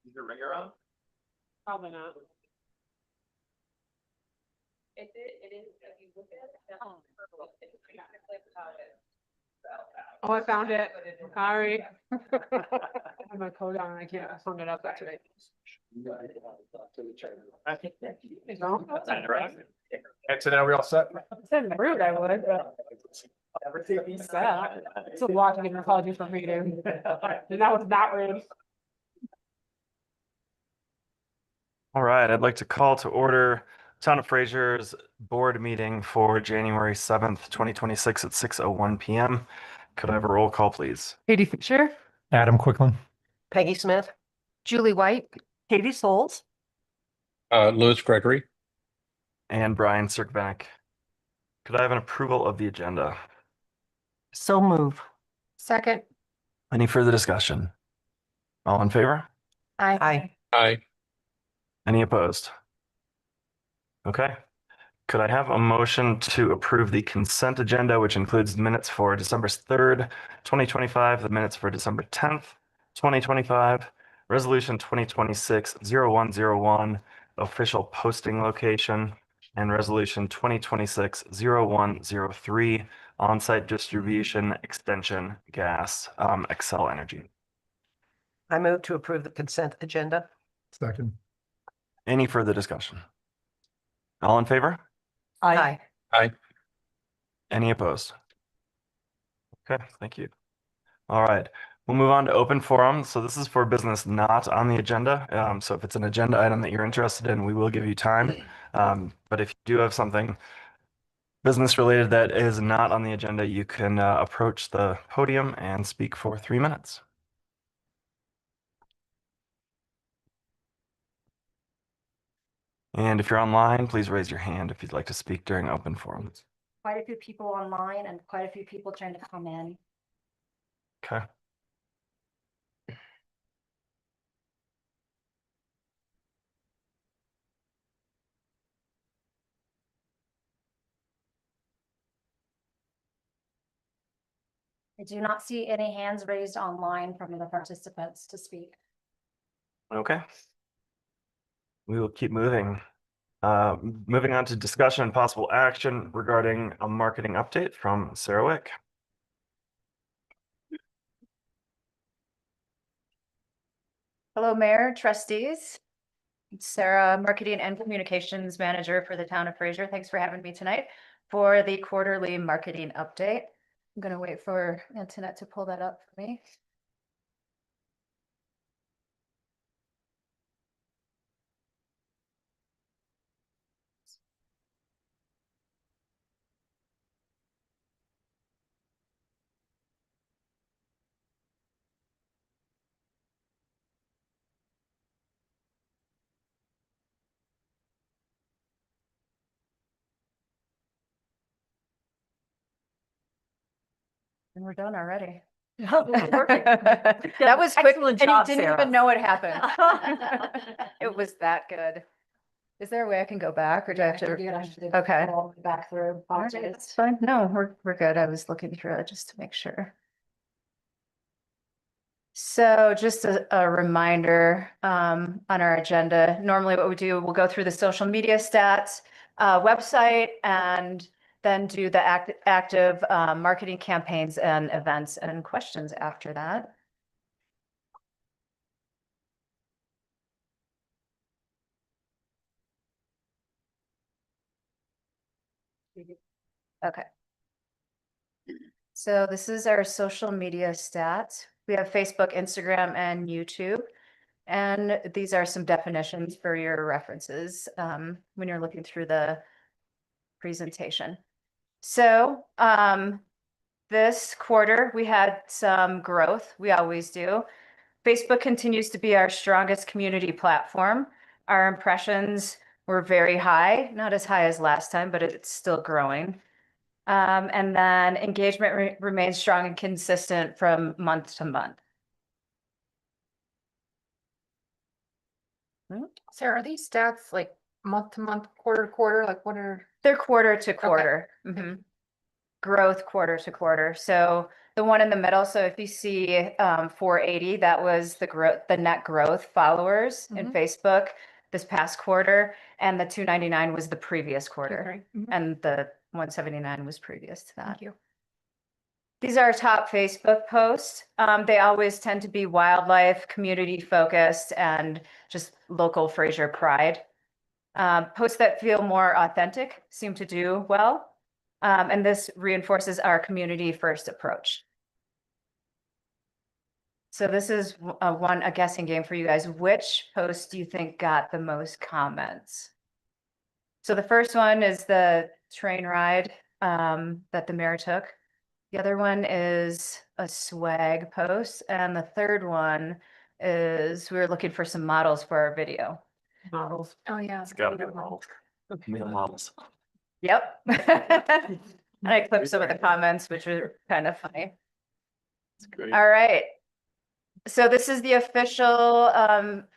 Is the ringer on? Probably not. It is, if you look at it, Oh, I found it. Sorry. I have my coat on. I can't find it up that today. No? And so now we all set? Said rude, I would, but it's a lot to give an apology for reading. And that was not rude. All right, I'd like to call to order Town of Fraser's board meeting for January 7th, 2026 at 6:01 PM. Could I have a roll call, please? Katie Fisher. Adam Quicklin. Peggy Smith. Julie White. Katie Souls. Louis Gregory. And Brian Cirkback. Could I have an approval of the agenda? So move. Second. Any further discussion? All in favor? Aye. Aye. Any opposed? Okay. Could I have a motion to approve the consent agenda, which includes minutes for December 3rd, 2025, the minutes for December 10th, 2025, resolution 2026-0101, official posting location, and resolution 2026-0103, on-site distribution extension gas, Excel Energy. I move to approve the consent agenda. Second. Any further discussion? All in favor? Aye. Aye. Any opposed? Okay, thank you. All right, we'll move on to open forum. So this is for business not on the agenda. So if it's an agenda item that you're interested in, we will give you time. But if you do have something business related that is not on the agenda, you can approach the podium and speak for 3 minutes. And if you're online, please raise your hand if you'd like to speak during open forum. Quite a few people online and quite a few people trying to come in. Okay. I do not see any hands raised online from the participants to speak. Okay. We will keep moving. Moving on to discussion and possible action regarding a marketing update from Sarah Wick. Hello, Mayor, trustees. It's Sarah, Marketing and Communications Manager for the Town of Fraser. Thanks for having me tonight for the quarterly marketing update. I'm going to wait for Antoinette to pull that up for me. And we're done already. Perfect. That was quick. Excellent job, And you didn't Sarah. even know it happened. It was that good. Is there a way I can go back or do I have to? Okay. Back through. All right, it's fine. No, we're good. I was looking through it just to make sure. So just a reminder on our agenda, normally what we do, we'll go through the social media stats, website, and then do the active marketing campaigns and events and questions after that. Okay. So this is our social media stats. We have Facebook, Instagram, and YouTube. And these are some definitions for your references when you're looking through the presentation. So this quarter, we had some growth. We always do. Facebook continues to be our strongest community platform. Our impressions were very high, not as high as last time, but it's still growing. And then engagement remains strong and consistent from month to month. Sarah, are these stats like month to month, quarter to quarter, like what are? They're quarter to quarter. Mhm. Growth quarter to quarter. So the one in the middle, so if you see 480, that was the growth, the net growth followers in Facebook this past quarter, and the 299 was the previous quarter, and the 179 was previous to that. Thank you. These are our top Facebook posts. They always tend to be wildlife, community focused, and just local Fraser pride. Posts that feel more authentic seem to do well. And this reinforces our community first approach. So this is a guessing game for you guys. Which post do you think got the most comments? So the first one is the train ride that the mayor took. The other one is a swag post. And the third one is we were looking for some models for our video. Models. Oh, yeah. It's gotta be models. Male models. Yep. And I clipped some of the comments, which were kind of funny. It's great. All right. So this is the official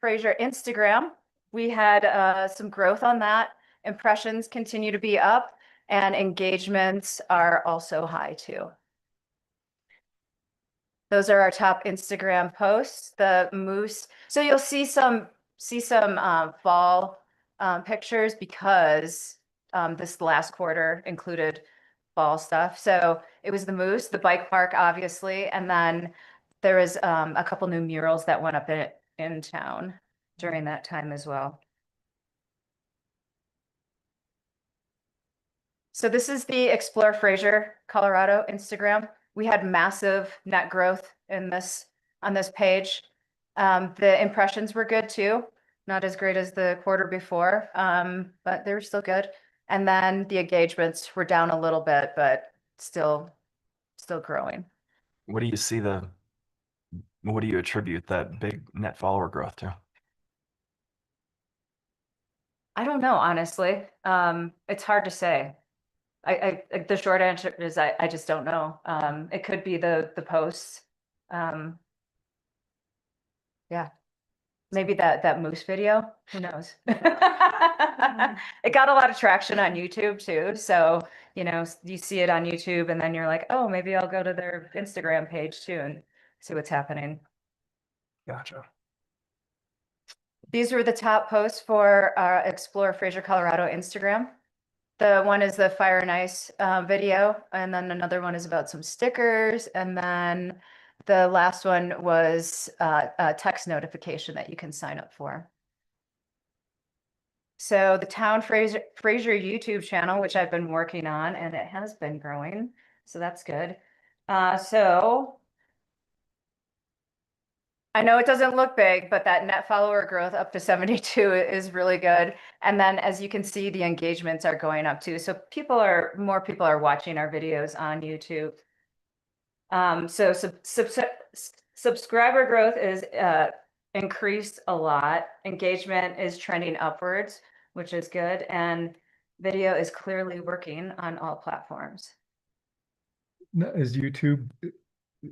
Fraser Instagram. We had some growth on that. Impressions continue to be up and engagements are also high too. Those are our top Instagram posts, the moose. So you'll see some fall pictures because this last quarter included fall stuff. So it was the moose, the bike park, obviously, and then there was a couple new murals that went up in town during that time as well. So this is the Explore Fraser, Colorado Instagram. We had massive net growth in this on this page. The impressions were good too, not as great as the quarter before, but they were still good. And then the engagements were down a little bit, but still growing. What do you attribute that big net follower growth to? I don't know, honestly. It's hard to say. The short answer is I just don't know. It could be the posts. Yeah. Maybe that moose video, who knows? It got a lot of traction on YouTube too. So, you know, you see it on YouTube and then you're like, oh, maybe I'll go to their Instagram page too and see what's happening. Gotcha. These were the top posts for our Explore Fraser, Colorado Instagram. The one is the Fire and Ice video, and then another one is about some stickers, and then the last one was a text notification that you can sign up for. So the Town Fraser YouTube channel, which I've been working on, and it has been growing, so that's good. So I know it doesn't look big, but that net follower growth up to 72 is really good. And then as you can see, the engagements are going up too. So more people are watching our videos on YouTube. So subscriber growth is increased a lot. Engagement is trending upwards, which is good. And video is clearly working on all platforms. Now, is YouTube,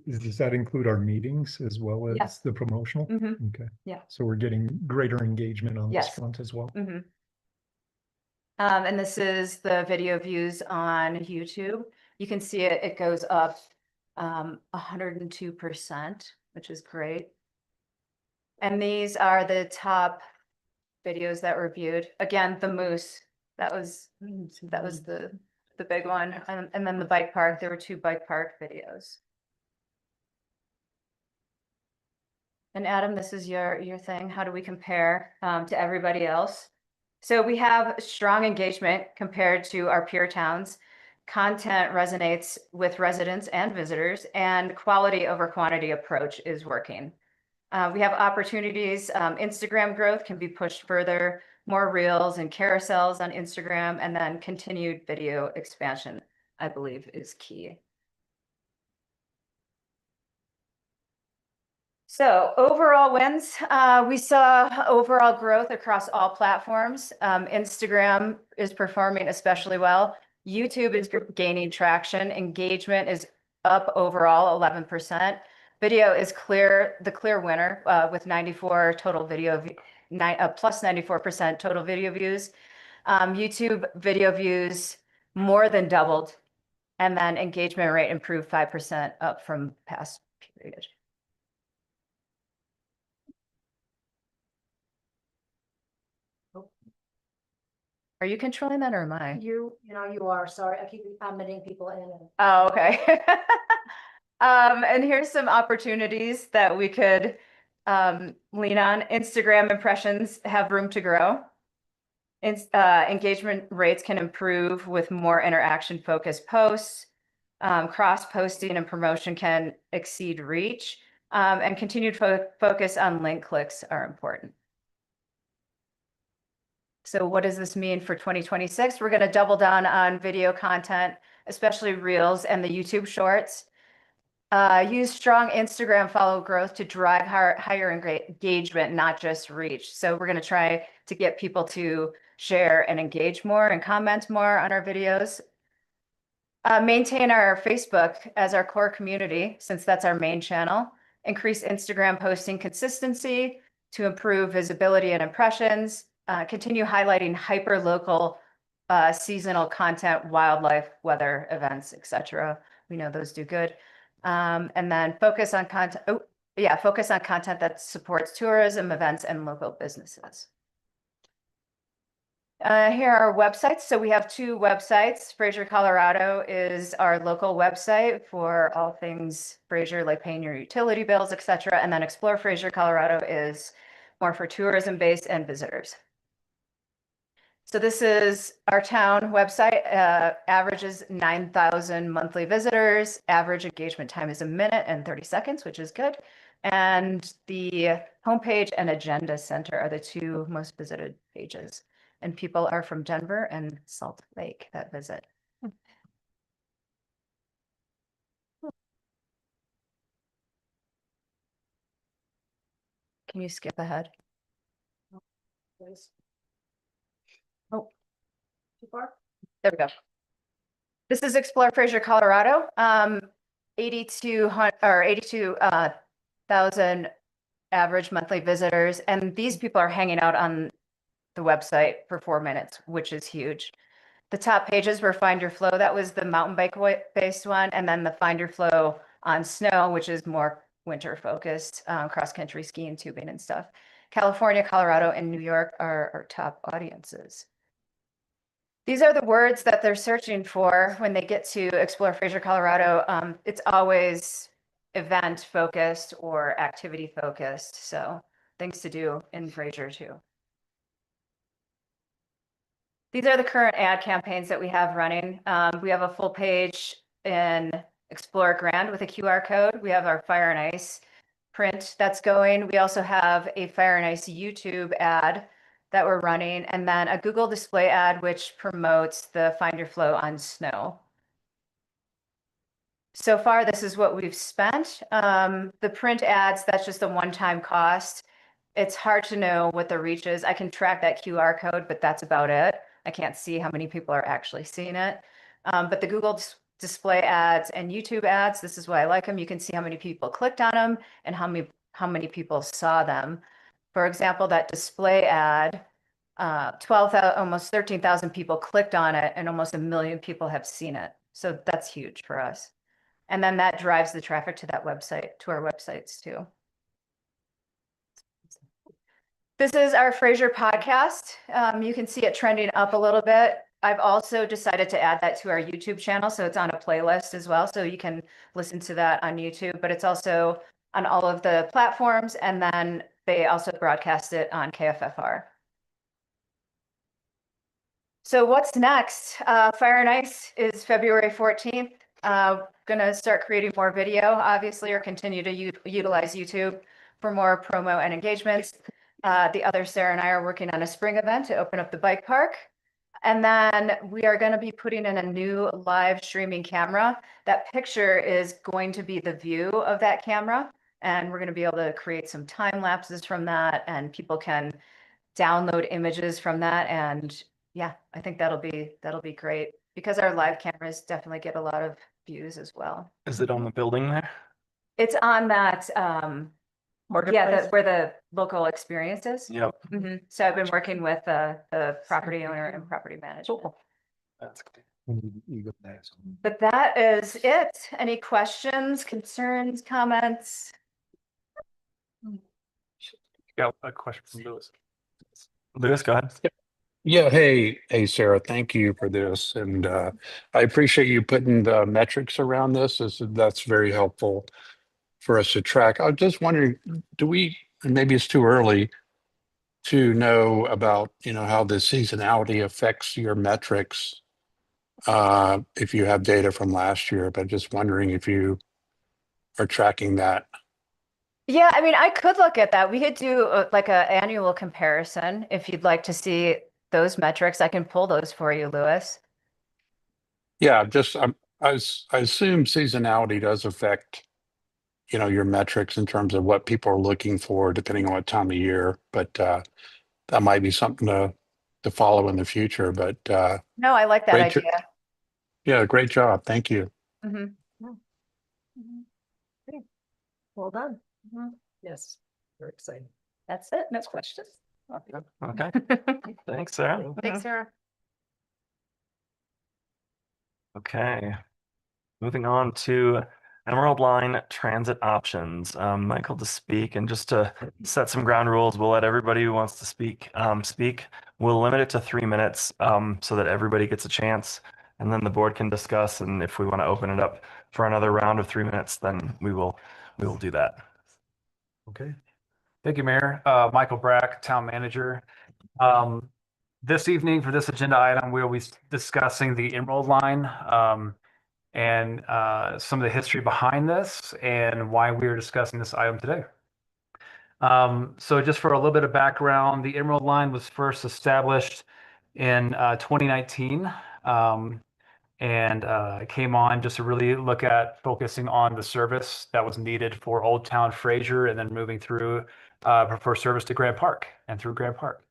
does that include our meetings as well as Yes. the promotional? Mhm. Okay. Yeah. So we're getting greater engagement on this Yes. front as well. Mhm. And this is the video views on YouTube. You can see it goes up 102%, which is great. And these are the top videos that were viewed. Again, the moose, that was the big one. And then the bike park, there were 2 bike park videos. And Adam, this is your thing. How do we compare to everybody else? So we have strong engagement compared to our peer towns. Content resonates with residents and visitors, and quality over quantity approach is working. We have opportunities, Instagram growth can be pushed further, more reels and carousels on Instagram, and then continued video expansion, I believe, is key. So overall wins, we saw overall growth across all platforms. Instagram is performing especially well. YouTube is gaining traction. Engagement is up overall 11%. Video is the clear winner with 94 total video, plus 94% total video views. YouTube video views more than doubled, and then engagement rate improved 5% up from past period. Are you controlling that or am I? You are, sorry, I keep commenting people in. Oh, okay. And here's some opportunities that we could lean on. Instagram impressions have room to grow. Engagement rates can improve with more interaction-focused posts. Cross-posting and promotion can exceed reach. And continued focus on link clicks are important. So what does this mean for 2026? We're going to double down on video content, especially Reels and the YouTube Shorts. Use strong Instagram follow growth to drive higher engagement, not just reach. So we're going to try to get people to share and engage more and comment more on our videos. Maintain our Facebook as our core community, since that's our main channel. Increase Instagram posting consistency to improve visibility and impressions. Continue highlighting hyper-local seasonal content, wildlife, weather, events, etc. We know those do good. And then focus on content. Focus on content that supports tourism, events, and local businesses. Here are our websites. So we have 2 websites. Fraser, Colorado is our local website for all things Fraser, like paying your utility bills, etc. And then Explore Fraser, Colorado is more for tourism based and visitors. So this is our town website, averages 9,000 monthly visitors. Average engagement time is 1 minute and 30 seconds, which is good. And the homepage and agenda center are the 2 most visited pages. And people are from Denver and Salt Lake that visit. Can you skip ahead? Please. Oh. Too far? There we go. This is Explore Fraser, Colorado. 82,000 average monthly visitors. And these people are hanging out on the website for 4 minutes, which is huge. The top pages were Find Your Flow. That was the mountain bike based one. And then the Find Your Flow on snow, which is more winter focused, cross country skiing, tubing and stuff. California, Colorado, and New York are our top audiences. These are the words that they're searching for when they get to Explore Fraser, Colorado. It's always event focused or activity focused. So things to do in Fraser too. These are the current ad campaigns that we have running. We have a full page in Explore Grand with a QR code. We have our Fire and Ice print that's going. We also have a Fire and Ice YouTube ad that we're running, and then a Google display ad, which promotes the Find Your Flow on snow. So far, this is what we've spent. The print ads, that's just a one-time cost. It's hard to know what the reach is. I can track that QR code, but that's about it. I can't see how many people are actually seeing it. But the Google display ads and YouTube ads, this is why I like them. You can see how many people clicked on them and how many people saw them. For example, that display ad, 12,000, almost 13,000 people clicked on it and almost 1 million people have seen it. So that's huge for us. And then that drives the traffic to that website, to our websites too. This is our Fraser podcast. You can see it trending up a little bit. I've also decided to add that to our YouTube channel. So it's on a playlist as well. So you can listen to that on YouTube, but it's also on all of the platforms. And then they also broadcast it on KFFR. So what's next? Fire and Ice is February 14th. Gonna start creating more video, obviously, or continue to utilize YouTube for more promo and engagements. The other Sarah and I are working on a spring event to open up the bike park. And then we are going to be putting in a new live streaming camera. That picture is going to be the view of that camera. And we're going to be able to create some time lapses from that, and people can download images from that. And yeah, I think that'll be great because our live cameras definitely get a lot of views as well. Is it on the building there? It's on that, yeah, Marketplace? where the local experience is. Yep. So I've been working with the property owner and property management. That's good. But that is it. Any questions, concerns, comments? Got a question from Lewis. Lewis, go ahead. Yeah, hey, Sarah, thank you for this. And I appreciate you putting the metrics around this. That's very helpful for us to track. I was just wondering, and maybe it's too early to know about, how the seasonality affects your metrics if you have data from last year, but just wondering if you are tracking that. Yeah, I mean, I could look at that. We could do like a annual comparison if you'd like to see those metrics. I can pull those for you, Lewis. Yeah, I assume seasonality does affect, your metrics in terms of what people are looking for, depending on what time of year. But that might be something to follow in the future. But No, I like that great jo- idea. yeah, great job. Thank you. Mhm. Well done. Yes, very exciting. That's it. No questions. Okay. Thanks, Sarah. Thanks, Sarah. Okay. Moving on to Emerald Line transit options. Michael to speak, and just to set some ground rules, we'll let everybody who wants to speak speak. We'll limit it to 3 minutes so that everybody gets a chance, and then the board can discuss. And if we want to open it up for another round of 3 minutes, then we will do that. Okay. Thank you, Mayor. Michael Brack, Town Manager. This evening for this agenda item, we'll be discussing the Emerald Line and some of the history behind this and why we are discussing this item today. So just for a little bit of background, the Emerald Line was first established in 2019 and came on just to really look at focusing on the service that was needed for Old Town Fraser and then moving through for service to Grand Park and through Grand Park.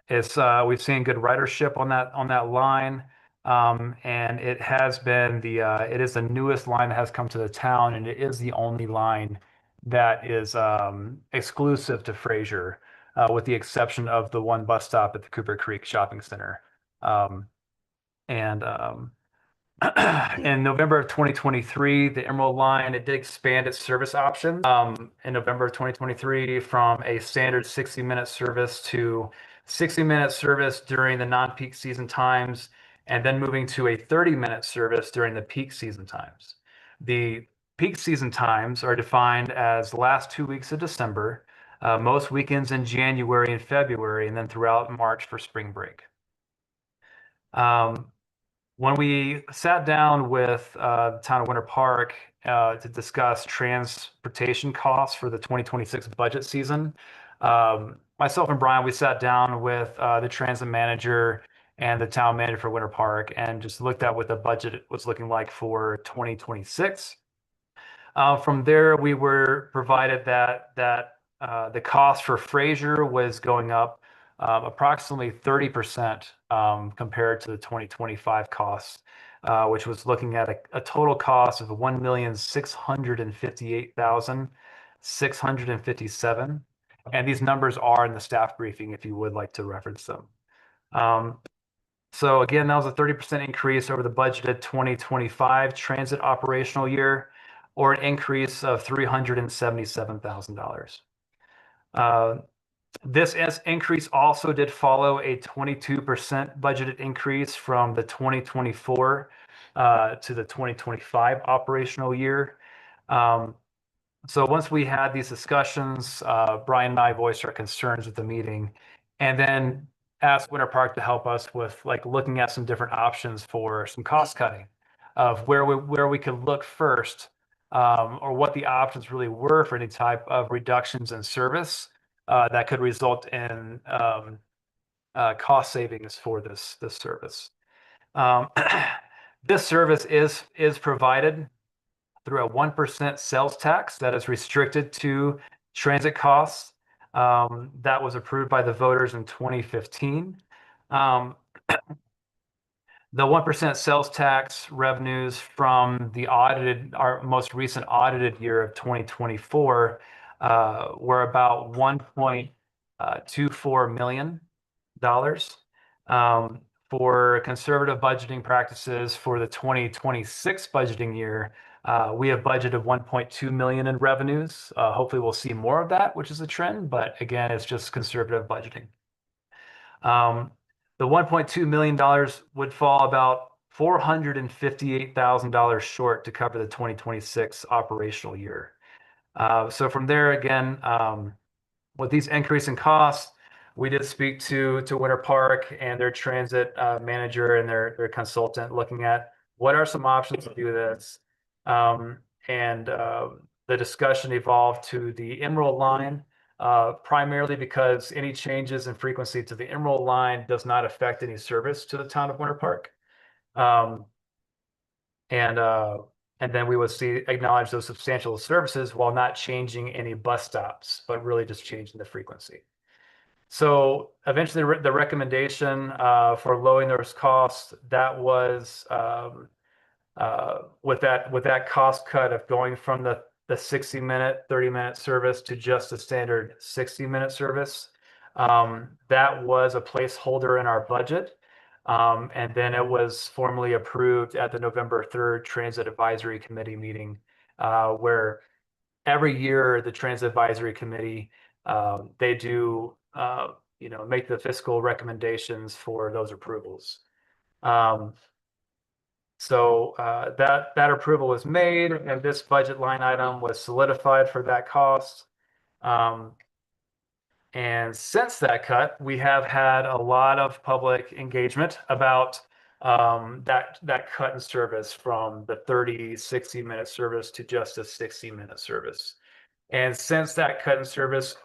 We've seen good ridership on that line, and it has been it is the newest line that has come to the town, and it is the only line that is exclusive to Fraser, with the exception of the one bus stop at the Cooper Creek Shopping Center. In November of 2023, the Emerald Line, it did expand its service options in November of 2023 from a standard 60-minute service to 60-minute service during the non-peak season times, and then moving to a 30-minute service during the peak season times. The peak season times are defined as the last 2 weeks of December, most weekends in January and February, and then throughout March for spring break. When we sat down with the town of Winter Park to discuss transportation costs for the 2026 budget season, myself and Brian, we sat down with the transit manager and the town manager for Winter Park and just looked at what the budget was looking like for 2026. From there, we were provided that the cost for Fraser was going up approximately 30% compared to the 2025 costs, which was looking at a total cost of $1,658,657. And these numbers are in the staff briefing if you would like to reference them. So again, that was a 30% increase over the budgeted 2025 transit operational year, or an increase of $377,000. This increase also did follow a 22% budgeted increase from the 2024 to the 2025 operational year. So once we had these discussions, Brian and I voiced our concerns with the meeting, and then asked Winter Park to help us with looking at some different options for some cost cutting of where we could look first or what the options really were for any type of reductions in service that could result in cost savings for this service. This service is provided through a 1% sales tax that is restricted to transit costs. That was approved by the voters in 2015. The 1% sales tax revenues from our most recent audited year of 2024 were about $1.24 million. For conservative budgeting practices for the 2026 budgeting year, we have budgeted 1.2 million in revenues. Hopefully we'll see more of that, which is a trend, but again, it's just conservative budgeting. The $1.2 million would fall about $458,000 short to cover the 2026 operational year. So from there, again, with these increasing costs, we did speak to Winter Park and their transit manager and their consultant, looking at what are some options to do this. The discussion evolved to the Emerald line, primarily because any changes in frequency to the Emerald line does not affect any service to the town of Winter Park. And then we would acknowledge those substantial services while not changing any bus stops, but really just changing the frequency. So eventually the recommendation for lowering those costs, that was with that cost cut of going from the 60-minute, 30-minute service to just a standard 60-minute service. That was a placeholder in our budget. And then it was formally approved at the November 3rd Transit Advisory Committee meeting, where every year the Transit Advisory Committee, they do make the fiscal recommendations for those approvals. So that approval was made, and this budget line item was solidified for that cost. And since that cut, we have had a lot of public engagement about that cut in service from the 60-minute service to just a 60-minute service. And since that cut in service,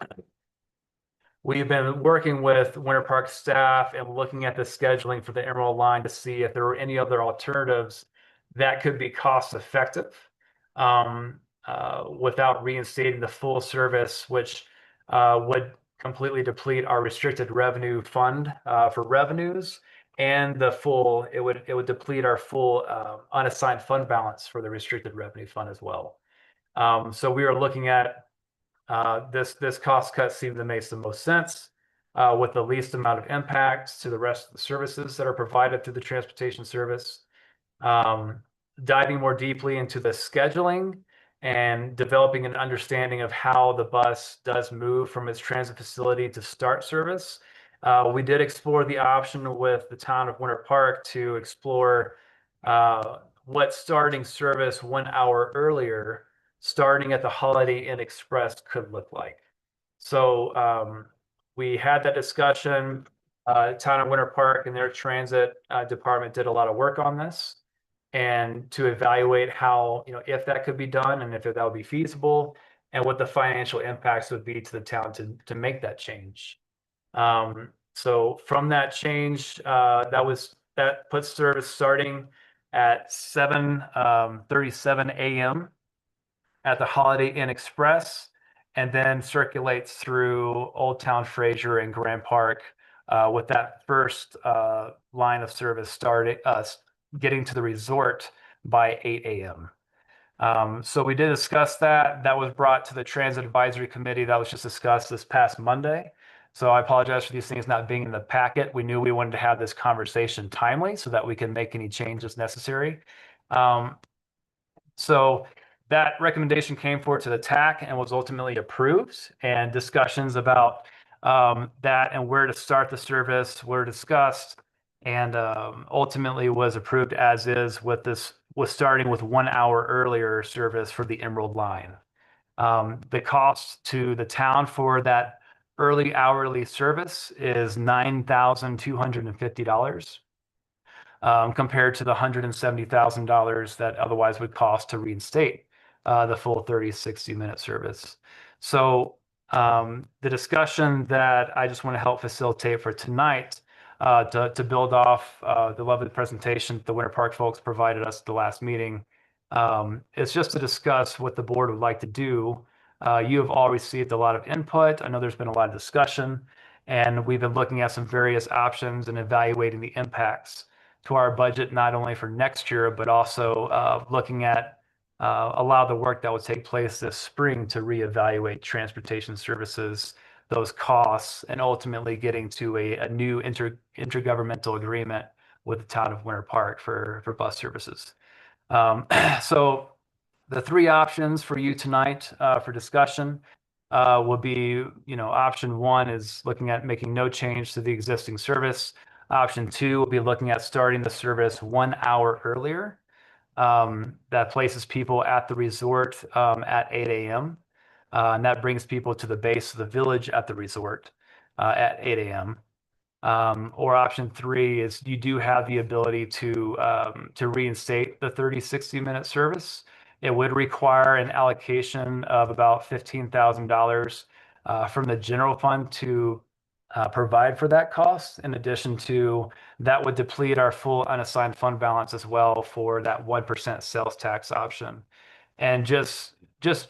we've been working with Winter Park staff and looking at the scheduling for the Emerald line to see if there were any other alternatives that could be cost effective without reinstating the full service, which would completely deplete our restricted revenue fund for revenues, and it would deplete our full unassigned fund balance for the restricted revenue fund as well. So we are looking at this cost cut seemed to make the most sense with the least amount of impact to the rest of the services that are provided through the transportation service. Diving more deeply into the scheduling and developing an understanding of how the bus does move from its transit facility to start service. We did explore the option with the town of Winter Park to explore what starting service 1 hour earlier, starting at the Holiday Inn Express, could look like. So we had that discussion. Town of Winter Park and their transit department did a lot of work on this, and to evaluate how, if that could be done and if that would be feasible, and what the financial impacts would be to the town to make that change. So from that change, that puts service starting at 7:37 a.m. at the Holiday Inn Express, and then circulates through Old Town Fraser and Grand Park with that first line of service getting to the resort by 8 a.m. So we did discuss that. That was brought to the Transit Advisory Committee. That was just discussed this past Monday. So I apologize for these things not being in the packet. We knew we wanted to have this conversation timely so that we can make any changes necessary. So that recommendation came forward to the TAC and was ultimately approved, and discussions about that and where to start the service were discussed, and ultimately was approved as is with starting with 1 hour earlier service for the Emerald line. The cost to the town for that early hourly service is $9,250. Compared to the $170,000 that otherwise would cost to reinstate the full 30, 60-minute service. So the discussion that I just want to help facilitate for tonight, to build off the lovely presentation the Winter Park folks provided us at the last meeting, is just to discuss what the board would like to do. You have all received a lot of input. I know there's been a lot of discussion, and we've been looking at some various options and evaluating the impacts to our budget, not only for next year, but also looking at a lot of the work that will take place this spring to reevaluate transportation services, those costs, and ultimately getting to a new intergovernmental agreement with the town of Winter Park for bus services. So the three options for you tonight for discussion will be, option one is looking at making no change to the existing service. Option two will be looking at starting the service 1 hour earlier. That places people at the resort at 8 a.m. And that brings people to the base of the village at the resort at 8 a.m. Or option three is you do have the ability to reinstate the 30, 60-minute service. It would require an allocation of about $15,000 from the general fund to provide for that cost. In addition to that, would deplete our full unassigned fund balance as well for that 1% sales tax option. And just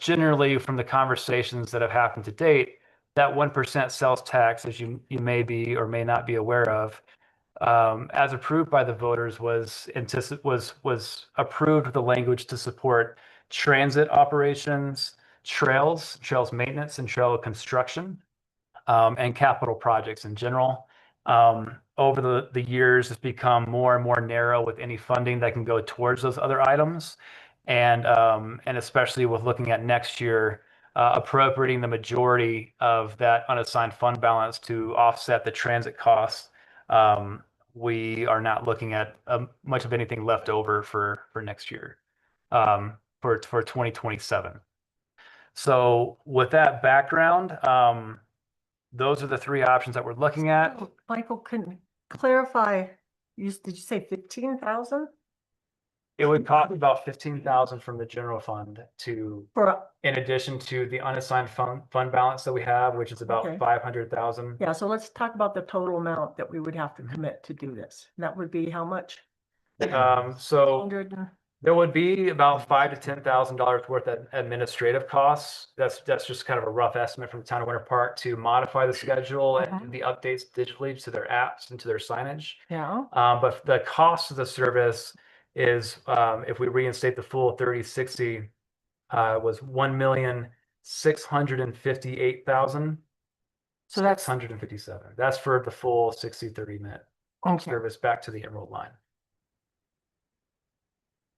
generally from the conversations that have happened to date, that 1% sales tax, as you may be or may not be aware of, as approved by the voters, was approved with the language to support transit operations, trails maintenance, and trail construction, and capital projects in general. Over the years, it's become more and more narrow with any funding that can go towards those other items. And especially with looking at next year, appropriating the majority of that unassigned fund balance to offset the transit costs, we are not looking at much of anything left over for next year, for 2027. So with that background, those are the three options that we're looking at. Oh, Michael, can you clarify, did you say 15,000? It would cost about 15,000 from the general fund For, in addition to the unassigned fund balance that we have, which is about Okay. 500,000. yeah, so let's talk about the total amount that we would have to commit to do this. That would be how much? So 100 and- there would be about $5,000 to $10,000 worth of administrative costs. That's just kind of a rough estimate from the town of Winter Park to modify the schedule and do the updates digitally to their apps and to their signage. Yeah, But the cost of the service is, if we reinstate the full 30/60, was $1,658,657. so that's, 657. That's for the full 60-30 minute okay, service back to the Emerald Line.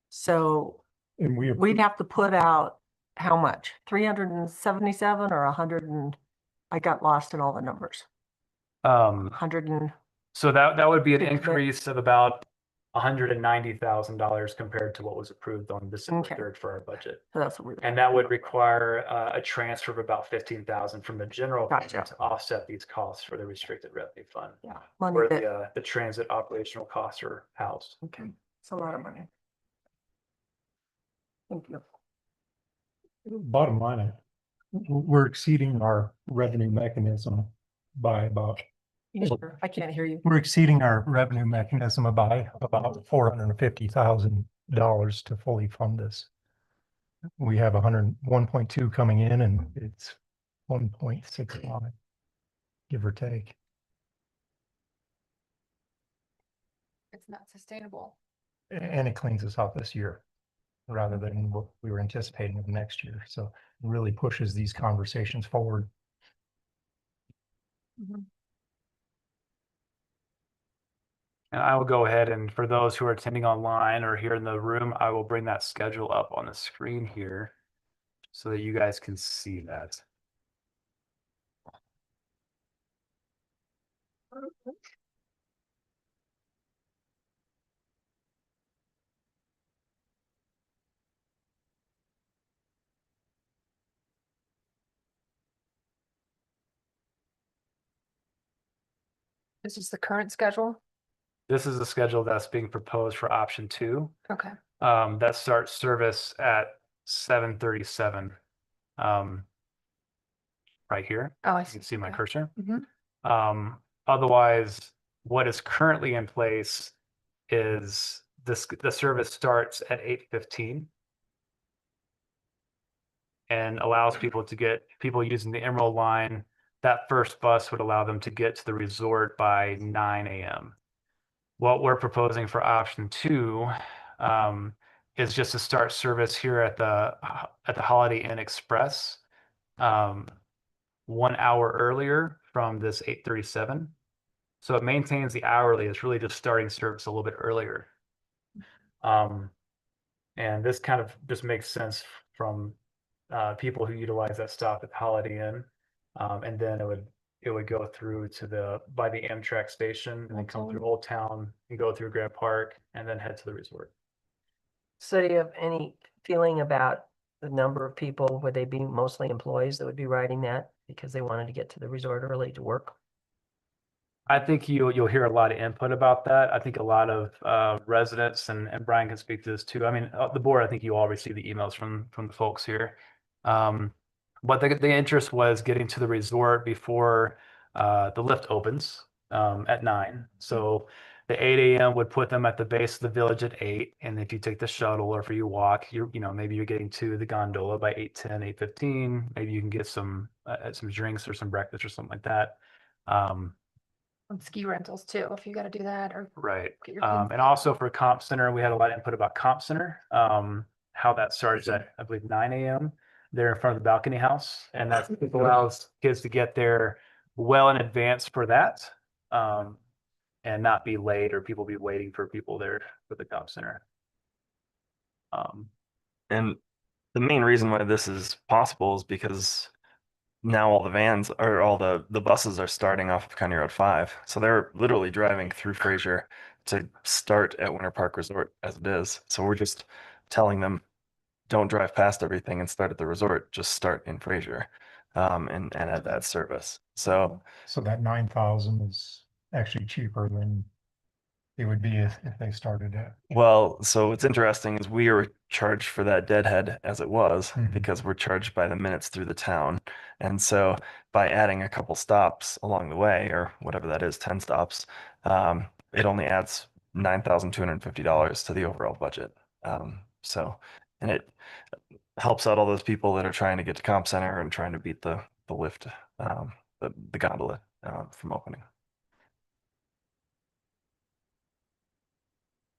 so And we'd have to put out how much? 377 or 100 and, I got lost in all the numbers. 100 and, So that would be an Big commit. increase of about $190,000 compared to what was approved on December Okay. 3rd for our budget. so that's what we. And that would require a transfer of about 15,000 from the general fund Gotcha. to offset these costs for the restricted revenue fund, Yeah, money where that, the transit operational costs are housed. okay, it's a lot of money. Thank you. bottom line, we're exceeding our revenue mechanism by about, Sure, I can't hear you. we're exceeding our revenue mechanism by about $450,000 to fully fund this. We have 101.2 coming in and it's 1.65, give or take. It's not sustainable. And it cleans us out this year rather than what we were anticipating of next year. So it really pushes these conversations forward. And I will go ahead and for those who are attending online or here in the room, I will bring that schedule up on the screen here so that you guys can see that. This is the current schedule? This is the schedule that's being proposed for option two. Okay. That starts service at 737. Right here. Oh, I You see. can see my Okay. cursor. Mhm. Otherwise, what is currently in place is the service starts at 8:15 and allows people using the Emerald line. That first bus would allow them to get to the resort by 9 a.m. What we're proposing for option 2 is just to start service here at the Holiday Inn Express 1 hour earlier from this 8:37. So it maintains the hourly. It's really just starting service a little bit earlier. And this kind of just makes sense from people who utilize that stop at Holiday Inn. And then it would go through to by the Amtrak station and then come through Old Town and go through Grant Park and then head to the resort. So do you have any feeling about the number of people? Would they be mostly employees that would be riding that because they wanted to get to the resort early to work? I think you'll hear a lot of input about that. I think a lot of residents and Brian can speak to this too. I mean, the board, I think you all received the emails from the folks here. But the interest was getting to the resort before the lift opens at 9. So the 8 a.m. would put them at the base of the village at 8. And if you take the shuttle or if you walk, maybe you're getting to the gondola by 8:10, 8:15. Maybe you can get some drinks or some breakfast or something like that. And ski rentals too, if you gotta do that or. Right. Get your kids. And also for Comp Center, we had a lot of input about Comp Center, how that starts at, I believe, 9 a.m. There in front of the balcony house. And that allows kids to get there well in advance for that. And not be late or people be waiting for people there for the Comp Center. And the main reason why this is possible is because now all the buses are starting off of County Road 5. So they're literally driving through Fraser to start at Winter Park Resort as it is. So we're just telling them, don't drive past everything and start at the resort, just start in Fraser, and add that service. So So that 9,000 is actually cheaper than it would be if they started at. well, so what's interesting is we were charged for that deadhead as it was Mhm. because we're charged by the minutes through the town. And so by adding a couple stops along the way, or whatever that is, 10 stops, it only adds $9,250 to the overall budget. And it helps out all those people that are trying to get to Comp Center and trying to beat the lift, the gondola from opening.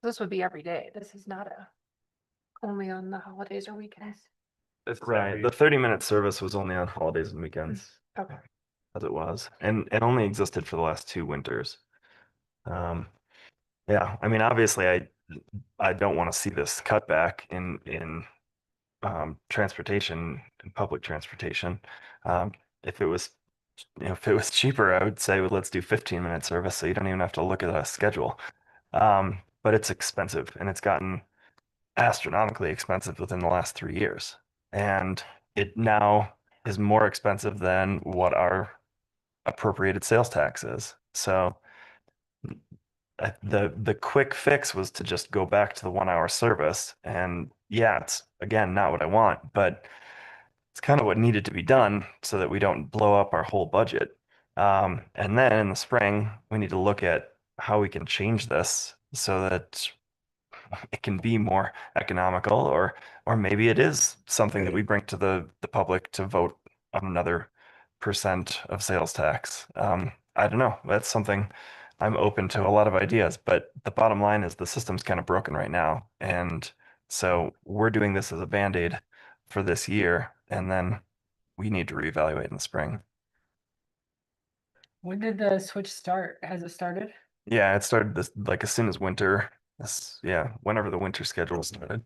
This would be every day. This is not only on the holidays or weekends. This is Right. every- The 30-minute service was only on holidays and weekends. Okay. As it was, and it only existed for the last 2 winters. Yeah, I mean, obviously, I don't want to see this cutback in transportation and public transportation. If it was, if it was cheaper, I would say, well, let's do 15-minute service, so you don't even have to look at a schedule. But it's expensive, and it's gotten astronomically expensive within the last 3 years, and it now is more expensive than what our appropriated sales tax is. So the quick fix was to just go back to the 1 hour service. And yeah, it's again not what I want, but it's kind of what needed to be done so that we don't blow up our whole budget. And then in the spring, we need to look at how we can change this so that it can be more economical, or maybe it is something that we bring to the public to vote on another percent of sales tax. I don't know. That's something I'm open to a lot of ideas, but the bottom line is the system's kind of broken right now. And so we're doing this as a Band-Aid for this year, and then we need to reevaluate in the spring. When did the switch start? Has it started? Yeah, it started this like as soon as winter. Yeah, whenever the winter schedule started.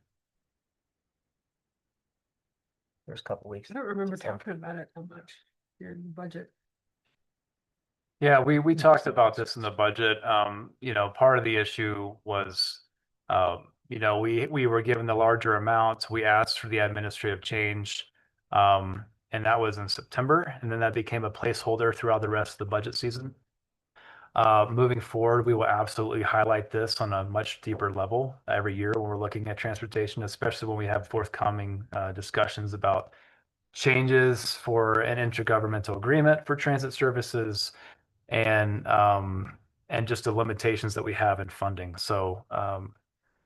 There's a couple weeks. I don't remember September. talking about it that much during the budget. Yeah, we talked about this in the budget. Part of the issue was, we were given the larger amount. We asked for the administrative change. And that was in September, and then that became a placeholder throughout the rest of the budget season. Moving forward, we will absolutely highlight this on a much deeper level every year when we're looking at transportation, especially when we have forthcoming discussions about changes for an intergovernmental agreement for transit services and just the limitations that we have in funding. So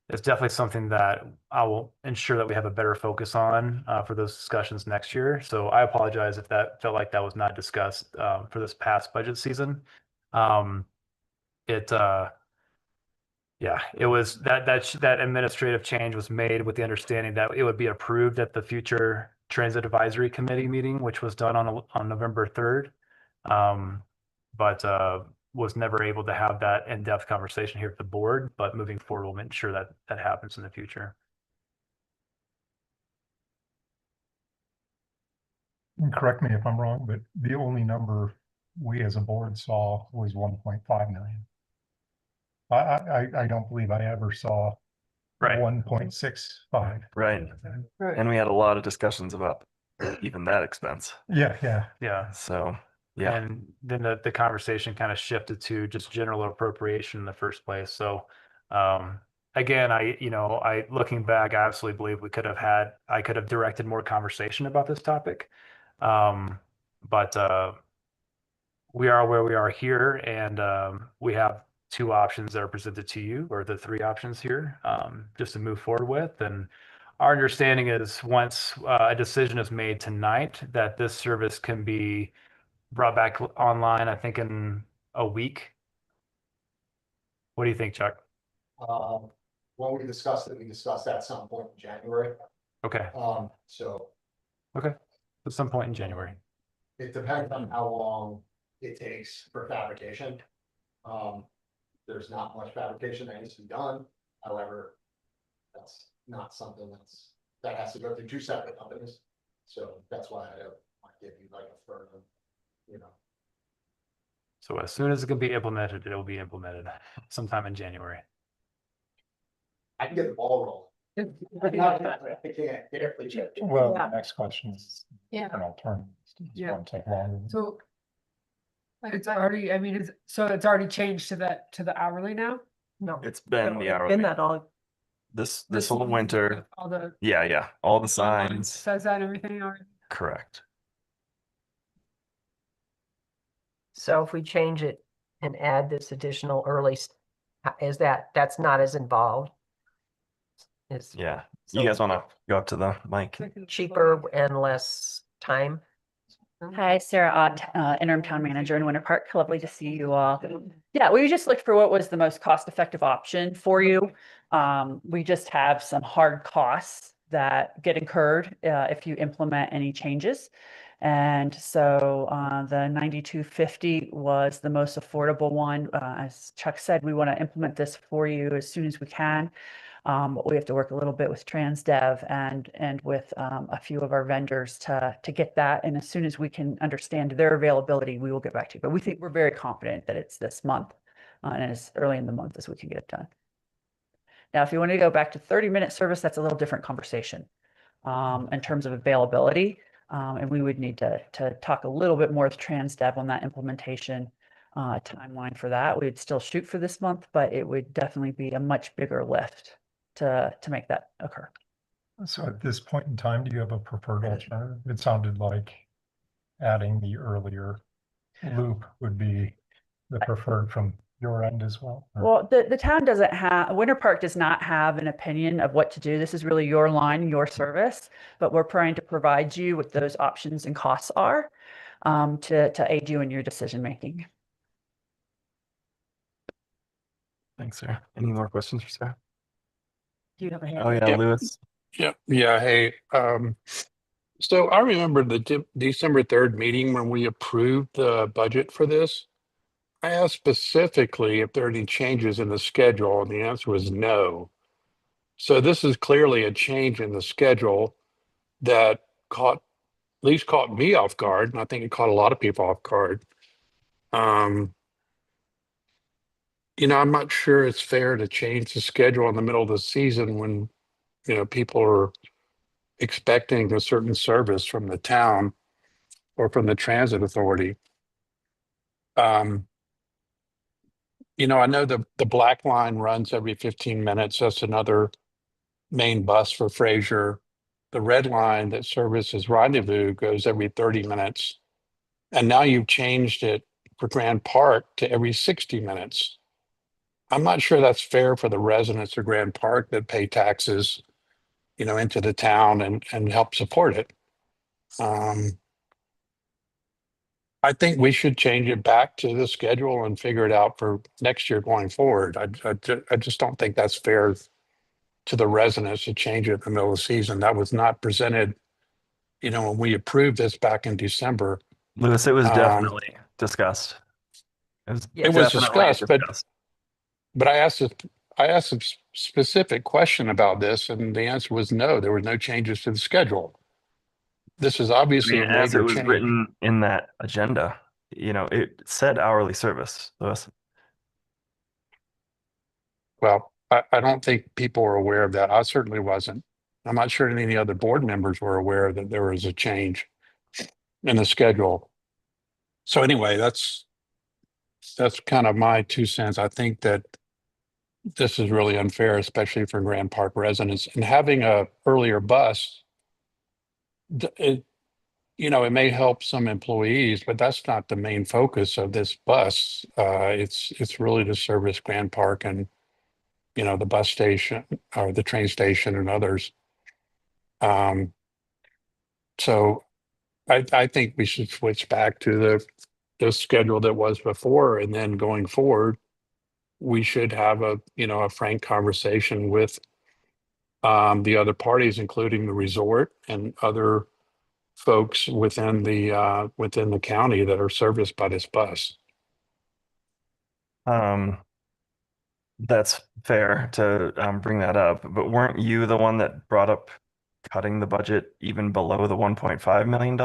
it's definitely something that I will ensure that we have a better focus on for those discussions next year. So I apologize if that felt like that was not discussed for this past budget season. It yeah, it was that administrative change was made with the understanding that it would be approved at the future Transit Advisory Committee meeting, which was done on November 3rd. But was never able to have that in-depth conversation here at the board, but moving forward, we'll make sure that that happens in the future. And correct me if I'm wrong, but the only number we as a board saw was 1.5 million. I don't believe I ever saw Right. 1.65. Right. Right. And we had a lot of discussions about even that expense. Yeah. Yeah. So, yeah. And then the conversation kind of shifted to just general appropriation in the first place. So again, I looking back, I absolutely believe I could have directed more conversation about this topic. But we are where we are here, and we have two options that are presented to you, or the three options here, just to move forward with. And our understanding is once a decision is made tonight, that this service can be brought back online, I think in a week. What do you think, Chuck? When we discussed it, we discussed that at some point in January. Okay, So at some point in January. it depends on how long it takes for fabrication. There's not much fabrication that needs to be done. However, that's not something that has to go through two separate companies. So that's why I don't want to give you like a firm, So as soon as it can be implemented, it will be implemented sometime in January. I can get the ball rolling. I can't carefully check. Well, Yeah. the next question is Yeah. an alternative. It's Yeah. going to take longer. So it's already, I mean, it's already changed to the hourly now? No. It's been no, the it's hourly. Been that all, This This whole winter. All the Yeah. All the online signs. says that and everything already? Correct. so if we change it and add this additional that's not as involved? Is Yeah. So- You guys want to go up to the mic? cheaper and less time? Hi, Sarah Ott, interim town manager in Winter Park. Lovely to see you all. Yeah, we just looked for what was the most cost-effective option for you. We just have some hard costs that get incurred if you implement any changes. And so the 9250 was the most affordable one. As Chuck said, we want to implement this for you as soon as we can. But we have to work a little bit with TransDev and with a few of our vendors to get that. And as soon as we can understand their availability, we will get back to you. But we're very confident that it's this month and as early in the month as we can get it done. Now, if you want to go back to 30-minute service, that's a little different conversation in terms of availability. And we would need to talk a little bit more with TransDev on that implementation timeline for that. We'd still shoot for this month, but it would definitely be a much bigger lift to make that occur. So at this point in time, do you have a preferred alternative? It sounded like adding the earlier loop would be the preferred from your end as well. or- Well, the town doesn't have, Winter Park does not have an opinion of what to do. This is really your line, your service, but we're trying to provide you with those options and costs are to aid you in your decision making. Thanks, Sarah. Any more questions for Sarah? Do you have a hand? Oh, yeah, Yep. Lewis. Yeah, hey, so I remember the December 3rd meeting when we approved the budget for this. I asked specifically if there are any changes in the schedule, and the answer was no. So this is clearly a change in the schedule that at least caught me off guard, and I think it caught a lot of people off guard. I'm not sure it's fair to change the schedule in the middle of the season when, people are expecting a certain service from the town or from the transit authority. I know the black line runs every 15 minutes. That's another main bus for Fraser. The red line that services Rendezvous goes every 30 minutes. And now you've changed it for Grand Park to every 60 minutes. I'm not sure that's fair for the residents of Grand Park that pay taxes, into the town and help support it. I think we should change it back to the schedule and figure it out for next year going forward. I just don't think that's fair to the residents to change it in the middle of the season. That was not presented, when we approved this back in December. Lewis, it was Um, definitely discussed. It was definitely discussed, but I asked a specific question about this, and the answer was no, there were no changes to the schedule. This is I obviously mean, a as it major was change. written in that agenda, it said hourly service, Lewis. Well, I don't think people were aware of that. I certainly wasn't. I'm not sure any of the other board members were aware that there was a change in the schedule. So anyway, that's kind of my 2 cents. I think that this is really unfair, especially for Grand Park residents. And having a earlier bus, it it may help some employees, but that's not the main focus of this bus. It's really to service Grand Park and the bus station or the train station and others. Um, so I think we should switch back to the schedule that was before, and then going forward, we should have a frank conversation with the other parties, including the resort and other folks within the county that are serviced by this bus. Um, that's fair to bring that up, but weren't you the one that brought up cutting the budget even below the $1.5 million?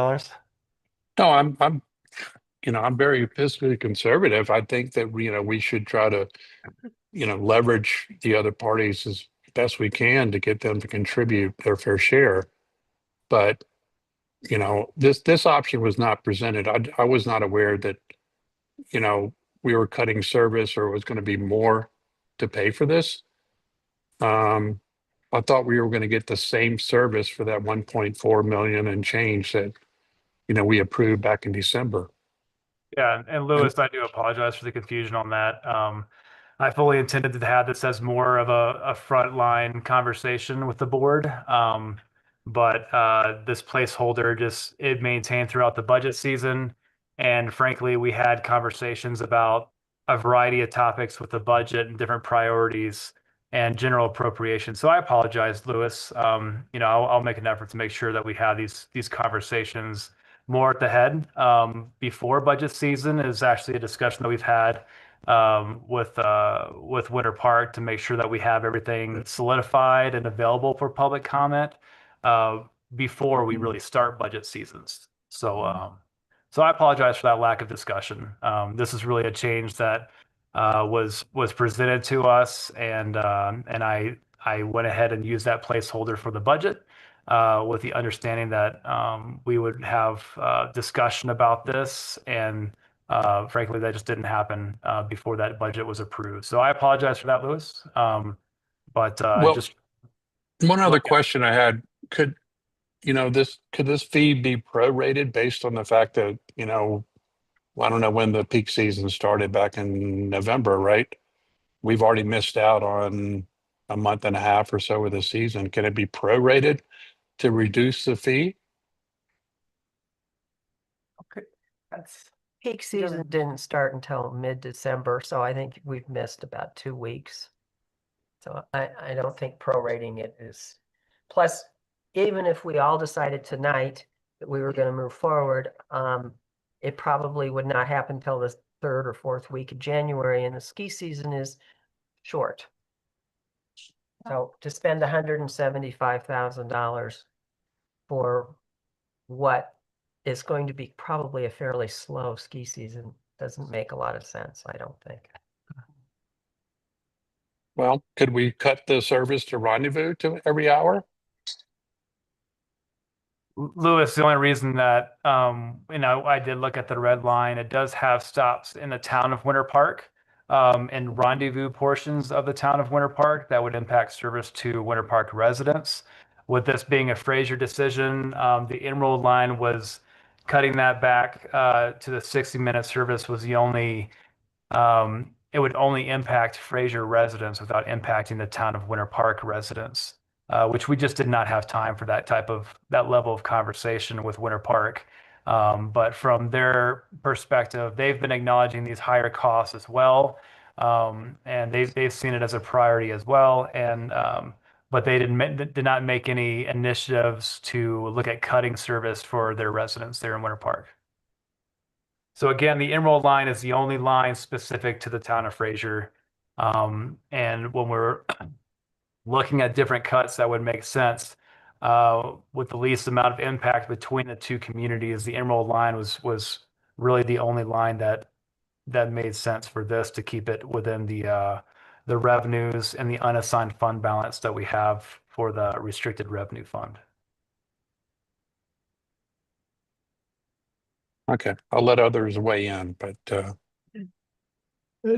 No, I'm very fiscally conservative. I think that we should try to leverage the other parties as best we can to get them to contribute their fair share. But this option was not presented. I was not aware that we were cutting service or it was going to be more to pay for this. I thought we were going to get the same service for that 1.4 million and change that we approved back in December. Yeah, and Lewis, I do apologize for the confusion on that. I fully intended to have this as more of a frontline conversation with the board. But this placeholder it maintained throughout the budget season. And frankly, we had conversations about a variety of topics with the budget and different priorities and general appropriation. So I apologize, Lewis. I'll make an effort to make sure that we have these conversations more at the head. Before budget season is actually a discussion that we've had with Winter Park to make sure that we have everything solidified and available for public comment before we really start budget seasons. So I apologize for that lack of discussion. This is really a change that was presented to us, and I went ahead and used that placeholder for the budget with the understanding that we would have discussion about this, and frankly, that just didn't happen before that budget was approved. So I apologize for that, Lewis. But Well, just one other look at- question I had, could this fee be prorated based on the fact that, I don't know when the peak season started back in November, right? We've already missed out on a month and a half or so of the season. Can it be prorated to reduce the fee? Peak season didn't start until mid-December, so I think we've missed about 2 weeks. So I don't think prorating it is, plus, even if we all decided tonight that we were gonna move forward, it probably would not happen till the 3rd or 4th week of January, and the ski season is short. So to spend $175,000 for what is going to be probably a fairly slow ski season doesn't make a lot of sense, I don't think. Well, could we cut the service to Rendezvous to every hour? Lewis, the only reason that I did look at the red line, it does have stops in the town of Winter Park. and rendezvous portions of the town of Winter Park that would impact service to Winter Park residents. With this being a Fraser decision, the Emerald line was cutting that back to the 60-minute service was the only, it would only impact Fraser residents without impacting the town of Winter Park residents, which we just did not have time for that level of conversation with Winter Park. But from their perspective, they've been acknowledging these higher costs as well. And they've seen it as a priority as well. And but they did not make any initiatives to look at cutting service for their residents there in Winter Park. So again, the Emerald line is the only line specific to the town of Fraser. And when we're looking at different cuts that would make sense, with the least amount of impact between the two communities, the Emerald line was really the only line that made sense for this to keep it within the revenues and the unassigned fund balance that we have for the restricted revenue fund. Okay, I'll let others weigh in, but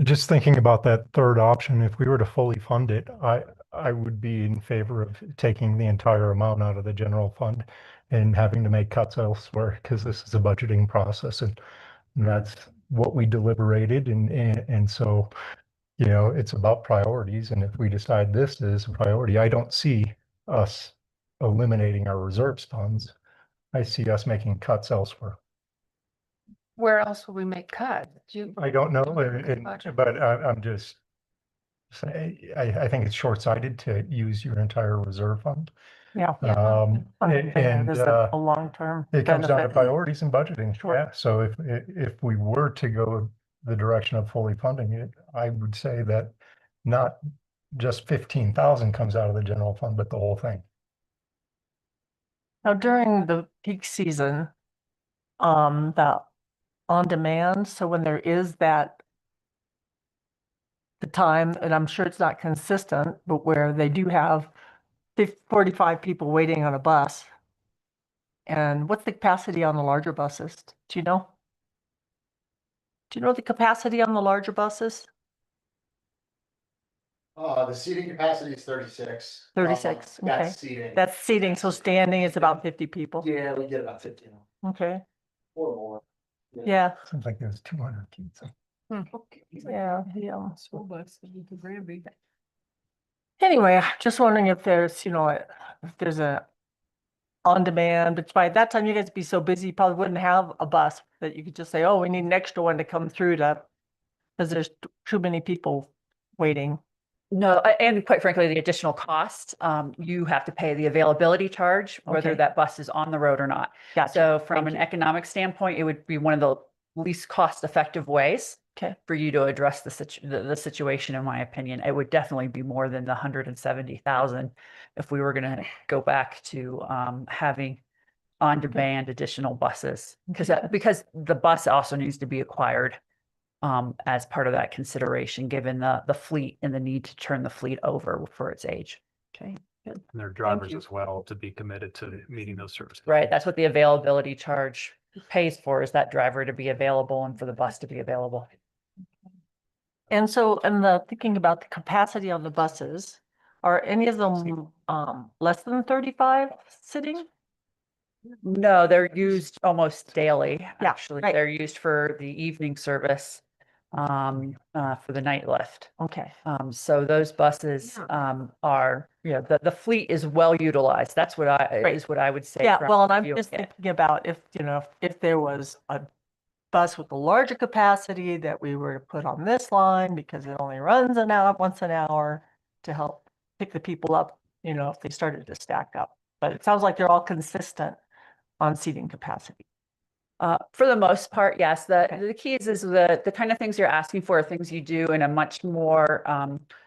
Just thinking about that third option, if we were to fully fund it, I would be in favor of taking the entire amount out of the general fund and having to make cuts elsewhere, because this is a budgeting process and that's what we deliberated and so, you know, it's about priorities. And if we decide this is a priority, I don't see us eliminating our reserves funds. I see us making cuts elsewhere. Where else will we make cuts? I don't know, Budget. but I'm just saying, I think it's short-sighted to use your entire reserve fund. Yeah. And There's a long-term it comes down to benefit. priorities and budgeting. Sure. Yeah, so if we were to go the direction of fully funding it, I would say that not just 15,000 comes out of the general fund, but the whole thing. Now, during the peak season, that on demand, so when there is the time, and I'm sure it's not consistent, but where they do have 45 people waiting on a bus. And what's the capacity on the larger buses? Do you know? Do you know the capacity on the larger buses? The seating capacity is 36. 36, okay. That's seating. That's seating, so standing is about 50 people. Yeah, we get about 50 Okay, or more. yeah, Seems like there's 200 kids. yeah. School bus, the Granby. Anyway, just wondering if there's, if there's a on demand, but by that time you guys would be so busy, you probably wouldn't have a bus that you could just say, oh, we need an extra one to come through because there's too many people waiting. No, and quite frankly, the additional cost, you have to pay the availability charge, whether Okay. that bus is on the road or not. Gotcha. So from Thank an you. economic standpoint, it would be one of the least cost-effective ways Okay. for you to address the situation, in my opinion. It would definitely be more than the 170,000 if we were going to go back to having on-demand additional buses, because the bus also needs to be acquired as part of that consideration, given the fleet and the need to turn the fleet over for its age. Okay, good. And their drivers you. as well to be committed to meeting those services. Right, that's what the availability charge pays for, is that driver to be available and for the bus to be available. And so, thinking about the capacity on the buses, are any of them less than 35 sitting? No, they're used almost daily, Yeah, actually. right. They're used for the evening service, for the night lift. Okay. So those buses are, the fleet is well utilized. That's what is what I would say. Yeah, from well, and I'm viewing just it. thinking about if there was a bus with a larger capacity that we were to put on this line because it only runs once an hour to help pick the people up, if they started to stack up. But it sounds like they're all consistent on seating capacity. For the most part, yes. Okay. The key is the kind of things you're asking for are things you do in a much more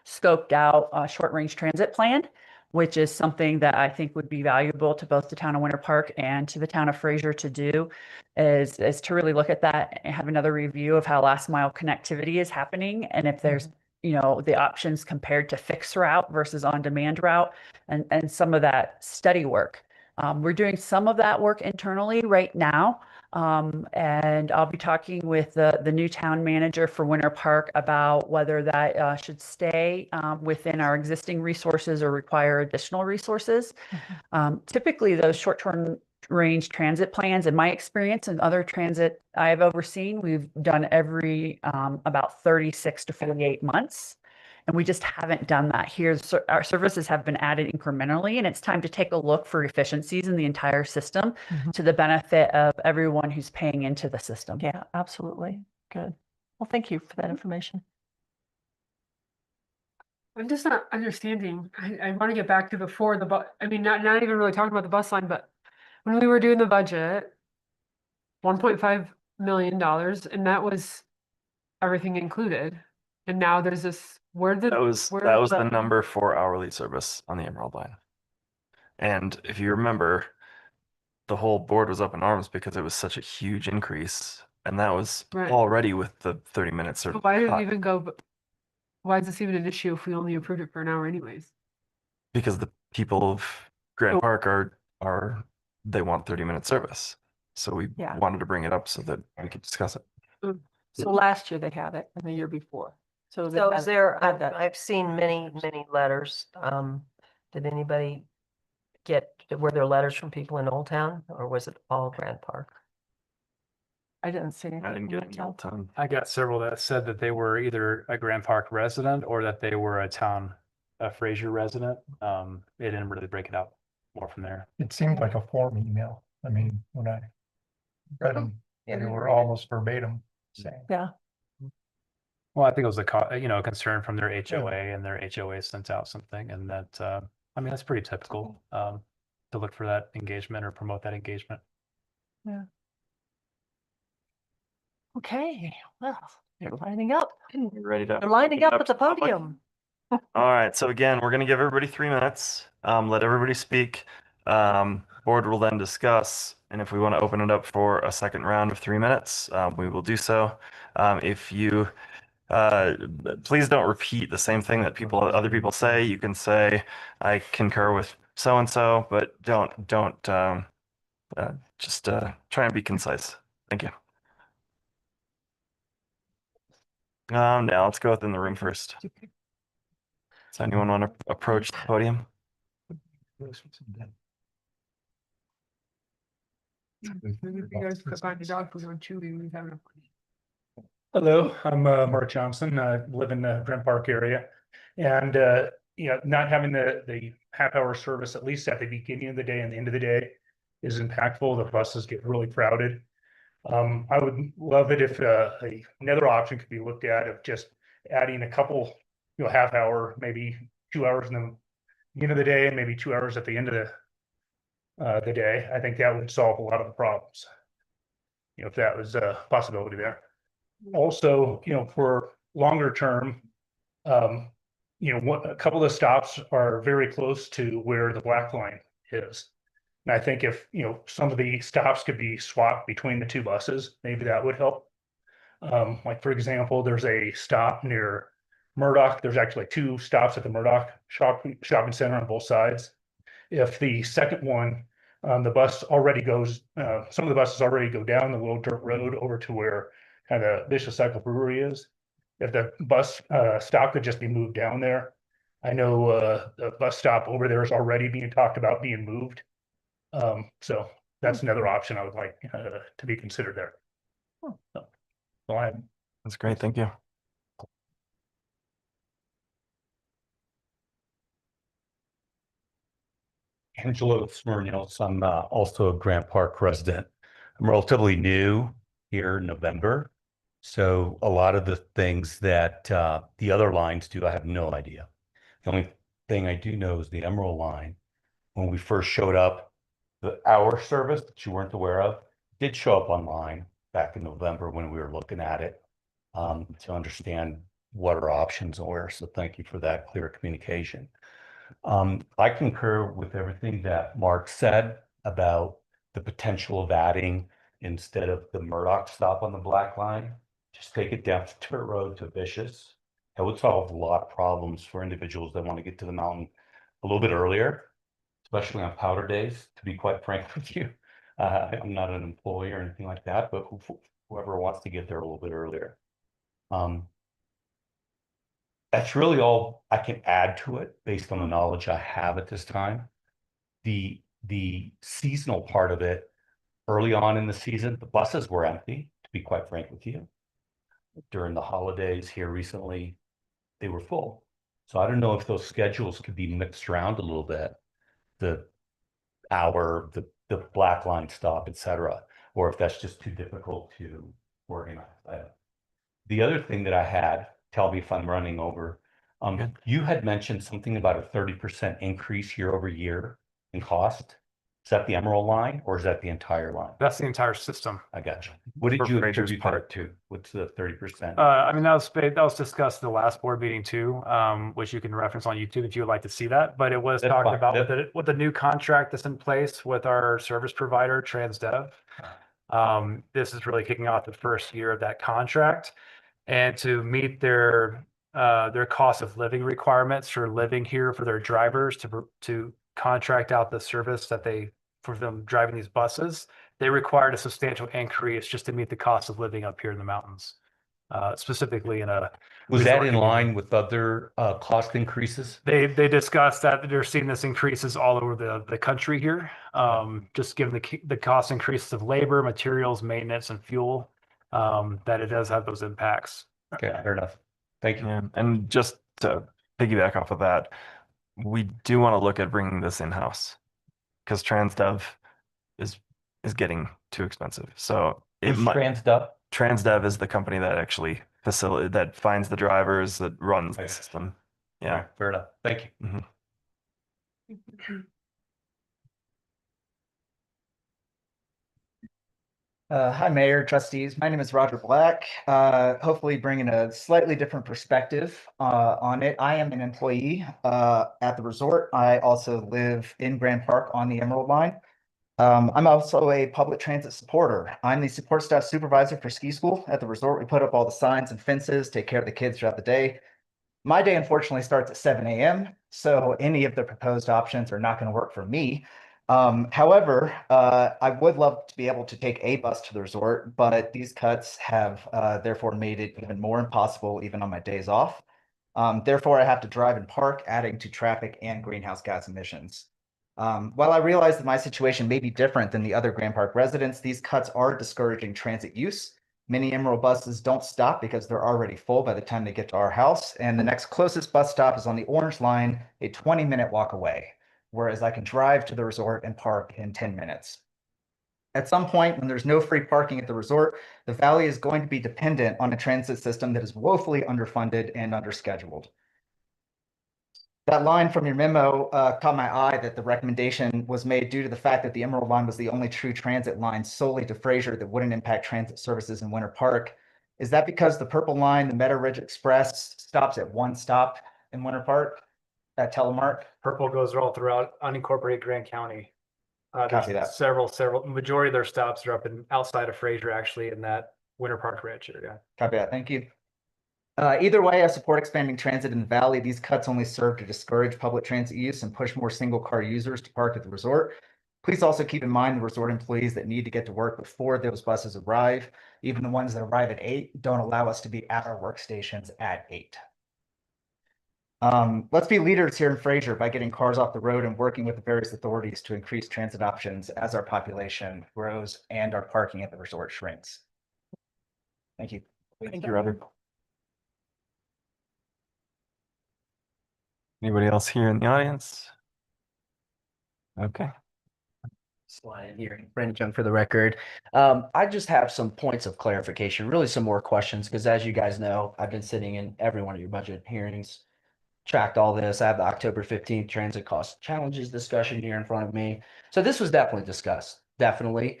scoped out short range transit plan, which is something that I think would be valuable to both the town of Winter Park and to the town of Fraser to do, is to really look at that and have another review of how last mile connectivity is happening, and if there's the options compared to fixed route versus on demand route, and some of that study work. We're doing some of that work internally right now. And I'll be talking with the new town manager for Winter Park about whether that should stay within our existing resources or require additional resources. Typically, those short-term range transit plans, in my experience and other transit I've overseen, we've done every about 36 to 48 months. And we just haven't done that here. Our services have been added incrementally, and it's time to take a look for efficiencies in the entire system to the benefit of everyone who's paying into the system. Yeah, absolutely. Good. Well, thank you for that information. I'm just not understanding. I want to get back to before the I mean, not even really talking about the bus line, but when we were doing the budget, $1.5 million, and that was everything included. And now there's this, That was the number for hourly service on the Emerald line. And if you remember, the whole board was up in arms because it was such a huge increase. And that was Right. already with the 30 minutes. But why did it even go, why is this even an issue if we only approved it for an hour anyways? Because the people of Grant Park they want 30-minute service. So we Yeah. wanted to bring it up so that we could discuss it. So last year they had it, and the year before. So So is there, had that. I've seen many letters. Did anybody were there letters from people in Old Town, or was it all Grant Park? I didn't see anything. I didn't from get the any time. I got several that said that they were either a Grand Park resident or that they were a Fraser resident. They didn't really break it out more from there. It seemed like a form email. I mean, when I read them, they were almost verbatim saying. Yeah. Well, I think it was a concern from their HOA, and their HOA sent out something, and that, I mean, that's pretty typical, to look for that engagement or promote that engagement. Okay, well, you're lining up. You ready to? They're lining open up it at the to public? podium. All right, so again, we're gonna give everybody 3 minutes, let everybody speak. Board will then discuss, and if we want to open it up for a second round of 3 minutes, we will do so. If you, please don't repeat the same thing that other people say. You can say, I concur with so-and-so, but don't, just try and be concise. Thank you. Now let's go within the room first. Does anyone want to approach the podium? Maybe if you guys could find a dog food on Chewy, we'd have enough. Hello, I'm Mark Johnson. I live in the Grant Park area. And not having the half-hour service, at least at the beginning of the day and the end of the day, is impactful. The buses get really crowded. I would love it if another option could be looked at of just adding a couple, half hour, maybe 2 hours in the beginning of the day and maybe 2 hours at the end of the day. I think that would solve a lot of the problems. If that was a possibility there. Also, for longer term, a couple of stops are very close to where the black line is. And I think if, some of the stops could be swapped between the two buses, maybe that would help. Like, for example, there's a stop near Murdoch. There's actually 2 stops at the Murdoch shopping center on both sides. If the second one, the bus already goes, some of the buses already go down the little dirt road over to where kind of Vicious Cycle Brewery is. If the bus stop could just be moved down there. I know the bus stop over there is already being talked about being moved. So that's another option I would like to be considered there. So, That's great, thank you. Angelo Smyrnios. I'm also a Grant Park resident. I'm relatively new here in November. So a lot of the things that the other lines do, I have no idea. The only thing I do know is the Emerald line. When we first showed up, the hour service that you weren't aware of did show up online back in November when we were looking at it to understand what our options are. So thank you for that clear communication. I concur with everything that Mark said about the potential of adding, instead of the Murdoch stop on the black line, just take it down to Dirt Road to Vicious. That would solve a lot of problems for individuals that want to get to the mountain a little bit earlier, especially on powder days, to be quite frank with you. I'm not an employee or anything like that, but whoever wants to get there a little bit earlier. That's really all I can add to it based on the knowledge I have at this time. The seasonal part of it, early on in the season, the buses were empty, to be quite frank with you. During the holidays here recently, they were full. So I don't know if those schedules could be mixed around a little bit. The hour, the black line stop, etc., or if that's just too difficult to organize. The other thing that I had, tell me if I'm running over, you had mentioned something about a 30% increase year over year in cost. Is that the Emerald line or is that the entire line? That's the entire system. I got you. What did For you Fraser's attribute part. that to? What's the 30%? I mean, that was discussed in the last board meeting too, which you can reference on YouTube if you would like to see that. But it was That's talked fine. about with the new contract that's in place with our service provider, Transdev. This is really kicking off the first year of that contract, and to meet their cost of living requirements for living here for their drivers to contract out the service for them driving these buses, they required a substantial increase just to meet the cost of living up here in the mountains, specifically in a. Was that resort in community. line with other cost increases? They discussed that they're seeing this increases all over the country here, just given the cost increases of labor, materials, maintenance, and fuel, that it does have those impacts. Okay, fair enough. Thank you. Yeah, and just to piggyback off of that, we do want to look at bringing this in-house because Transdev is getting too expensive. So it Who's might. Transdev? Transdev is the company that actually that finds the drivers, that runs the system. Yeah. Right, fair enough. Thank you. Mhm. Hi, Mayor, Trustees. My name is Roger Black. Hopefully bringing a slightly different perspective on it. I am an employee at the resort. I also live in Grand Park on the Emerald Line. I'm also a public transit supporter. I'm the support staff supervisor for ski school at the resort. We put up all the signs and fences, take care of the kids throughout the day. My day unfortunately starts at 7 a.m., so any of the proposed options are not going to work for me. However, I would love to be able to take a bus to the resort, but these cuts have therefore made it even more impossible even on my days off. Therefore, I have to drive and park, adding to traffic and greenhouse gas emissions. While I realize that my situation may be different than the other Grand Park residents, these cuts are discouraging transit use. Many Emerald buses don't stop because they're already full by the time they get to our house, and the next closest bus stop is on the Orange Line, a 20-minute walk away, whereas I can drive to the resort and park in 10 minutes. At some point, when there's no free parking at the resort, the valley is going to be dependent on a transit system that is woefully underfunded and underscheduled. That line from your memo caught my eye that the recommendation was made due to the fact that the Emerald Line was the only true transit line solely to Fraser that wouldn't impact transit services in Winter Park. Is that because the Purple Line, the Meadow Ridge Express, stops at one stop in Winter Park at Telemark? Purple goes all throughout unincorporated Grant County. Copy There's that. several, majority of their stops are up outside of Fraser, actually, in that Winter Park Ranch area. Copy that. Thank you. Either way, I support expanding transit in the valley. These cuts only serve to discourage public transit use and push more single car users to park at the resort. Please also keep in mind the resort employees that need to get to work before those buses arrive. Even the ones that arrive at 8 don't allow us to be at our workstations at 8. Let's be leaders here in Fraser by getting cars off the road and working with the various authorities to increase transit options as our population grows and our parking at the resort shrinks. Thank you. Thank you, Roger. Anybody else here in the audience? Okay. Slide in here, Brandon Jung for the record. I just have some points of clarification, really some more questions, because as you guys know, I've been sitting in every one of your budget hearings, tracked all this. I have the October 15th transit cost challenges discussion here in front of me. So this was definitely discussed, definitely.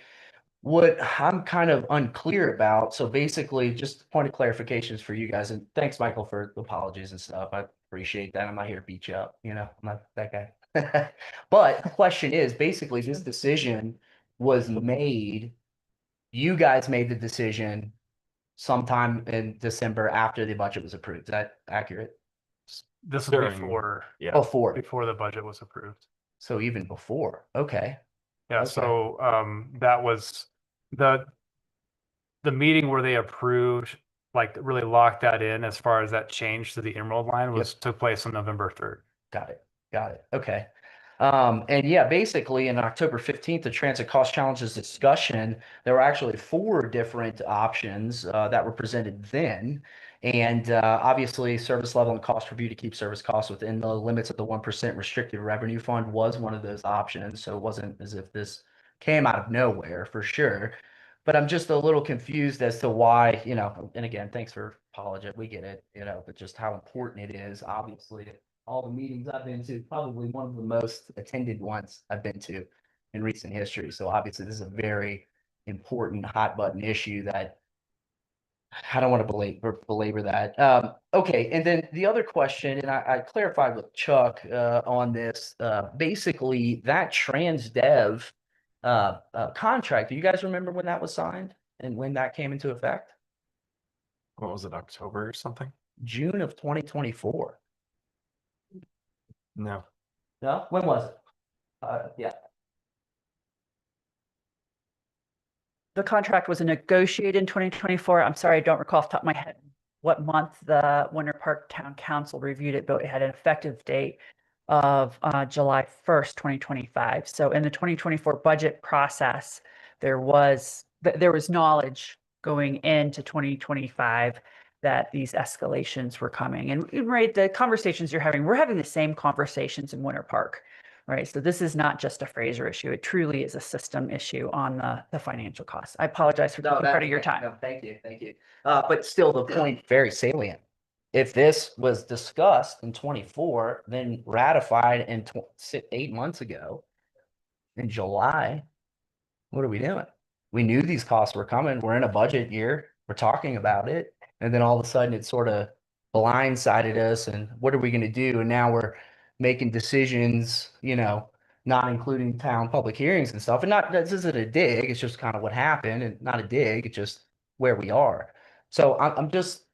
What I'm kind of unclear about, so basically just point of clarifications for you guys, and thanks, Michael, for the apologies and stuff. I appreciate that. I'm not here to beat you up, I'm not that guy. But the question is, basically, this decision was made, you guys made the decision sometime in December after the budget was approved. Is that accurate? This was During- before, Yeah. Before, before the budget was approved. so even before, okay. Yeah, Okay. so that was the meeting where they approved, like really locked that in as far as that change to the Emerald line was took place on November 3rd. Got it. Got it. Okay. And yeah, basically in October 15th, the transit cost challenges discussion, there were actually 4 different options that were presented then. And obviously service level and cost review to keep service costs within the limits of the 1% restricted revenue fund was one of those options. So it wasn't as if this came out of nowhere for sure. But I'm just a little confused as to why, and again, thanks for apology. We get it, but just how important it is, obviously all the meetings I've been to, probably one of the most attended ones I've been to in recent history. So obviously this is a very important hot button issue that I don't want to belabor that. Okay, and then the other question, and I clarified with Chuck on this, basically that trans dev contract, do you guys remember when that was signed and when that came into effect? What was it, October or something? June of 2024. No. No, when was it? Yeah. The contract was negotiated in 2024. I'm sorry, I don't recall off the top of my head what month the Winter Park Town Council reviewed it, but it had an effective date of July 1st, 2025. So in the 2024 budget process, there was knowledge going into 2025 that these escalations were coming. And right, the conversations you're having, we're having the same conversations in Winter Park. Right. So this is not just a Fraser issue. It truly is a system issue on the financial costs. I apologize for taking part of your time. No, thank you. Thank you. But still the point very salient. If this was discussed in 24, then ratified in 8 months ago in July, what are we doing? We knew these costs were coming. We're in a budget year. We're talking about it. And then all of a sudden it sort of blindsided us. And what are we going to do? And now we're making decisions, not including town public hearings and stuff. And not, this isn't a dig. It's just kind of what happened and not a dig. It's just where we are. So I'm just,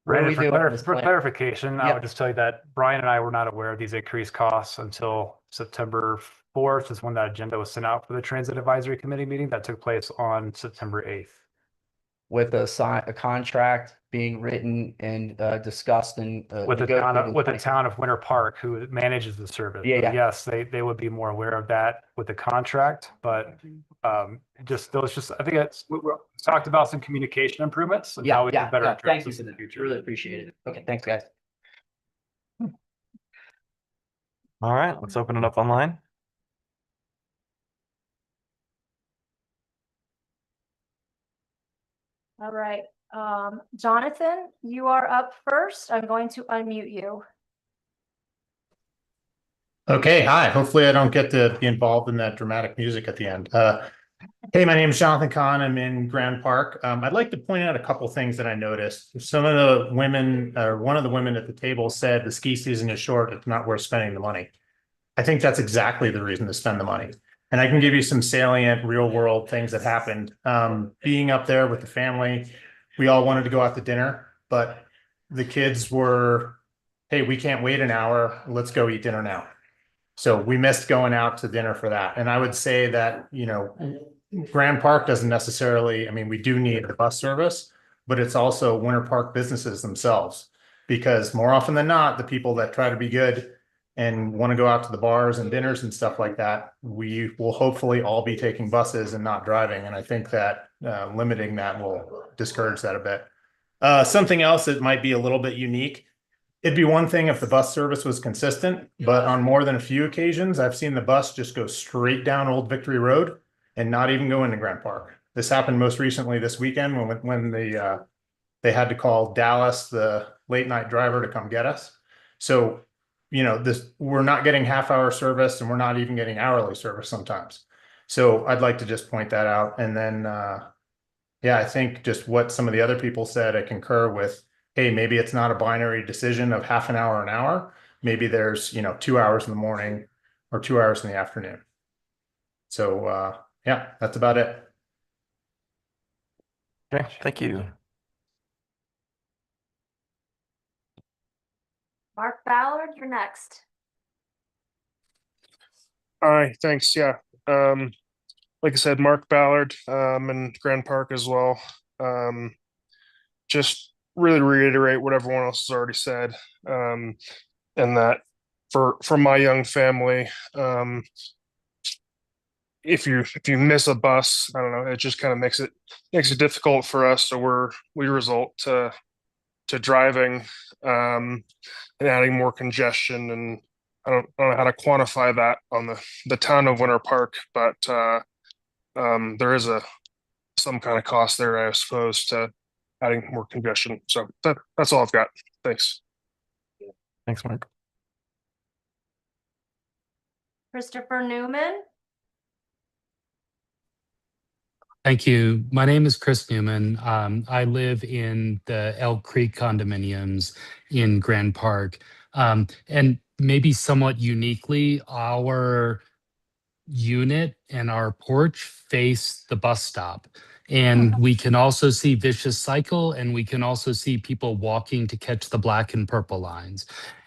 what are Brandon, we for doing in this for plan? clarification, I Yep. would just tell you that Brian and I were not aware of these increased costs until September 4th is when that agenda was sent out for the Transit Advisory Committee meeting that took place on September 8th. With a contract being written and discussed and With the negotiated in with the 20 town of Winter Park, who manages the service. Yeah, So yeah. yes, they would be more aware of that with the contract, but I think we talked about some communication improvements and how we can better address Thank you this for in the that. future. Really appreciate it. Okay, thanks, guys. All right, let's open it up online. All right, Jonathan, you are up first. I'm going to unmute you. Okay, hi. Hopefully I don't get to be involved in that dramatic music at the end. Hey, my name is Jonathan Kahn. I'm in Grand Park. I'd like to point out a couple things that I noticed. Some of the women, or one of the women at the table said the ski season is short. It's not worth spending the money. I think that's exactly the reason to spend the money. And I can give you some salient real world things that happened. Being up there with the family, we all wanted to go out to dinner, but the kids were, hey, we can't wait an hour. Let's go eat dinner now. So we missed going out to dinner for that. And I would say that, Grand Park doesn't necessarily, I mean, we do need the bus service, but it's also Winter Park businesses themselves. Because more often than not, the people that try to be good and want to go out to the bars and dinners and stuff like that, we will hopefully all be taking buses and not driving. And I think that limiting that will discourage that a bit. Something else that might be a little bit unique. It'd be one thing if the bus service was consistent, but on more than a few occasions, I've seen the bus just go straight down Old Victory Road and not even go into Grant Park. This happened most recently this weekend when they had to call Dallas, the late night driver, to come get us. So, we're not getting half-hour service and we're not even getting hourly service sometimes. So I'd like to just point that out. And then, I think just what some of the other people said, I concur with. Hey, maybe it's not a binary decision of half an hour. Maybe there's, 2 hours in the morning or 2 hours in the afternoon. So, that's about it. Okay, thank you. Mark Ballard, you're next. Okay, hi. Hopefully I don't get the involved in that dramatic music at the end. Hey, my name is Jonathan Kahn. I'm in Grand Park. I'd like to point out a couple things that I noticed. Some of the women, or one of the women at the table said the ski season is short. It's not worth spending the money. I think that's exactly the reason to spend the money. Hi, thanks. Yeah. Like I said, Mark Ballard, and Grand Park as well. Um, just really reiterate what everyone else has already said. And that for my young family, if you miss a bus, I don't know, it just kind of makes it difficult for us. So we result to driving, and adding more congestion. And I don't know how to quantify that on the town of Winter Park, but there is some kind of cost there, I suppose, to adding more congestion. So that's all I've got. Thanks. Thanks, Mark. Christopher Newman. Thank you. My name is Chris Newman. I live in the Elk Creek condominiums in Grand Park. And maybe somewhat uniquely, our unit and our porch face the bus stop. And we can also see vicious cycle, and we can also see people walking to catch the black and purple lines.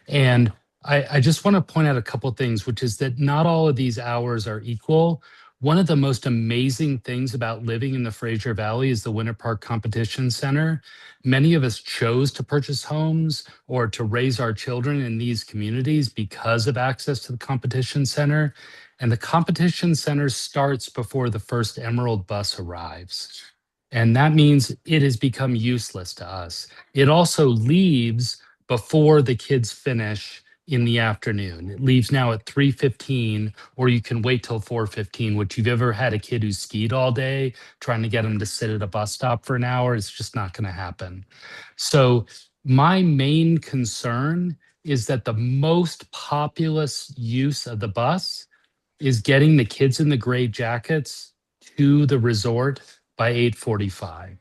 And I just want to point out a couple things, which is that not all of these hours are equal. One of the most amazing things about living in the Fraser Valley is the Winter Park Competition Center. Many of us chose to purchase homes or to raise our children in these communities because of access to the competition center. And the competition center starts before the first Emerald bus arrives. And that means it has become useless to us. It also leaves before the kids finish in the afternoon. It leaves now at 3:15, or you can wait till 4:15, which you've ever had a kid who skied all day, trying to get them to sit at a bus stop for an hour, it's just not going to happen. So my main concern is that the most populous use of the bus is getting the kids in the gray jackets to the resort by 8:45.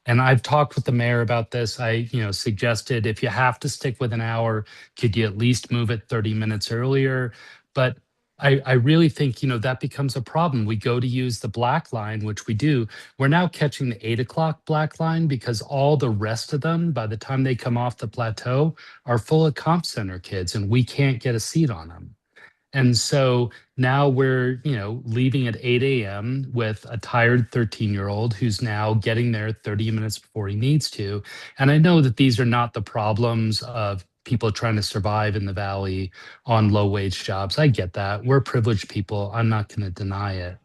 And I've talked with the mayor about this. I, suggested if you have to stick with an hour, could you at least move it 30 minutes earlier? But I really think, that becomes a problem. We go to use the black line, which we do. We're now catching the 8 o'clock black line because all the rest of them, by the time they come off the plateau, are full of comp center kids, and we can't get a seat on them. And so now we're, leaving at 8 a.m. with a tired 13-year-old who's now getting there 30 minutes before he needs to. And I know that these are not the problems of people trying to survive in the valley on low wage jobs. I get that. We're privileged people. I'm not going to deny it.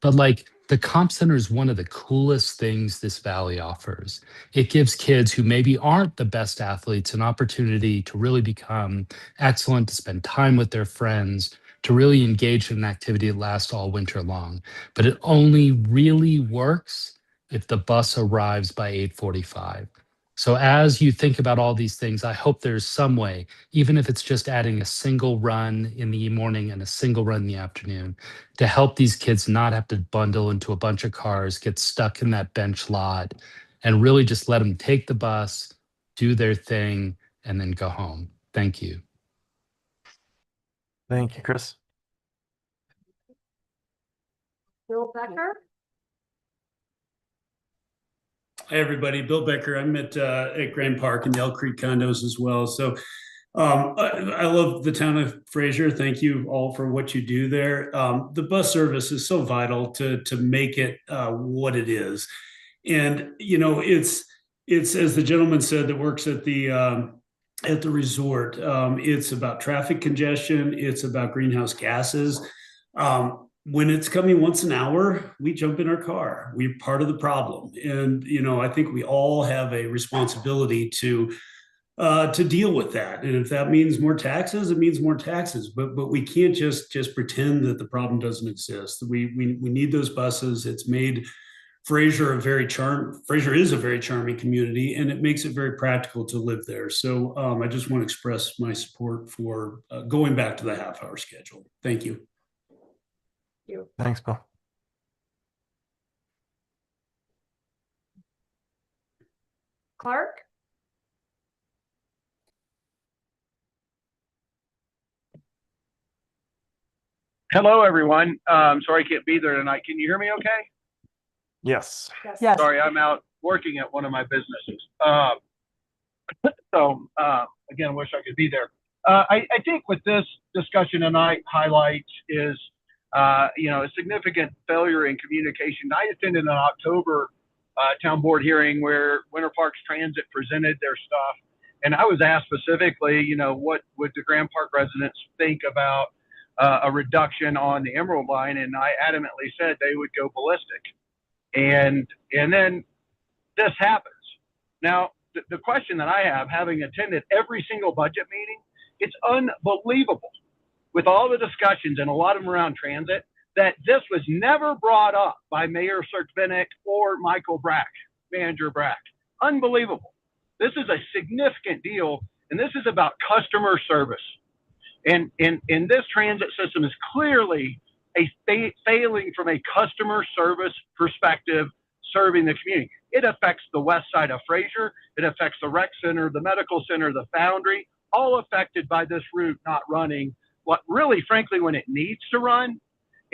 But like the comp center is one of the coolest things this valley offers. It gives kids who maybe aren't the best athletes an opportunity to really become excellent, to spend time with their friends, to really engage in an activity that lasts all winter long. But it only really works if the bus arrives by 8:45. So as you think about all these things, I hope there's some way, even if it's just adding a single run in the morning and a single run in the afternoon, to help these kids not have to bundle into a bunch of cars, get stuck in that bench lot, and really just let them take the bus, do their thing, and then go home. Thank you. Thank you, Chris. Bill Becker. Hi, everybody. Bill Becker. I'm at Grand Park in the Elk Creek condos as well. So I love the town of Fraser. Thank you all for what you do there. The bus service is so vital to make it what it is. And, it's as the gentleman said that works at the resort. It's about traffic congestion. It's about greenhouse gases. When it's coming once an hour, we jump in our car. We're part of the problem. And, I think we all have a responsibility to deal with that. And if that means more taxes, it means more taxes. But we can't just pretend that the problem doesn't exist. We need those buses. It's made Fraser Fraser is a very charming community, and it makes it very practical to live there. So I just want to express my support for going back to the half-hour schedule. Thank you. Thanks, Bill. Clark. Hello, everyone. Sorry I can't be there tonight. Can you hear me okay? Yes. Yes. Sorry, I'm out working at one of my businesses. Again, I wish I could be there. I think what this discussion tonight highlights is a significant failure in communication. I attended an October town board hearing where Winter Parks Transit presented their stuff. And I was asked specifically, what would the Grand Park residents think about a reduction on the Emerald line? And I adamantly said they would go ballistic. And then this happens. Now, the question that I have, having attended every single budget meeting, it's unbelievable with all the discussions and a lot of them around transit that this was never brought up by Mayor Sirkvinik or Michael Brack, Manager Brack. Unbelievable. This is a significant deal, and this is about customer service. And this transit system is clearly a failing from a customer service perspective, serving the community. It affects the west side of Fraser. It affects the rec center, the medical center, the foundry, all affected by this route not running what really, frankly, when it needs to run,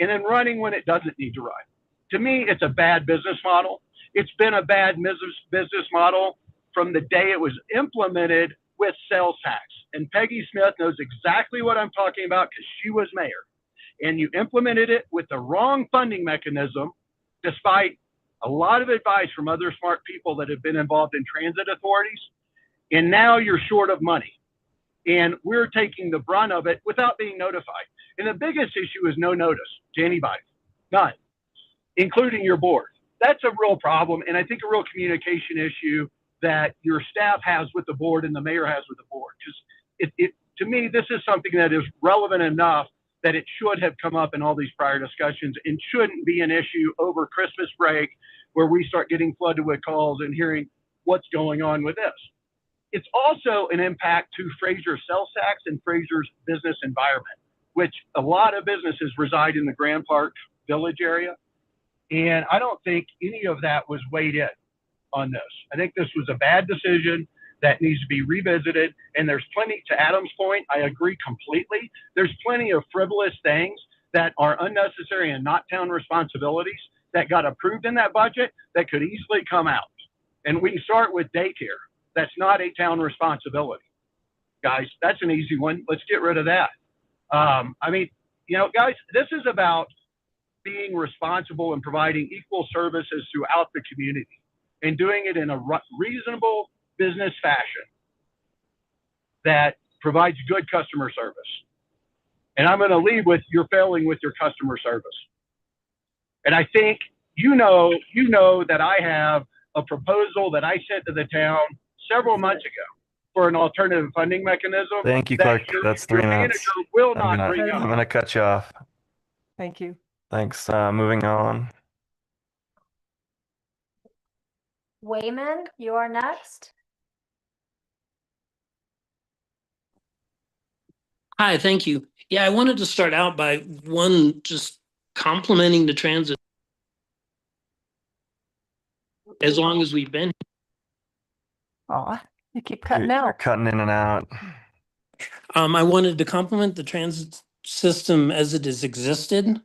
and then running when it doesn't need to run. To me, it's a bad business model. It's been a bad business model from the day it was implemented with sales tax. And Peggy Smith knows exactly what I'm talking about because she was mayor. And you implemented it with the wrong funding mechanism, despite a lot of advice from other smart people that have been involved in transit authorities. And now you're short of money. And we're taking the brunt of it without being notified. And the biggest issue is no notice to anybody, none, including your board. That's a real problem, and I think a real communication issue that your staff has with the board and the mayor has with the board. Because to me, this is something that is relevant enough that it should have come up in all these prior discussions and shouldn't be an issue over Christmas break where we start getting flooded with calls and hearing what's going on with this. It's also an impact to Fraser's sales tax and Fraser's business environment, which a lot of businesses reside in the Grand Park Village area. And I don't think any of that was weighed in on this. I think this was a bad decision that needs to be revisited. And there's plenty, to Adam's point, I agree completely. There's plenty of frivolous things that are unnecessary and not town responsibilities that got approved in that budget that could easily come out. And we can start with daycare. That's not a town responsibility. Guys, that's an easy one. Let's get rid of that. Guys, this is about being responsible and providing equal services throughout the community and doing it in a reasonable business fashion that provides good customer service. And I'm going to leave with you're failing with your customer service. And I think you know that I have a proposal that I sent to the town several months ago for an alternative funding mechanism. Thank you, Clark. That's 3 minutes. Will not bring I'm up. gonna cut you off. Thank you. Thanks. Moving on. Wayman, you are next. Hi, thank you. Yeah, I wanted to start out by just complimenting the transit as long as we've been. Aw, you keep You're cutting out. cutting in and out. I wanted to compliment the transit system as it has existed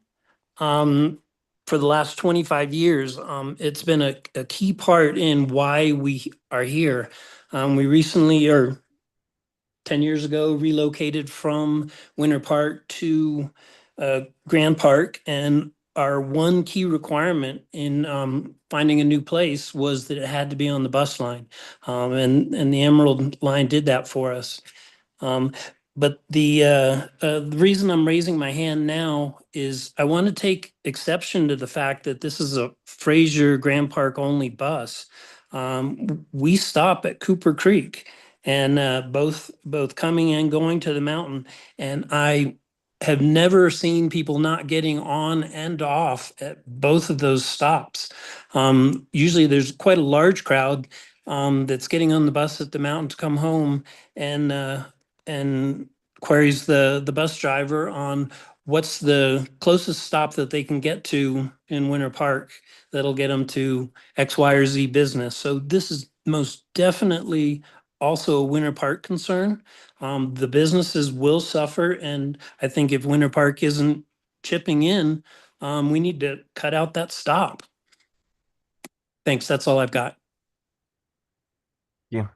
for the last 25 years. It's been a key part in why we are here. We recently, or 10 years ago, relocated from Winter Park to Grand Park, and our one key requirement in finding a new place was that it had to be on the bus line. And the Emerald line did that for us. But the reason I'm raising my hand now is I want to take exception to the fact that this is a Fraser Grand Park only bus. We stop at Cooper Creek, and both coming and going to the mountain. And I have never seen people not getting on and off at both of those stops. Usually there's quite a large crowd that's getting on the bus at the mountain to come home, and queries the bus driver on what's the closest stop that they can get to in Winter Park that'll get them to X, Y, or Z business. So this is most definitely also a Winter Park concern. The businesses will suffer, and I think if Winter Park isn't chipping in, we need to cut out that stop. Thanks, that's all I've got. Yeah.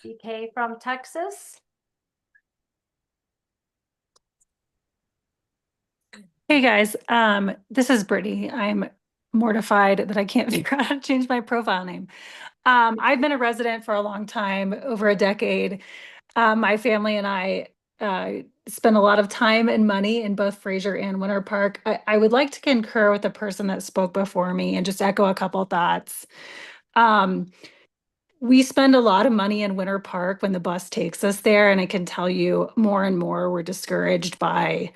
DK from Texas. Hey guys, this is Brittany. I'm mortified that I can't figure out how to change my profile name. I've been a resident for a long time, over a decade. My family and I spend a lot of time and money in both Fraser and Winter Park. I would like to concur with the person that spoke before me and just echo a couple thoughts. We spend a lot of money in Winter Park when the bus takes us there, and I can tell you more and more we're discouraged by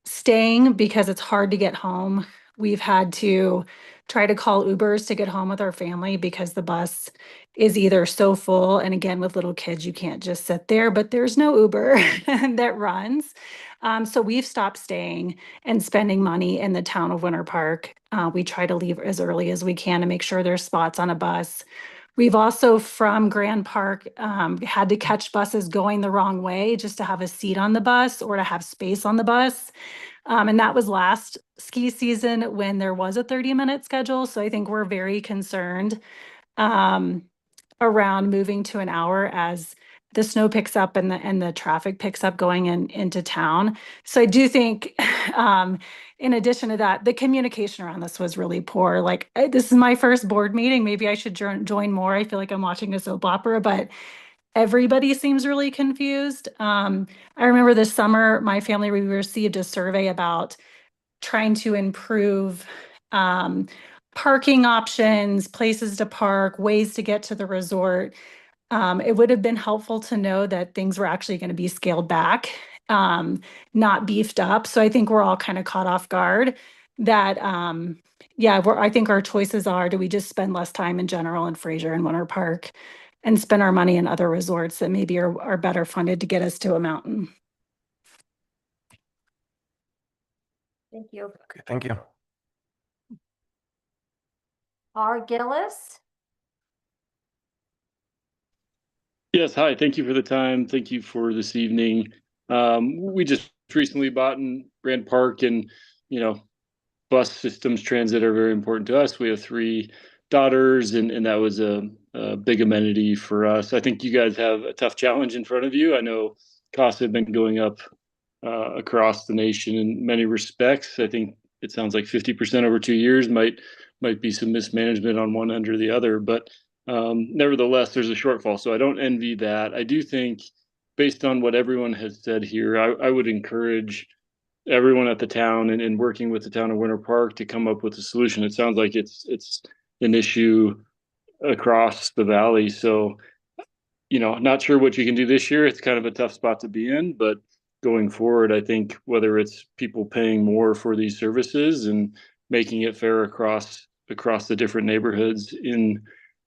staying because it's hard to get home. We've had to try to call Ubers to get home with our family because the bus is either so full, and again, with little kids, you can't just sit there, but there's no Uber that runs. So we've stopped staying and spending money in the town of Winter Park. We try to leave as early as we can to make sure there's spots on a bus. We've also, from Grand Park, had to catch buses going the wrong way just to have a seat on the bus or to have space on the bus. And that was last ski season when there was a 30-minute schedule. So I think we're very concerned around moving to an hour as the snow picks up and the traffic picks up going into town. So I do think, in addition to that, the communication around this was really poor. Like, this is my first board meeting. Maybe I should join more. I feel like I'm watching a soap opera, but everybody seems really confused. I remember this summer, my family, we received a survey about trying to improve parking options, places to park, ways to get to the resort. It would have been helpful to know that things were actually going to be scaled back, not beefed up. So I think we're all kind of caught off guard that, yeah, I think our choices are, do we just spend less time in general in Fraser and Winter Park and spend our money in other resorts that maybe are better funded to get us to a mountain? Thank you. Okay, thank you. R. Gillis. Yes, hi. Thank you for the time. Thank you for this evening. We just recently bought in Grand Park, and bus systems, transit are very important to us. We have 3 daughters, and that was a big amenity for us. I think you guys have a tough challenge in front of you. I know costs have been going up across the nation in many respects. I think it sounds like 50% over 2 years might be some mismanagement on one end or the other, but nevertheless, there's a shortfall. So I don't envy that. I do think, based on what everyone has said here, I would encourage everyone at the town and working with the town of Winter Park to come up with a solution. It sounds like it's an issue across the valley. So, not sure what you can do this year. It's kind of a tough spot to be in, but going forward, I think whether it's people paying more for these services and making it fair across the different neighborhoods in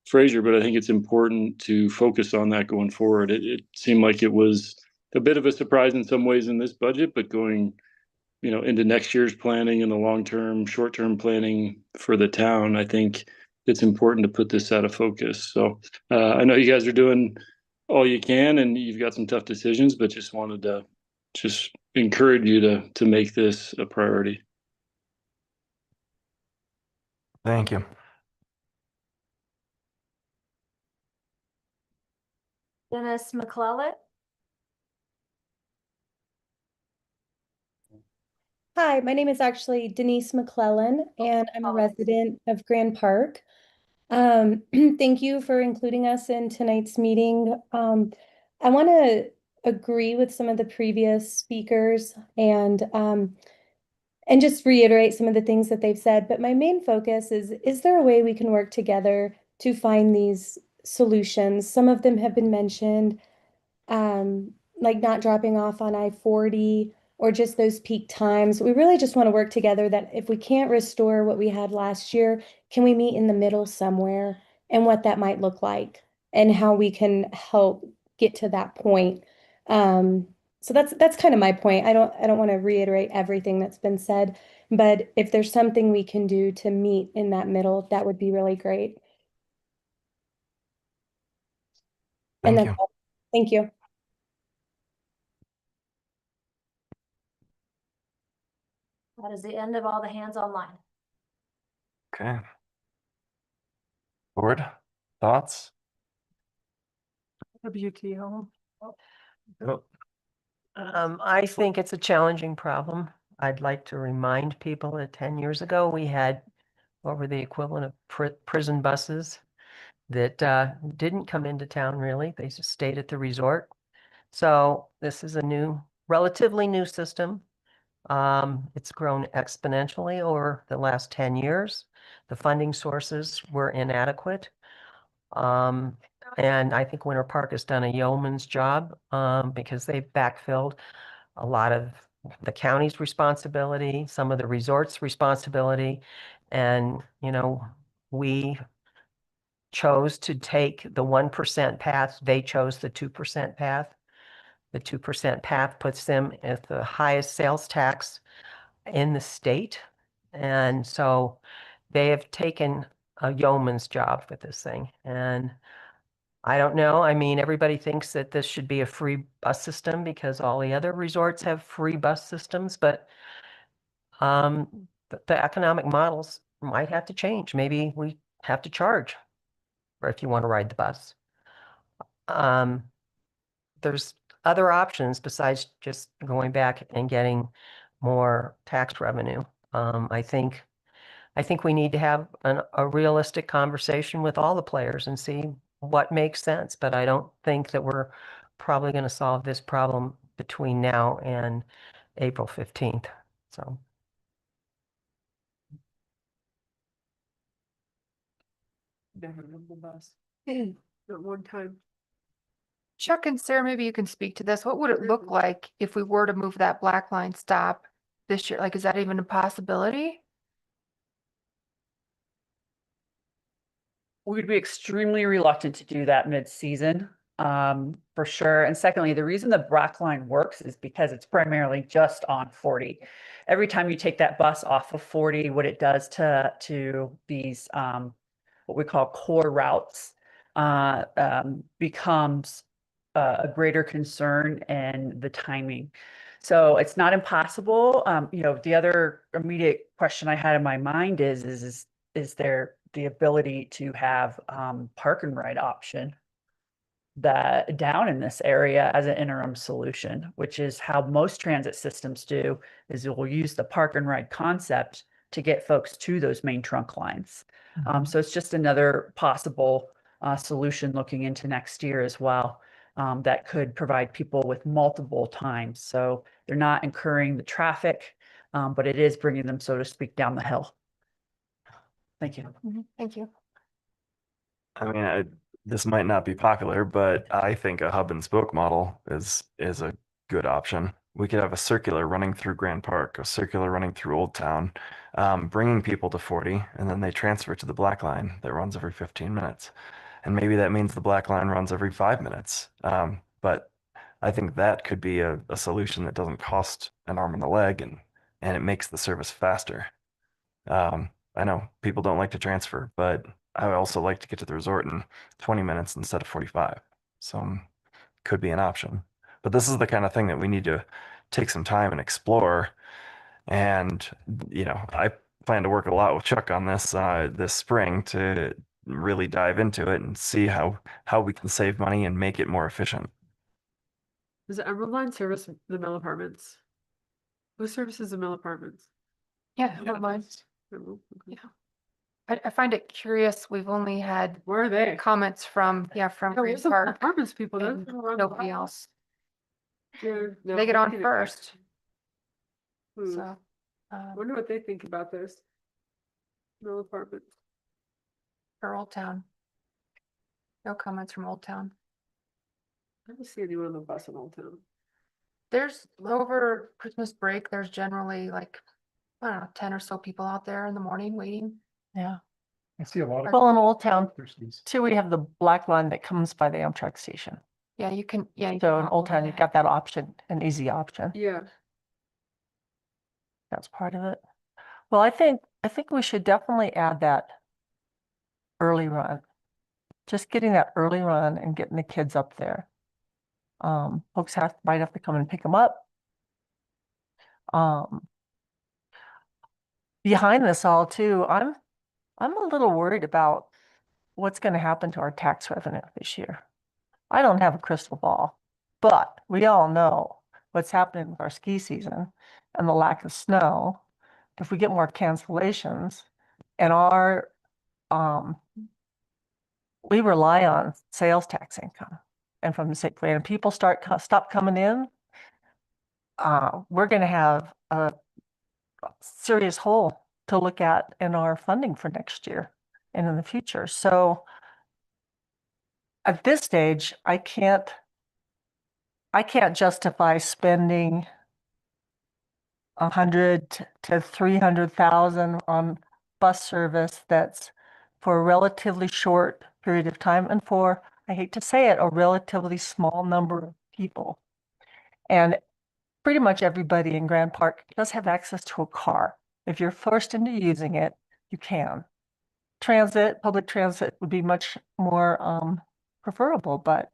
Fraser, but I think it's important to focus on that going forward. It seemed like it was a bit of a surprise in some ways in this budget, but going into next year's planning and the long-term, short-term planning for the town, I think it's important to put this out of focus. So I know you guys are doing all you can and you've got some tough decisions, but just wanted to encourage you to make this a priority. Thank you. Dennis McClellan. Hi, my name is actually Denise McClellan, and I'm a resident of Grand Park. Thank you for including us in tonight's meeting. I want to agree with some of the previous speakers and just reiterate some of the things that they've said. But my main focus is there a way we can work together to find these solutions? Some of them have been mentioned, like not dropping off on I-40 or just those peak times. We really just want to work together that if we can't restore what we had last year, can we meet in the middle somewhere and what that might look like and how we can help get to that point. So that's kind of my point. I don't want to reiterate everything that's been said, but if there's something we can do to meet in that middle, that would be really great. And Thank that's you. all. Thank you. That is the end of all the hands online. Okay. Board, thoughts? WTO. Oh, I think it's a challenging problem. I'd like to remind people that 10 years ago, we had over the equivalent of prison buses that didn't come into town really. They just stayed at the resort. So this is a relatively new system. It's grown exponentially over the last 10 years. The funding sources were inadequate. And I think Winter Park has done a yeoman's job because they've backfilled a lot of the county's responsibility, some of the resort's responsibility. And, we chose to take the 1% path. They chose the 2% path. The 2% path puts them at the highest sales tax in the state. And so they have taken a yeoman's job with this thing. And I don't know. I mean, everybody thinks that this should be a free bus system because all the other resorts have free bus systems, but the economic models might have to change. Maybe we have to charge or if you want to ride the bus. There's other options besides just going back and getting more tax revenue. I think we need to have a realistic conversation with all the players and see what makes sense. But I don't think that we're probably going to solve this problem between now and April 15th. So. Never rode the bus. Not one time. Chuck and Sarah, maybe you can speak to this. What would it look like if we were to move that black line stop this year? Like, is that even a possibility? We would be extremely reluctant to do that mid-season, for sure. And secondly, the reason the black line works is because it's primarily just on 40. Every time you take that bus off of 40, what it does to these what we call core routes becomes a greater concern and the timing. So it's not impossible. The other immediate question I had in my mind is there the ability to have park and ride option that down in this area as an interim solution, which is how most transit systems do, is it will use the park and ride concept to get folks to those main trunk lines. So it's just another possible solution looking into next year as well, that could provide people with multiple times. So they're not incurring the traffic, but it is bringing them, so to speak, down the hill. Thank you. Thank you. I mean, this might not be popular, but I think a hub and spoke model is a good option. We could have a circular running through Grand Park, a circular running through Old Town, bringing people to 40, and then they transfer to the black line that runs every 15 minutes. And maybe that means the black line runs every 5 minutes. But I think that could be a solution that doesn't cost an arm and a leg, and it makes the service faster. I know people don't like to transfer, but I also like to get to the resort in 20 minutes instead of 45. So could be an option. But this is the kind of thing that we need to take some time and explore. And, I plan to work a lot with Chuck on this this spring to really dive into it and see how we can save money and make it more efficient. Does the Emerald Line service the Mill Apartments? Who services the Mill Apartments? Yeah, never mind. Yeah. I find it curious. We've only had Where are they? comments from Green Where's the Park. apartments people then? and nobody else. No, They get on looking at- first. Hmm. So, Wonder what they think about this. Mill Apartments. for Old Town. No comments from Old Town. I don't see anyone on the bus in Old Town. There's over Christmas break, there's generally like, I don't know, 10 or so people out there in the morning waiting. Yeah. I see a lot of. Well, in Old Town Trustees. too, we have the black line that comes by the Amtrak station. Yeah, you can, yeah. you So can in hop Old over Town, you've got that option, an easy option. Yeah. That's part of it. Well, I think we should definitely add that early run. Just getting that early run and getting the kids up there. Folks might have to come and pick them up. Behind this all too, I'm a little worried about what's going to happen to our tax revenue this year. I don't have a crystal ball, but we all know what's happening with our ski season and the lack of snow, if we get more cancellations and we rely on sales tax income and from the state plan, and people stop coming in, we're going to have a serious hole to look at in our funding for next year and in the future. So at this stage, I can't justify spending 100 to 300,000 on bus service that's for a relatively short period of time and for, I hate to say it, a relatively small number of people. And pretty much everybody in Grand Park does have access to a car. If you're forced into using it, you can. Public transit would be much more preferable, but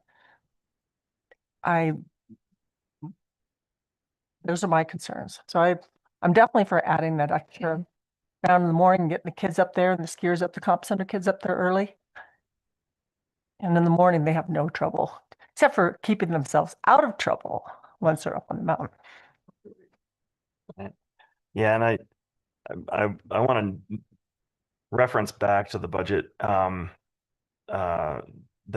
those are my concerns. So I'm definitely for adding that extra down in the morning, getting the kids up there and the skiers up, the comp center kids up there early. And in the morning, they have no trouble, except for keeping themselves out of trouble once they're up on the mountain. Yeah, and I want to reference back to the budget that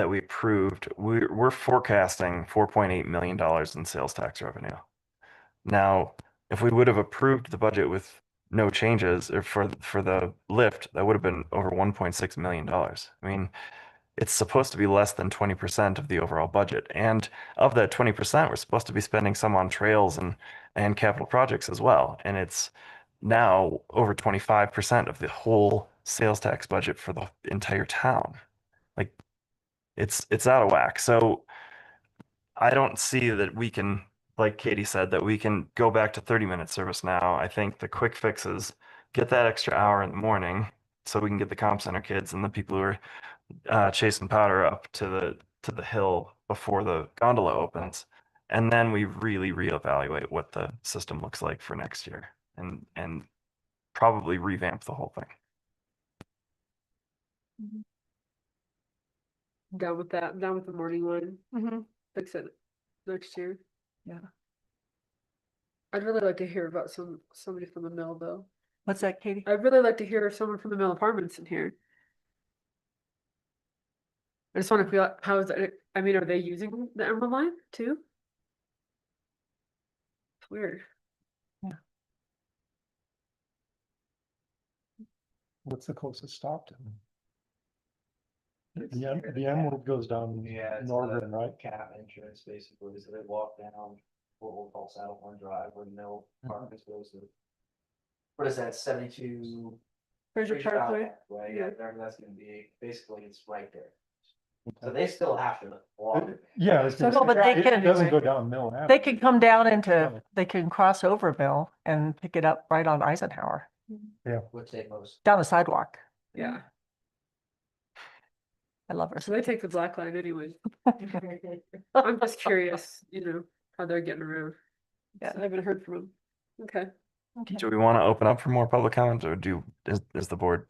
we approved. We're forecasting $4.8 million in sales tax revenue. Now, if we would have approved the budget with no changes or for the lift, that would have been over $1.6 million. I mean, it's supposed to be less than 20% of the overall budget. And of that 20%, we're supposed to be spending some on trails and capital projects as well. And it's now over 25% of the whole sales tax budget for the entire town. Like it's out of whack. So I don't see that we can, like Katie said, that we can go back to 30-minute service now. I think the quick fix is get that extra hour in the morning so we can get the comp center kids and the people who are chasing powder up to the hill before the gondola opens. And then we really reevaluate what the system looks like for next year and probably revamp the whole thing. Down with that, down with the morning one. Mm-hmm. Fix it next year. Yeah. I'd really like to hear about somebody from the mill though. What's that, Katie? I'd really like to hear someone from the mill apartments in here. I just want to feel how is that? I mean, are they using the Emerald line too? It's weird. What's the closest stop to them? The Emerald goes down northern, right? Cap entrance, basically, so they walk down what we'll call Saddlehorn Drive, where the mill apartments goes to. What is that, 72? Fraser Parkway? Yeah, that's gonna be, basically, it's right there. So they still have to walk. Yeah. No, but they it can, doesn't go down Mill Avenue. they can come down they can cross over Mill and pick it up right on Eisenhower, Yeah. Which they most. down the sidewalk. Yeah. I love her. So they take the black line anyway. I'm just curious, how they're getting around. Yeah. I haven't heard from them. Okay. Do we want to open up for more public comments or is the board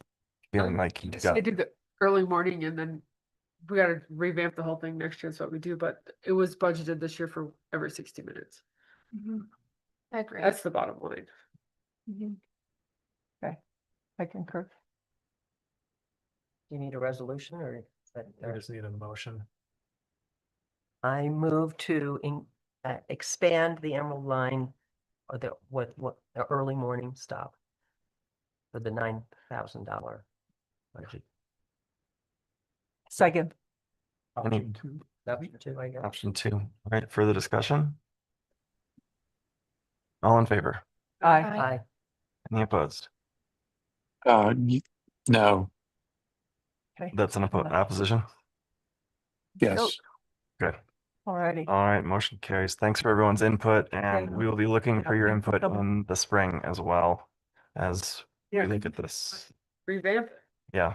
feeling like you They do the early morning and then we gotta revamp the whole thing next year is what we do, but it was budgeted this year for every 60 minutes. I agree. That's the bottom line. Okay, I concur. Do you need a resolution or? I just need a motion. I move to expand the Emerald line or the early morning stop for the $9,000 budget. Second. Option two. Option two, I guess. Option 2. All right, further discussion? All in favor? Aye. Aye. Any opposed? No. Okay. That's an opposition? Yes. Good. Alrighty. All right, motion carries. Thanks for everyone's input, and Yeah. we will be looking for your input Double. in the spring as well as we look at this. Revamp it. Yeah.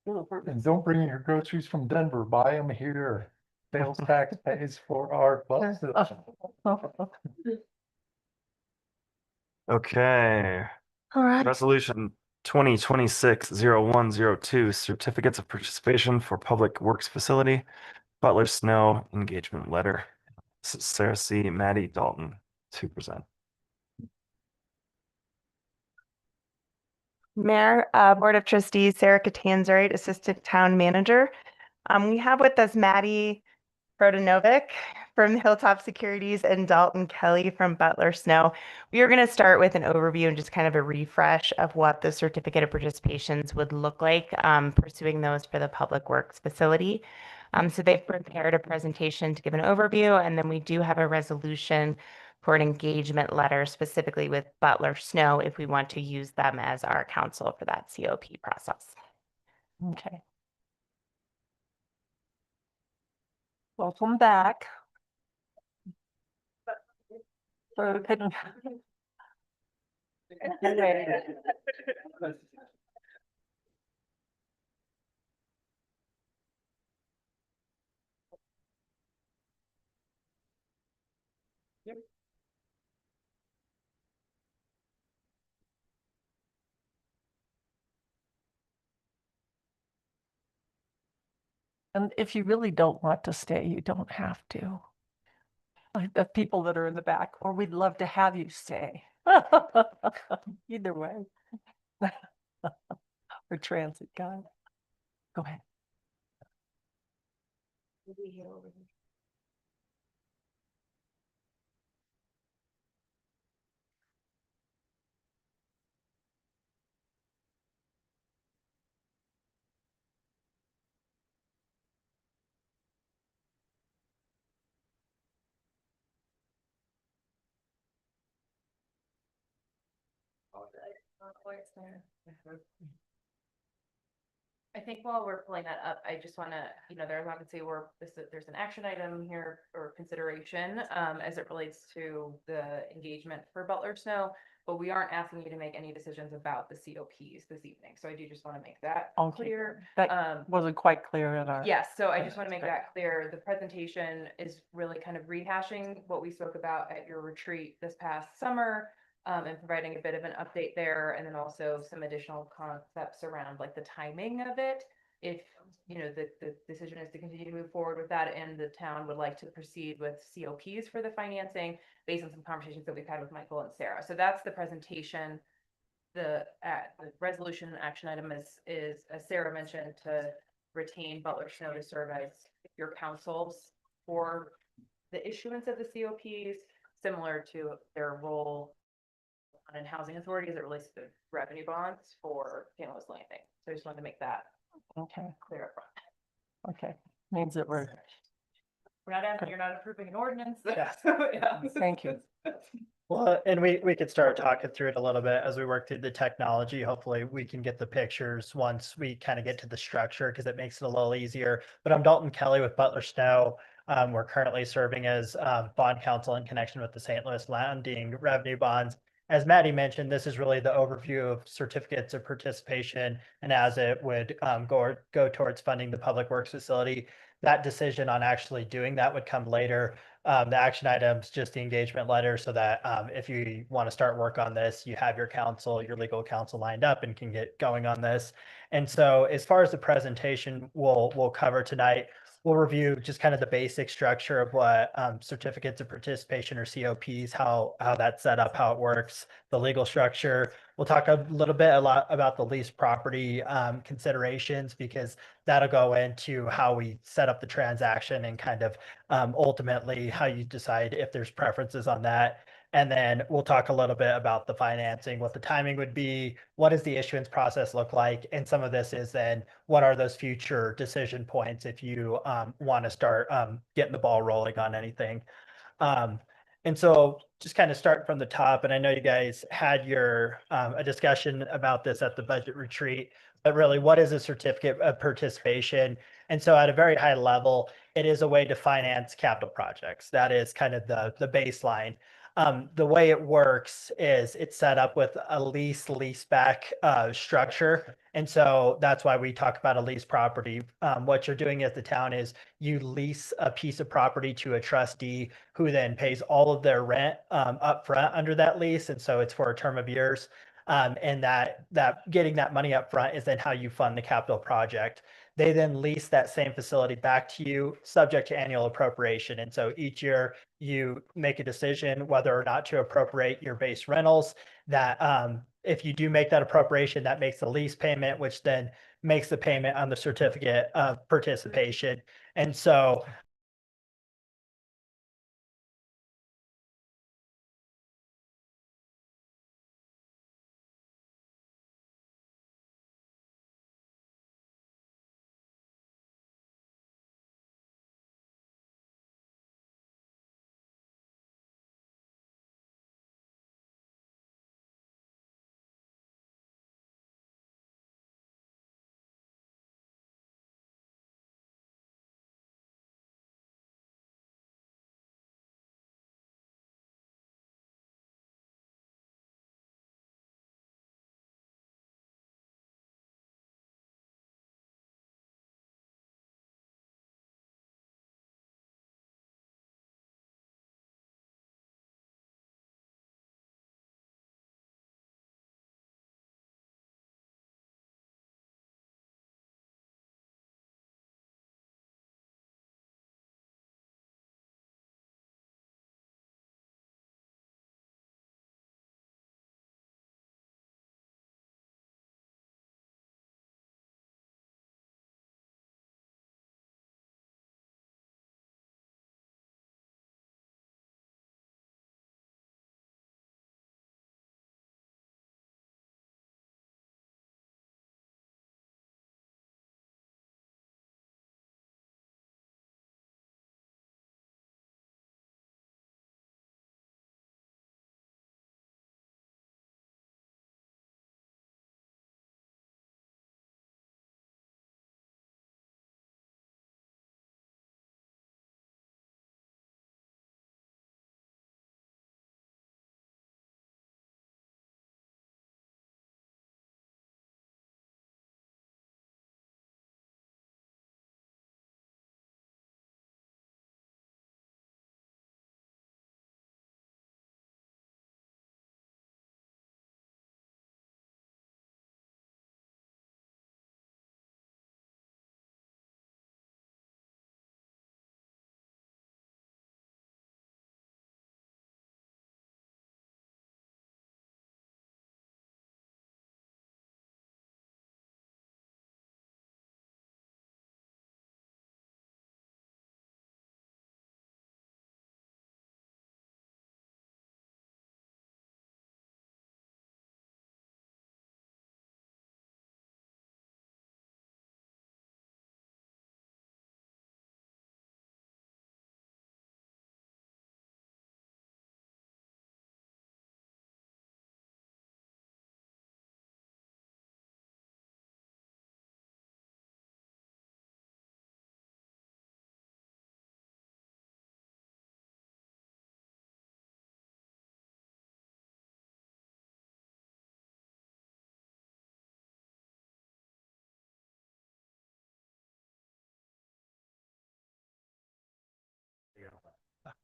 Mill apartments. And don't bring in your groceries from Denver, buy them here. Sales tax pays for our bus system. Okay. All right. Resolution 2026-0102, certificates of participation for public works facility, Butler Snow engagement letter. Sarah C. Maddie Dalton, 2%. Mayor, Board of Trustees, Sarah Catanzarite, Assistant Town Manager. We have with us Maddie Prodanovic from Hilltop Securities and Dalton Kelly from Butler Snow. We are going to start with an overview and just kind of a refresh of what the certificate of participations would look like, pursuing those for the Public Works facility. So they've prepared a presentation to give an overview, and then we do have a resolution for an engagement letter specifically with Butler Snow if we want to use them as our counsel for that COP process. Okay. Welcome back. So can And if you really don't want to stay, you don't have to. Like the people that are in the back, or we'd love to have you stay. Either way. Or transit guy. Go ahead. I think while we're pulling that up, I just want to, there's obviously there's an action item here or consideration as it relates to the engagement for Butler Snow, but we aren't asking you to make any decisions about the COPs this evening. So I do just want to make that clear. That wasn't quite clear in our. Yes, so I just want to make that clear. The presentation is really kind of rehashing what we spoke about at your retreat this past summer. And providing a bit of an update there, and then also some additional concepts around like the timing of it. If the decision is to continue to move forward with that, and the town would like to proceed with COPs for the financing based on some conversations that we've had with Michael and Sarah. So that's the presentation. The resolution and action item is as Sarah mentioned, to retain Butler Snow to serve as your counsels for the issuance of the COPs, similar to their role and housing authority as it relates to revenue bonds for Panelist Landing. So I just wanted to make that clear up front. Okay, means that we're not asking, you're not approving an ordinance. Yeah. So, yeah. Thank you. Well, and we could start talking through it a little bit as we work through the technology. Hopefully we can get the pictures once we kind of get to the structure, because it makes it a little easier. But I'm Dalton Kelly with Butler Snow. We're currently serving as bond counsel in connection with the St. Louis Landing revenue bonds. As Maddie mentioned, this is really the overview of certificates of participation, and as it would go towards funding the public works facility. That decision on actually doing that would come later. The action items, just the engagement letter, so that if you want to start work on this, you have your counsel, your legal counsel lined up and can get going on this. And so as far as the presentation we'll cover tonight, we'll review just kind of the basic structure of what certificates of participation or COPs, how that's set up, how it works, the legal structure. We'll talk a lot about the leased property considerations, because that'll go into how we set up the transaction and kind of ultimately how you decide if there's preferences on that. And then we'll talk a little bit about the financing, what the timing would be, what does the issuance process look like? And some of this is then what are those future decision points if you want to start getting the ball rolling on anything. And so just kind of start from the top, and I know you guys had your a discussion about this at the budget retreat, but really what is a certificate of participation? And so at a very high level, it is a way to finance capital projects. That is kind of the baseline. The way it works is it's set up with a leaseback structure. And so that's why we talk about a lease property. What you're doing as the town is you lease a piece of property to a trustee who then pays all of their rent up front under that lease. And so it's for a term of years. And that getting that money up front is then how you fund the capital project. They then lease that same facility back to you, subject to annual appropriation. And so each year you make a decision whether or not to appropriate your base rentals. That if you do make that appropriation, that makes the lease payment, which then makes the payment on the certificate of participation. And so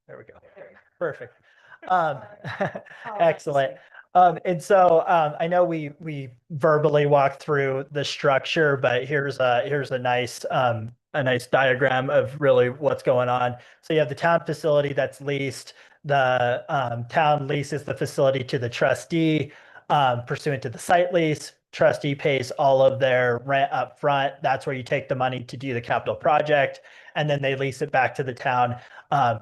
there we go. Perfect. Excellent. And so I know we verbally walked through the structure, but here's a nice diagram of really what's going on. So you have the town facility that's leased. The town leases the facility to the trustee pursuant to the site lease. Trustee pays all of their rent up front. That's where you take the money to do the capital project, and then they lease it back to the town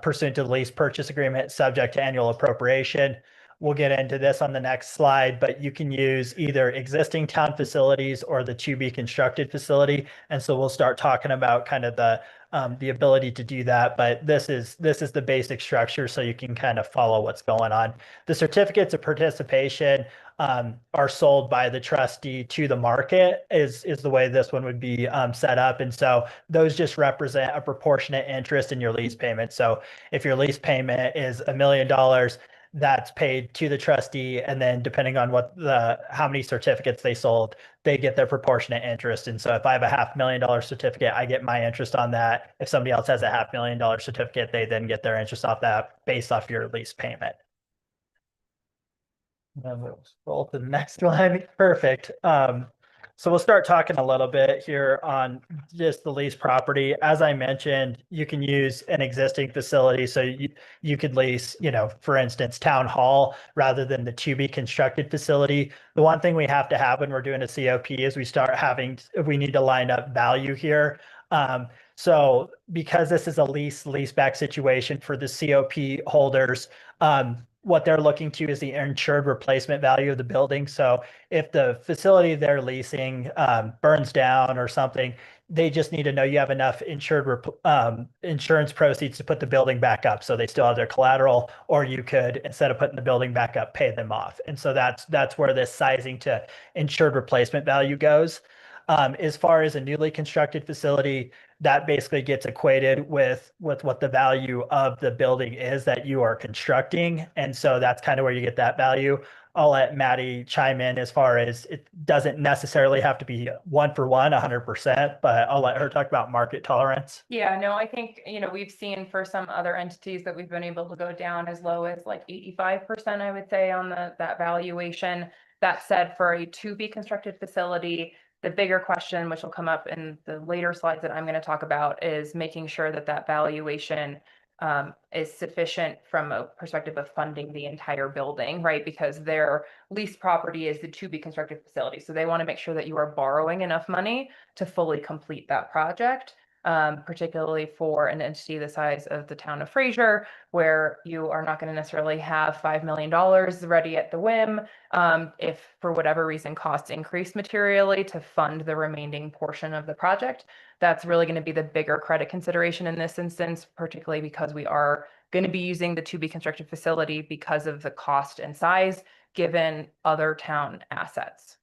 pursuant to the lease purchase agreement, subject to annual appropriation. We'll get into this on the next slide, but you can use either existing town facilities or the to be constructed facility. And so we'll start talking about kind of the ability to do that. But this is the basic structure, so you can kind of follow what's going on. The certificates of participation are sold by the trustee to the market is the way this one would be set up. And so those just represent a proportionate interest in your lease payment. So if your lease payment is $1 million, that's paid to the trustee. And then depending on how many certificates they sold, they get their proportionate interest. And so if I have a $500,000 certificate, I get my interest on that. If somebody else has a $500,000 certificate, they then get their interest off that based off your lease payment. Then we'll roll to the next one. Perfect. So we'll start talking a little bit here on just the lease property. As I mentioned, you can use an existing facility. So you could lease, for instance, town hall rather than the to be constructed facility. The one thing we have to have when we're doing a COP is we need to line up value here. So because this is a lease back situation for the COP holders, what they're looking to is the insured replacement value of the building. So if the facility they're leasing burns down or something, they just need to know you have enough insurance proceeds to put the building back up. So they still have their collateral, or you could, instead of putting the building back up, pay them off. And so that's where this sizing to insured replacement value goes. As far as a newly constructed facility, that basically gets equated with what the value of the building is that you are constructing. And so that's kind of where you get that value. I'll let Maddie chime in as far as it doesn't necessarily have to be 1-for-1, 100%, but I'll let her talk about market tolerance. Yeah, no, I think, we've seen for some other entities that we've been able to go down as low as like 85%, I would say, on that valuation. That said, for a to be constructed facility, the bigger question, which will come up in the later slides that I'm going to talk about, is making sure that valuation is sufficient from a perspective of funding the entire building, right? Because their lease property is the to be constructed facility. So they want to make sure that you are borrowing enough money to fully complete that project. Particularly for an entity the size of the town of Fraser, where you are not going to necessarily have $5 million ready at the whim. If for whatever reason costs increase materially to fund the remaining portion of the project, that's really going to be the bigger credit consideration in this instance, particularly because we are going to be using the to be constructed facility because of the cost and size given other town assets.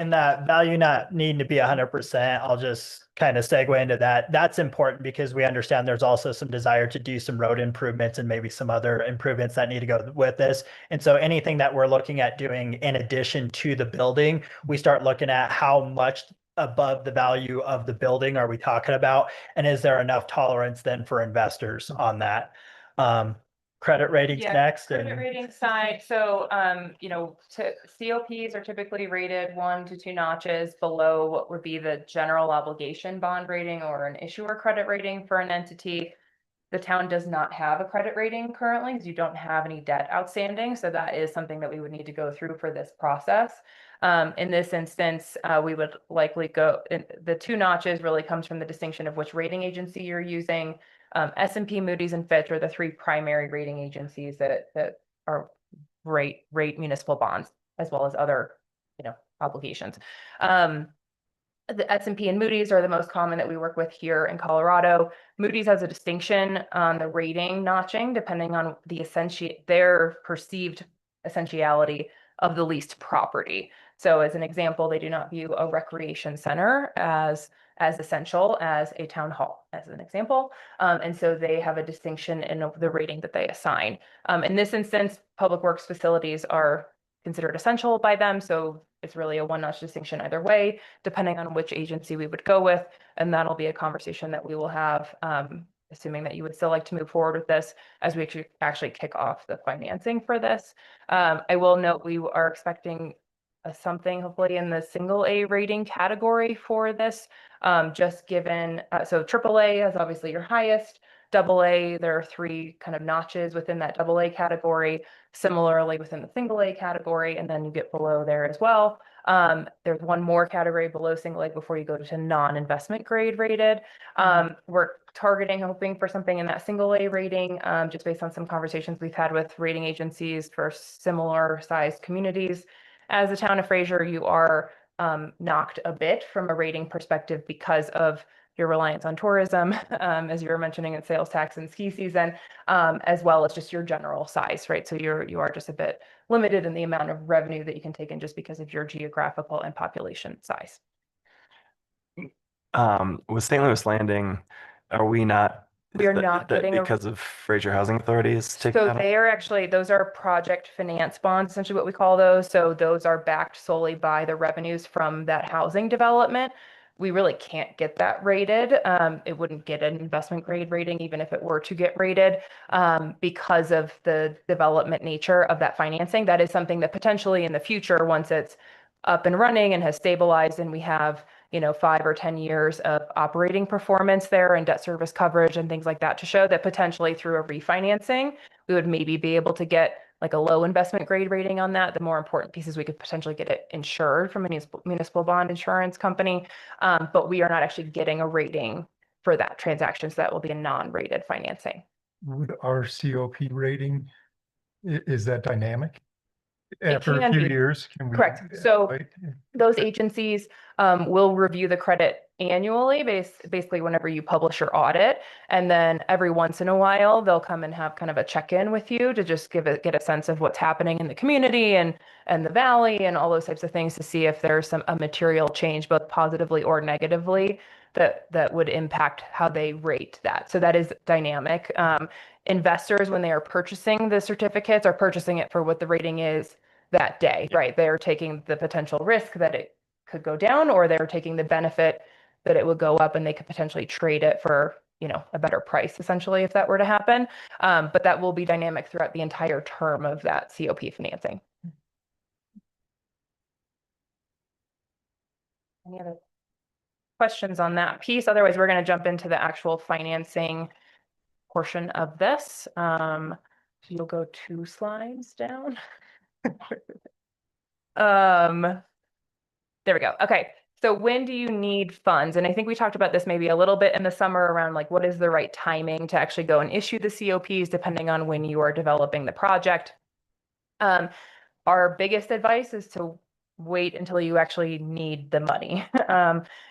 And that value not needing to be 100%, I'll just kind of segue into that. That's important because we understand there's also some desire to do some road improvements and maybe some other improvements that need to go with this. And so anything that we're looking at doing in addition to the building, we start looking at how much above the value of the building are we talking about? And is there enough tolerance then for investors on that? Credit ratings next. Credit rating side. So, COPs are typically rated 1 to 2 notches below what would be the general obligation bond rating or an issuer credit rating for an entity. The town does not have a credit rating currently because you don't have any debt outstanding. So that is something that we would need to go through for this process. In this instance, we would likely go, the 2 notches really comes from the distinction of which rating agency you're using. S&P, Moody's, and Fitch are the 3 primary rating agencies that are rate municipal bonds as well as other, obligations. The S&P and Moody's are the most common that we work with here in Colorado. Moody's has a distinction on the rating notching depending on their perceived essentiality of the leased property. So as an example, they do not view a recreation center as essential as a town hall, as an example. And so they have a distinction in the rating that they assign. In this instance, public works facilities are considered essential by them. So it's really a 1-notch distinction either way, depending on which agency we would go with. And that'll be a conversation that we will have, assuming that you would still like to move forward with this as we actually kick off the financing for this. I will note we are expecting something hopefully in the single A rating category for this, just given, so AAA is obviously your highest. AA, there are 3 kind of notches within that AA category, similarly within the single A category, and then you get below there as well. There's one more category below single A before you go to non-investment grade rated. We're hoping for something in that single A rating, just based on some conversations we've had with rating agencies for similar sized communities. As the town of Fraser, you are knocked a bit from a rating perspective because of your reliance on tourism, as you were mentioning, in sales tax and ski season, as well as just your general size, right? So you are just a bit limited in the amount of revenue that you can take in just because of your geographical and population size. With St. Louis Landing, are we not? We are not getting because of Fraser Housing Authorities. So they are actually, those are project finance bonds, essentially what we call those. So those are backed solely by the revenues from that housing development. we really can't get that rated. It wouldn't get an investment grade rating, even if it were to get rated, because of the development nature of that financing. That is something that potentially in the future, once it's up and running and has stabilized and we have, 5 or 10 years of operating performance there and debt service coverage and things like that, to show that potentially through a refinancing, we would maybe be able to get like a low investment grade rating on that. The more important piece is we could potentially get it insured from a municipal bond insurance company. But we are not actually getting a rating for that transaction. So that will be a non-rated financing. Would our COP rating, is that dynamic? After a can few be. years, can we? Correct. So wait? those agencies will review the credit annually, basically whenever you publish your audit. And then every once in a while, they'll come and have kind of a check-in with you to just get a sense of what's happening in the community and the valley and all those types of things, to see if there's a material change, both positively or negatively, that would impact how they rate that. So that is dynamic. Investors, when they are purchasing the certificates, are purchasing it for what the rating is that day, right? They're taking the potential risk that it could go down, or they're taking the benefit that it would go up, and they could potentially trade it for, a better price, essentially, if that were to happen. But that will be dynamic throughout the entire term of that COP financing. Any other questions on that piece? Otherwise, we're going to jump into the actual financing portion of this. You'll go 2 slides down. There we go. Okay. So when do you need funds? And I think we talked about this maybe a little bit in the summer around like, what is the right timing to actually go and issue the COPs, depending on when you are developing the project. Our biggest advice is to wait until you actually need the money.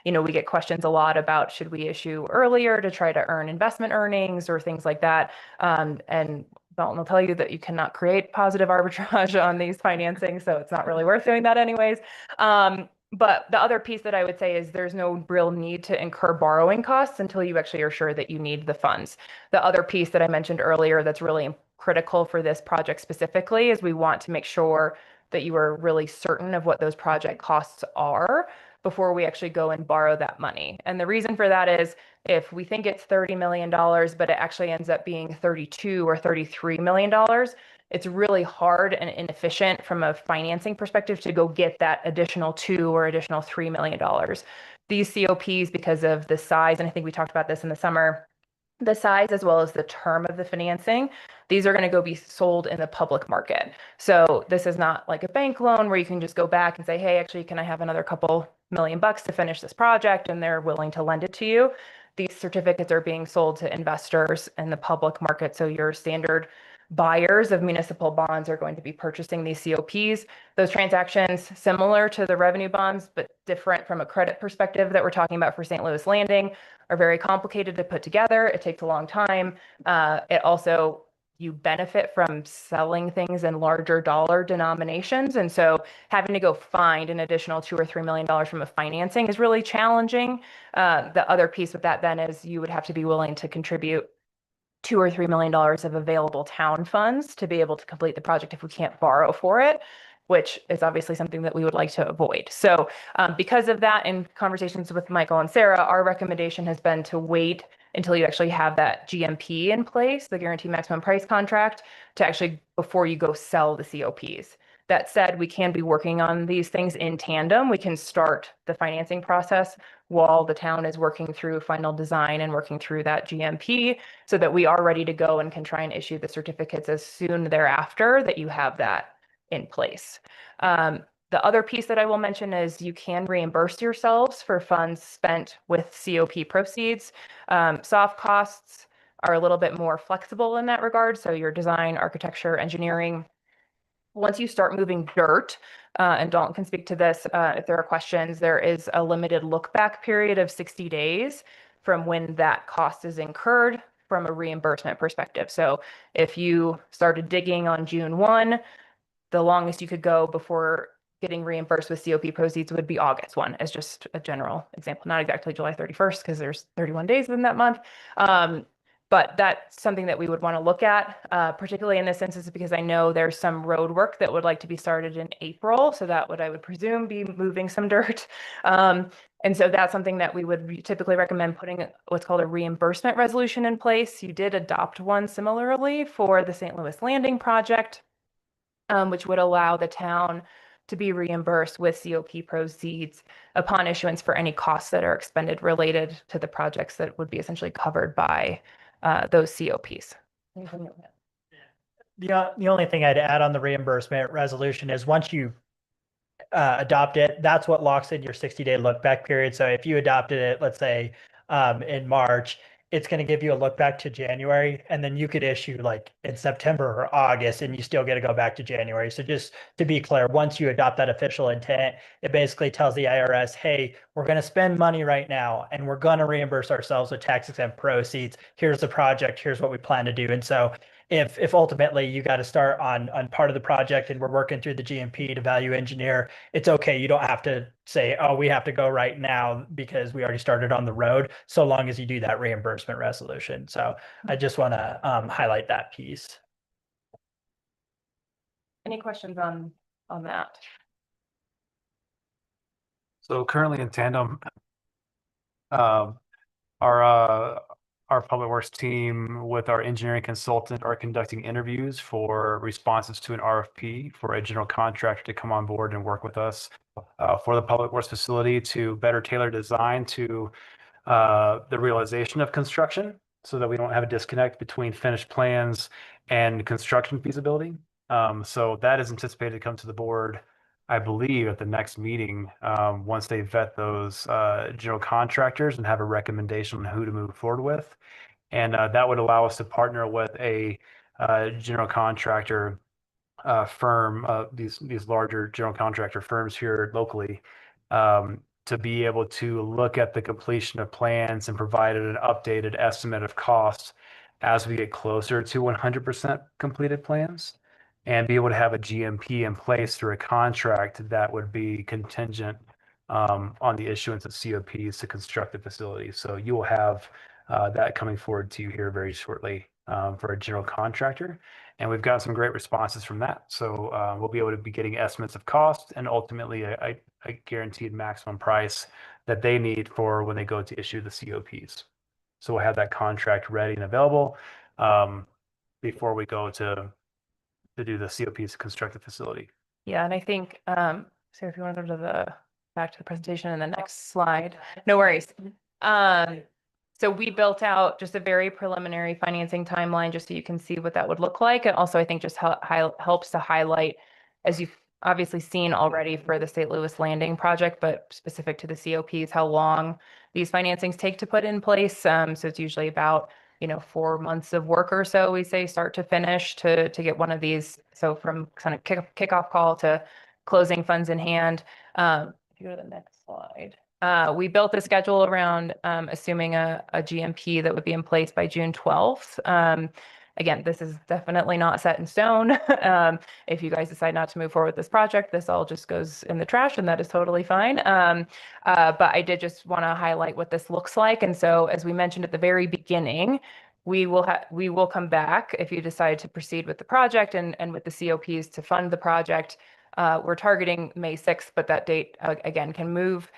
We get questions a lot about, should we issue earlier to try to earn investment earnings or things like that? And Dalton will tell you that you cannot create positive arbitrage on these financings, so it's not really worth doing that anyways. But the other piece that I would say is there's no real need to incur borrowing costs until you actually are sure that you need the funds. The other piece that I mentioned earlier that's really critical for this project specifically is we want to make sure that you are really certain of what those project costs are before we actually go and borrow that money. And the reason for that is, if we think it's $30 million, but it actually ends up being $32 or $33 million, it's really hard and inefficient from a financing perspective to go get that additional $2 or additional $3 million. These COPs, because of the size, and I think we talked about this in the summer, the size as well as the term of the financing, these are going to go be sold in the public market. So this is not like a bank loan where you can just go back and say, hey, actually, can I have another couple $1,000,000 to finish this project? And they're willing to lend it to you. These certificates are being sold to investors in the public market. So your standard buyers of municipal bonds are going to be purchasing these COPs. Those transactions, similar to the revenue bonds, but different from a credit perspective that we're talking about for St. Louis Landing, are very complicated to put together. It takes a long time. It also, you benefit from selling things in larger dollar denominations. And so having to go find an additional $2 or $3 million from a financing is really challenging. The other piece with that then is you would have to be willing to contribute $2 or $3 million of available town funds to be able to complete the project if we can't borrow for it, which is obviously something that we would like to avoid. So because of that, in conversations with Michael and Sarah, our recommendation has been to wait until you actually have that GMP in place, the guaranteed maximum price contract, to actually, before you go sell the COPs. That said, we can be working on these things in tandem. We can start the financing process while the town is working through final design and working through that GMP, so that we are ready to go and can try and issue the certificates as soon thereafter that you have that in place. The other piece that I will mention is you can reimburse yourselves for funds spent with COP proceeds. Soft costs are a little bit more flexible in that regard. So your design, architecture, engineering, once you start moving dirt, and Dalton can speak to this if there are questions, there is a limited look back period of 60 days from when that cost is incurred from a reimbursement perspective. So if you started digging on June 1, the longest you could go before getting reimbursed with COP proceeds would be August 1, as just a general example, not exactly July 31st, because there's 31 days in that month. But that's something that we would want to look at, particularly in this instance, because I know there's some road work that would like to be started in April. So that would, I would presume, be moving some dirt. And so that's something that we would typically recommend putting what's called a reimbursement resolution in place. You did adopt one similarly for the St. Louis Landing project, which would allow the town to be reimbursed with COP proceeds upon issuance for any costs that are expended related to the projects that would be essentially covered by those COPs. The only thing I'd add on the reimbursement resolution is once you adopt it, that's what locks in your 60-day look back period. So if you adopted it, let's say in March, it's going to give you a look back to January, and then you could issue like in September or August, and you still get to go back to January. So just to be clear, once you adopt that official intent, it basically tells the IRS, hey, we're going to spend money right now, and we're going to reimburse ourselves with tax exempt proceeds. Here's the project. Here's what we plan to do. And so if ultimately you got to start on part of the project and we're working through the GMP to value engineer, it's okay. You don't have to say, oh, we have to go right now because we already started on the road, so long as you do that reimbursement resolution. So I just want to highlight that piece. Any questions on that? So currently in tandem, our public works team with our engineering consultant are conducting interviews for responses to an RFP for a general contractor to come on board and work with us for the public works facility to better tailor design to the realization of construction so that we don't have a disconnect between finished plans and construction feasibility. So that is anticipated to come to the board, I believe, at the next meeting, once they vet those general contractors and have a recommendation on who to move forward with. And that would allow us to partner with a general contractor firm, these larger general contractor firms here locally, to be able to look at the completion of plans and provide an updated estimate of costs as we get closer to 100% completed plans, and be able to have a GMP in place through a contract that would be contingent on the issuance of COPs to construct the facility. So you will have that coming forward to you here very shortly for a general contractor. And we've gotten some great responses from that. So we'll be able to be getting estimates of cost and ultimately a guaranteed maximum price that they need for when they go to issue the COPs. So we'll have that contract ready and available before we go to do the COPs to construct the facility. Yeah, and I think, so if you want to go to back to the presentation and the next slide, no worries. So we built out just a very preliminary financing timeline, just so you can see what that would look like. And also I think just helps to highlight, as you've obviously seen already for the St. Louis Landing project, but specific to the COPs, how long these financings take to put in place. So it's usually about 4 months of work or so, we say, start to finish to get one of these. So from kind of kickoff call to closing funds in hand. If you go to the next slide. We built a schedule around assuming a GMP that would be in place by June 12th. Again, this is definitely not set in stone. If you guys decide not to move forward with this project, this all just goes in the trash, and that is totally fine. But I did just want to highlight what this looks like. And so, as we mentioned at the very beginning, we will come back if you decide to proceed with the project and with the COPs to fund the project. We're targeting May 6th, but that date again can move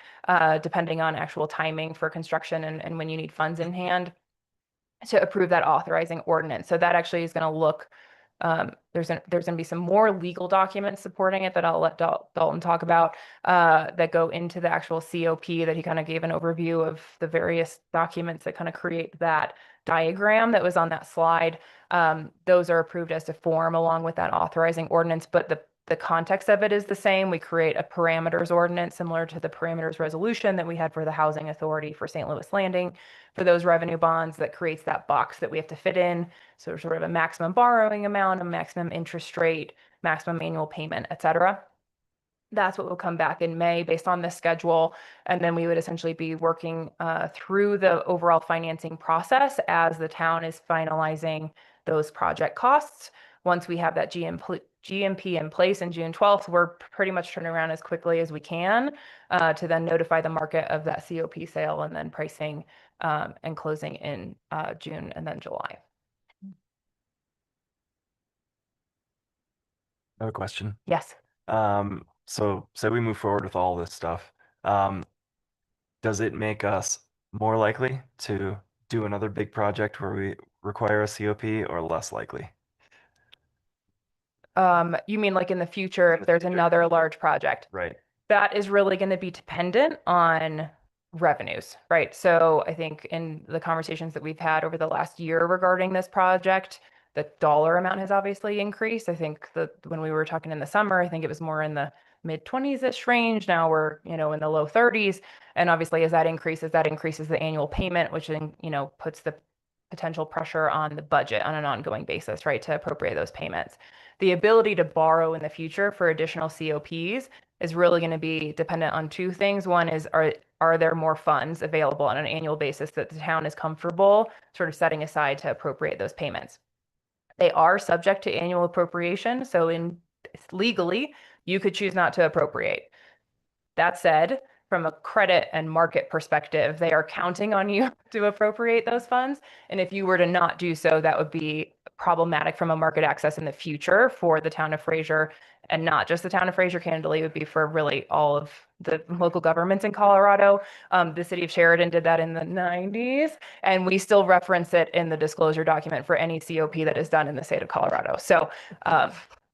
depending on actual timing for construction and when you need funds in hand to approve that authorizing ordinance. So that actually is going to look, there's going to be some more legal documents supporting it that I'll let Dalton talk about that go into the actual COP that he kind of gave an overview of the various documents that kind of create that diagram that was on that slide. Those are approved as to form along with that authorizing ordinance, but the context of it is the same. We create a parameters ordinance similar to the parameters resolution that we had for the Housing Authority for St. Louis Landing for those revenue bonds that creates that box that we have to fit in. So sort of a maximum borrowing amount, a maximum interest rate, maximum annual payment, et cetera. That's what will come back in May based on this schedule. And then we would essentially be working through the overall financing process as the town is finalizing those project costs. Once we have that GMP in place in June 12th, we're pretty much turning around as quickly as we can to then notify the market of that COP sale and then pricing and closing in June and then July. Another question. Yes. So say we move forward with all this stuff. does it make us more likely to do another big project where we require a COP or less likely? You mean like in the future, if there's another large project? Right. That is really going to be dependent on revenues, right? So I think in the conversations that we've had over the last year regarding this project, the dollar amount has obviously increased. I think that when we were talking in the summer, I think it was more in the mid 20s-ish range. Now we're, in the low 30s. And obviously as that increases the annual payment, which then, puts the potential pressure on the budget on an ongoing basis, right, to appropriate those payments. The ability to borrow in the future for additional COPs is really going to be dependent on two things. One is, are there more funds available on an annual basis that the town is comfortable sort of setting aside to appropriate those payments? They are subject to annual appropriation. So legally, you could choose not to appropriate. That said, from a credit and market perspective, they are counting on you to appropriate those funds. And if you were to not do so, that would be problematic from a market access in the future for the town of Fraser, and not just the town of Fraser, candidly, it would be for really all of the local governments in Colorado. The city of Sheridan did that in the 90s, and we still reference it in the disclosure document for any COP that is done in the state of Colorado. So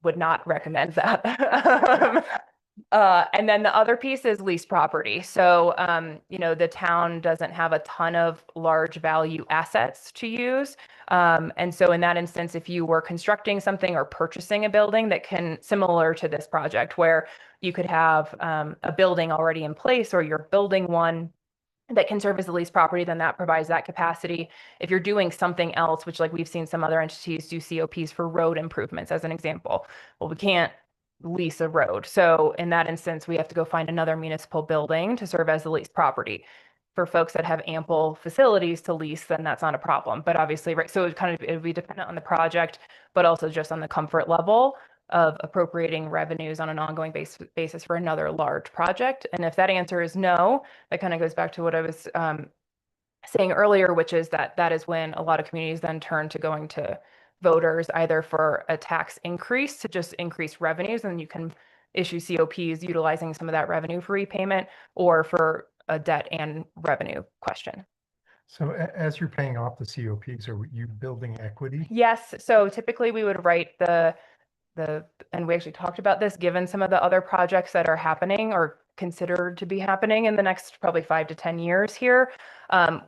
would not recommend that. And then the other piece is leased property. So, the town doesn't have a ton of large value assets to use. And so in that instance, if you were constructing something or purchasing a building that can, similar to this project, where you could have a building already in place, or you're building one that can serve as a lease property, then that provides that capacity. If you're doing something else, which like we've seen some other entities do COPs for road improvements as an example, well, we can't lease a road. So in that instance, we have to go find another municipal building to serve as the lease property. For folks that have ample facilities to lease, then that's not a problem. But obviously, right, so it would be dependent on the project, but also just on the comfort level of appropriating revenues on an ongoing basis for another large project. And if that answer is no, that kind of goes back to what I was saying earlier, which is that is when a lot of communities then turn to going to voters either for a tax increase to just increase revenues, and you can issue COPs utilizing some of that revenue for repayment, or for a debt and revenue question. So as you're paying off the COPs, are you building equity? Yes. So typically we would write and we actually talked about this, given some of the other projects that are happening or considered to be happening in the next probably 5 to 10 years here.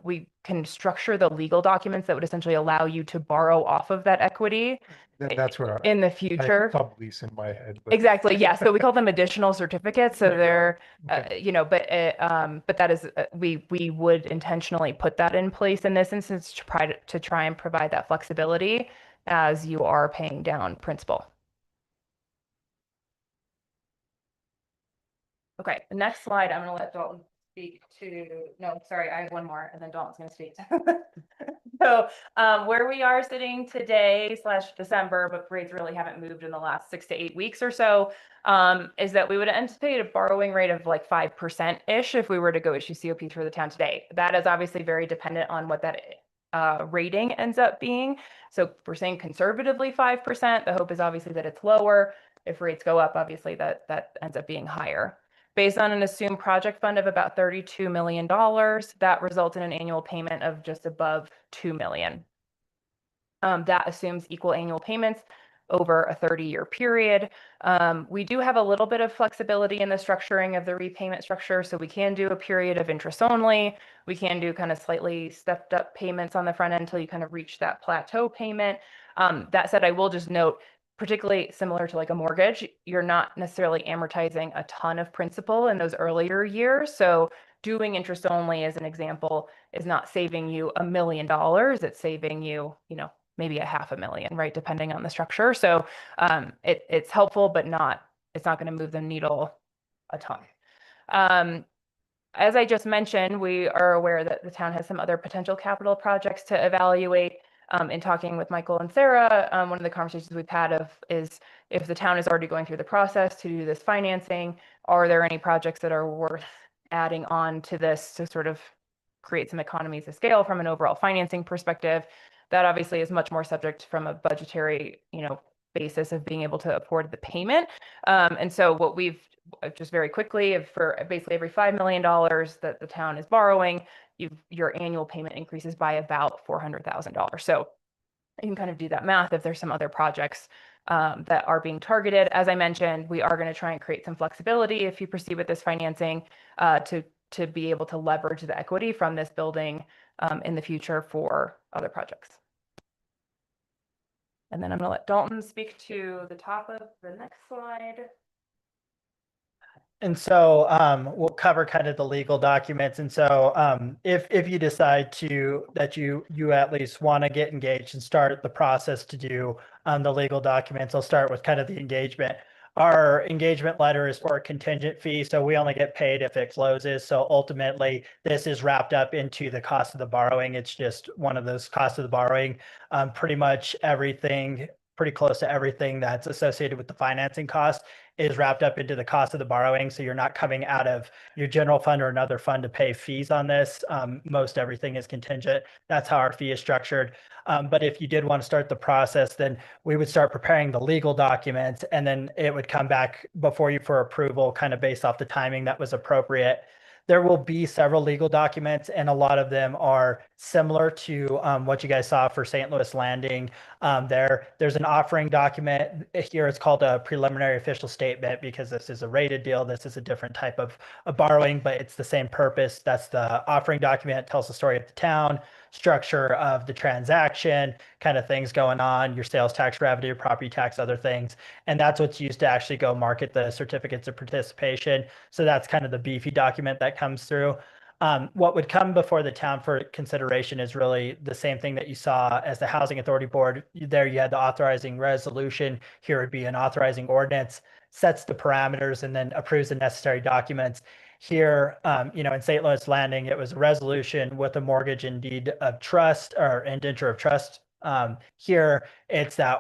We can structure the legal documents that would essentially allow you to borrow off of that equity That's where in the I future. sublease in my head. But Exactly. Yeah. So we call them additional certificates. So they're, but that is, we would intentionally put that in place in this instance to try and provide that flexibility as you are paying down principal. Okay, the next slide, I'm gonna let Dalton speak to, no, sorry, I have one more, and then Dalton's gonna speak. So where we are sitting today / December, but rates really haven't moved in the last 6 to 8 weeks or so, is that we would anticipate a borrowing rate of like 5%-ish if we were to go issue COPs for the town today. That is obviously very dependent on what that rating ends up being. So we're saying conservatively 5%. The hope is obviously that it's lower. If rates go up, obviously that ends up being higher. Based on an assumed project fund of about $32 million, that results in an annual payment of just above $2 million. That assumes equal annual payments over a 30-year period. We do have a little bit of flexibility in the structuring of the repayment structure. So we can do a period of interest only. We can do kind of slightly stepped up payments on the front end until you kind of reach that plateau payment. That said, I will just note, particularly similar to like a mortgage, you're not necessarily amortizing a ton of principal in those earlier years. So doing interest only, as an example, is not saving you $1 million. It's saving you, maybe $500,000, right? Depending on the structure. So it's helpful, but it's not going to move the needle a ton. As I just mentioned, we are aware that the town has some other potential capital projects to evaluate. In talking with Michael and Sarah, one of the conversations we've had is if the town is already going through the process to do this financing, are there any projects that are worth adding on to this to sort of create some economies of scale from an overall financing perspective? That obviously is much more subject from a budgetary, basis of being able to afford the payment. And so what we've just very quickly, for basically every $5 million that the town is borrowing, your annual payment increases by about $400,000. So you can kind of do that math if there's some other projects that are being targeted. As I mentioned, we are going to try and create some flexibility if you proceed with this financing to be able to leverage the equity from this building in the future for other projects. And then I'm going to let Dalton speak to the top of the next slide. And so we'll cover kind of the legal documents. And so if you decide that you at least want to get engaged and start the process to do the legal documents, I'll start with kind of the engagement. Our engagement letter is for a contingent fee, so we only get paid if it closes. So ultimately, this is wrapped up into the cost of the borrowing. It's just one of those costs of the borrowing. Pretty much everything, pretty close to everything that's associated with the financing cost is wrapped up into the cost of the borrowing. So you're not coming out of your general fund or another fund to pay fees on this. Most everything is contingent. That's how our fee is structured. But if you did want to start the process, then we would start preparing the legal documents, and then it would come back before you for approval, kind of based off the timing that was appropriate. There will be several legal documents, and a lot of them are similar to what you guys saw for St. Louis Landing. There's an offering document here. It's called a preliminary official statement because this is a rated deal. This is a different type of borrowing, but it's the same purpose. That's the offering document. It tells the story of the town, structure of the transaction, kind of things going on, your sales tax revenue, property tax, other things. And that's what's used to actually go market the certificates of participation. So that's kind of the beefy document that comes through. What would come before the town for consideration is really the same thing that you saw as the Housing Authority Board. There you had the authorizing resolution. Here would be an authorizing ordinance, sets the parameters, and then approves the necessary documents. Here, in St. Louis Landing, it was a resolution with a mortgage and deed of trust or indenture of trust. Here, it's that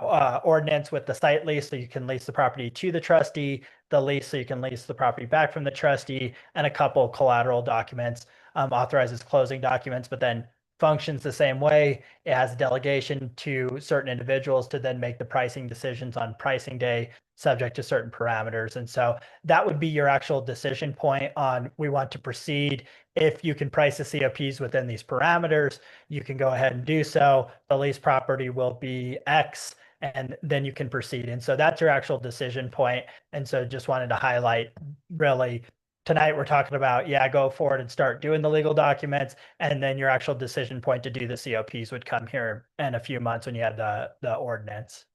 ordinance with the site lease, so you can lease the property to the trustee, the lease, so you can lease the property back from the trustee, and a couple collateral documents, authorizes closing documents, but then functions the same way. It has delegation to certain individuals to then make the pricing decisions on pricing day, subject to certain parameters. And so that would be your actual decision point on we want to proceed. If you can price the COPs within these parameters, you can go ahead and do so. The lease property will be X, and then you can proceed. And so that's your actual decision point. And so just wanted to highlight really tonight we're talking about, go forward and start doing the legal documents. And then your actual decision point to do the COPs would come here in a few months when you have the ordinance.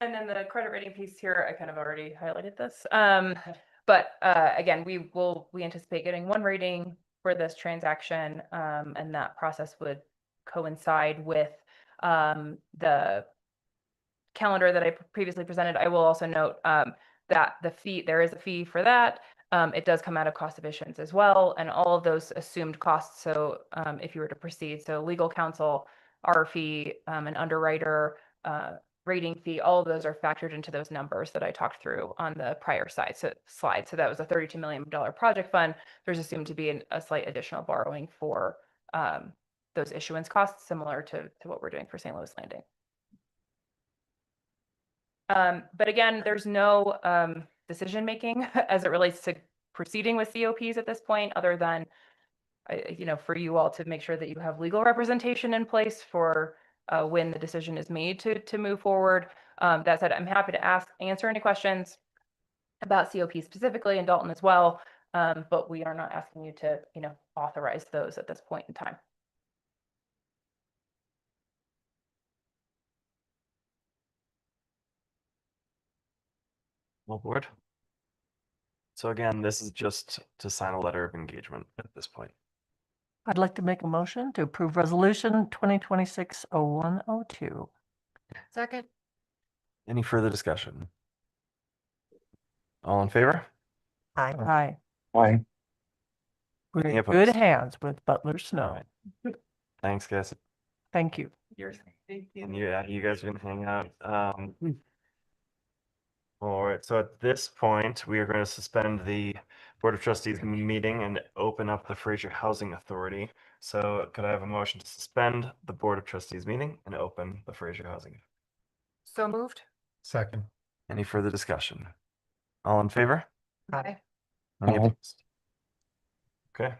And then the credit rating piece here, I kind of already highlighted this. But again, we anticipate getting one rating for this transaction, and that process would coincide with the calendar that I previously presented. I will also note that there is a fee for that. It does come out of cost of issuance as well, and all of those assumed costs. So if you were to proceed, so legal counsel, our fee, an underwriter, rating fee, all of those are factored into those numbers that I talked through on the prior slide. So that was a $32 million project fund. There's assumed to be a slight additional borrowing for those issuance costs, similar to what we're doing for St. Louis Landing. But again, there's no decision making as it relates to proceeding with COPs at this point, other than for you all to make sure that you have legal representation in place for when the decision is made to move forward. That said, I'm happy to answer any questions about COP specifically, and Dalton as well. But we are not asking you to authorize those at this point in time. Well, board. So again, this is just to sign a letter of engagement at this point. I'd like to make a motion to approve resolution 2026-0102. Second. Any further discussion? All in favor? Aye. Aye. We're Any in opposed? good hands with Butler Snow. Thanks, guys. Thank you. And you guys can hang out. All right, so at this point, we are going to suspend the Board of Trustees meeting and open up the Fraser Housing Authority. So could I have a motion to suspend the Board of Trustees meeting and open the Fraser Housing? So moved. Second. Any further discussion? All in favor? Aye. Any Aye. opposed? Okay.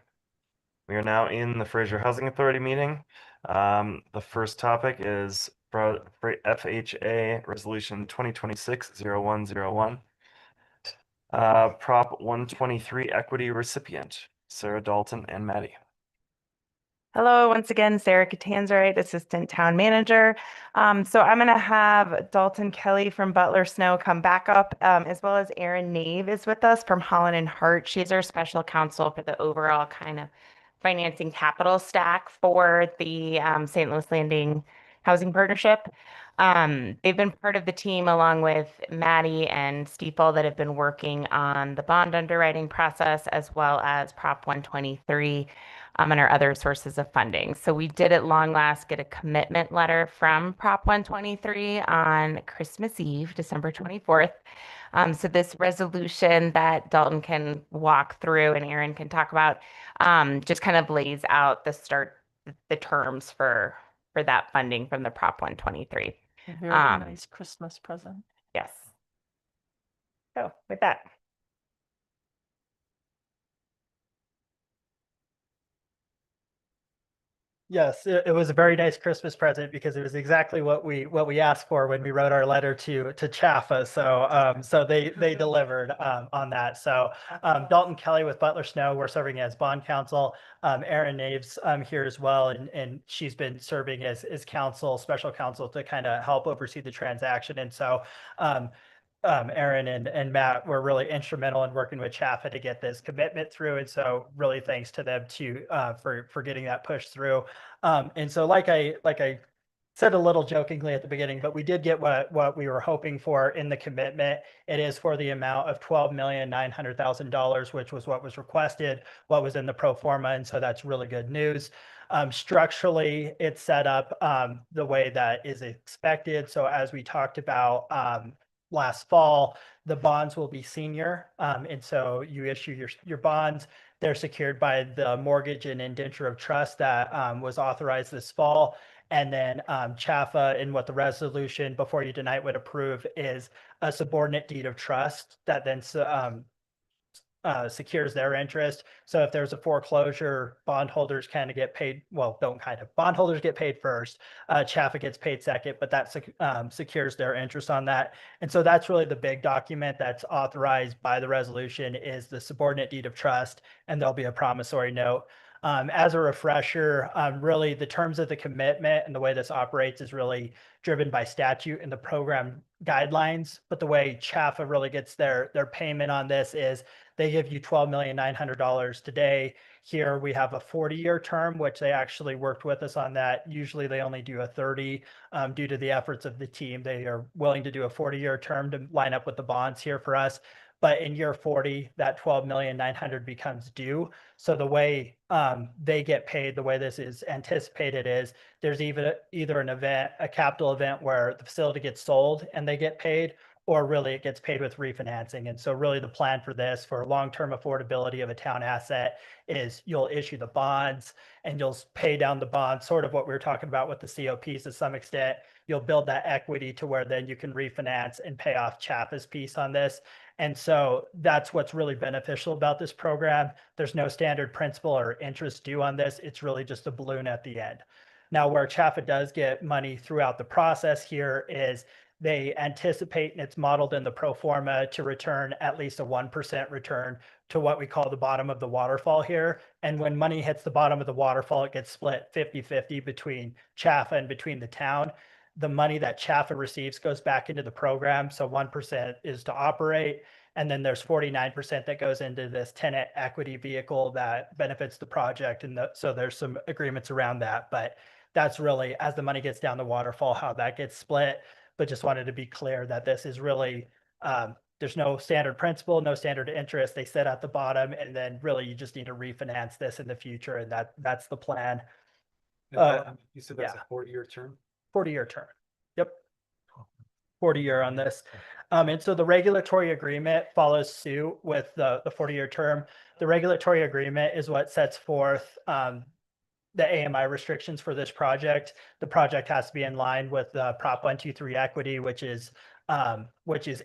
We are now in the Fraser Housing Authority meeting. The first topic is FHA Resolution 2026-0101. Prop 123 equity recipient, Sarah Dalton and Maddie. Hello, once again, Sarah Catanzarite, Assistant Town Manager. So I'm going to have Dalton Kelly from Butler Snow come back up, as well as Erin Nave is with us from Holland and Hart. She's our special counsel for the overall kind of financing capital stack for the St. Louis Landing Housing Partnership. They've been part of the team along with Maddie and Steeple that have been working on the bond underwriting process as well as Prop 123 and our other sources of funding. So we did at long last get a commitment letter from Prop 123 on Christmas Eve, December 24th. So this resolution that Dalton can walk through and Erin can talk about just kind of lays out the terms for that funding from the Prop 123. A very nice Christmas present. Yes. So with that. Yes, it was a very nice Christmas present because it was exactly what we asked for when we wrote our letter to Chaffa. So they delivered on that. So Dalton Kelly with Butler Snow, we're serving as bond counsel. Erin Naves here as well, and she's been serving as counsel, special counsel to kind of help oversee the transaction. And so Erin and Matt were really instrumental in working with Chaffa to get this commitment through. And so really thanks to them too for getting that pushed through. And so like I said a little jokingly at the beginning, but we did get what we were hoping for in the commitment. It is for the amount of $12,900,000, which was what was requested, what was in the pro forma. And so that's really good news. Structurally, it's set up the way that is expected. So as we talked about last fall, the bonds will be senior. And so you issue your bonds. They're secured by the mortgage and indenture of trust that was authorized this fall. And then Chaffa, and what the resolution before you tonight would approve is a subordinate deed of trust that then secures their interest. So if there's a foreclosure, bondholders kind of get paid. Well, don't kind of. Bondholders get paid first. Chaffa gets paid second, but that secures their interest on that. And so that's really the big document that's authorized by the resolution is the subordinate deed of trust, and there'll be a promissory note. As a refresher, really the terms of the commitment and the way this operates is really driven by statute and the program guidelines. But the way Chaffa really gets their payment on this is they give you $12,900,000 today. Here we have a 40-year term, which they actually worked with us on that. Usually they only do a 30 due to the efforts of the team. They are willing to do a 40-year term to line up with the bonds here for us. But in year 40, that 12,900,000 becomes due. So the way they get paid, the way this is anticipated is there's either an event, a capital event where the facility gets sold and they get paid, or really it gets paid with refinancing. And so really the plan for this for long-term affordability of a town asset is you'll issue the bonds and you'll pay down the bonds, sort of what we were talking about with the COPs to some extent. You'll build that equity to where then you can refinance and pay off Chaffa's piece on this. And so that's what's really beneficial about this program. There's no standard principal or interest due on this. It's really just a balloon at the end. Now, where Chaffa does get money throughout the process here is they anticipate, and it's modeled in the pro forma, to return at least a 1% return to what we call the bottom of the waterfall here. And when money hits the bottom of the waterfall, it gets split 50-50 between Chaffa and between the town. The money that Chaffa receives goes back into the program. So 1% is to operate. And then there's 49% that goes into this tenant equity vehicle that benefits the project. And so there's some agreements around that. But that's really, as the money gets down the waterfall, how that gets split. But just wanted to be clear that this is really, there's no standard principal, no standard interest. They sit at the bottom, and then really you just need to refinance this in the future. And that's the plan. You said that's a 40-year term? 40-year term. Yep. 40-year on this. And so the regulatory agreement follows suit with the 40-year term. The regulatory agreement is what sets forth the AMI restrictions for this project. The project has to be in line with the Prop 123 equity, which is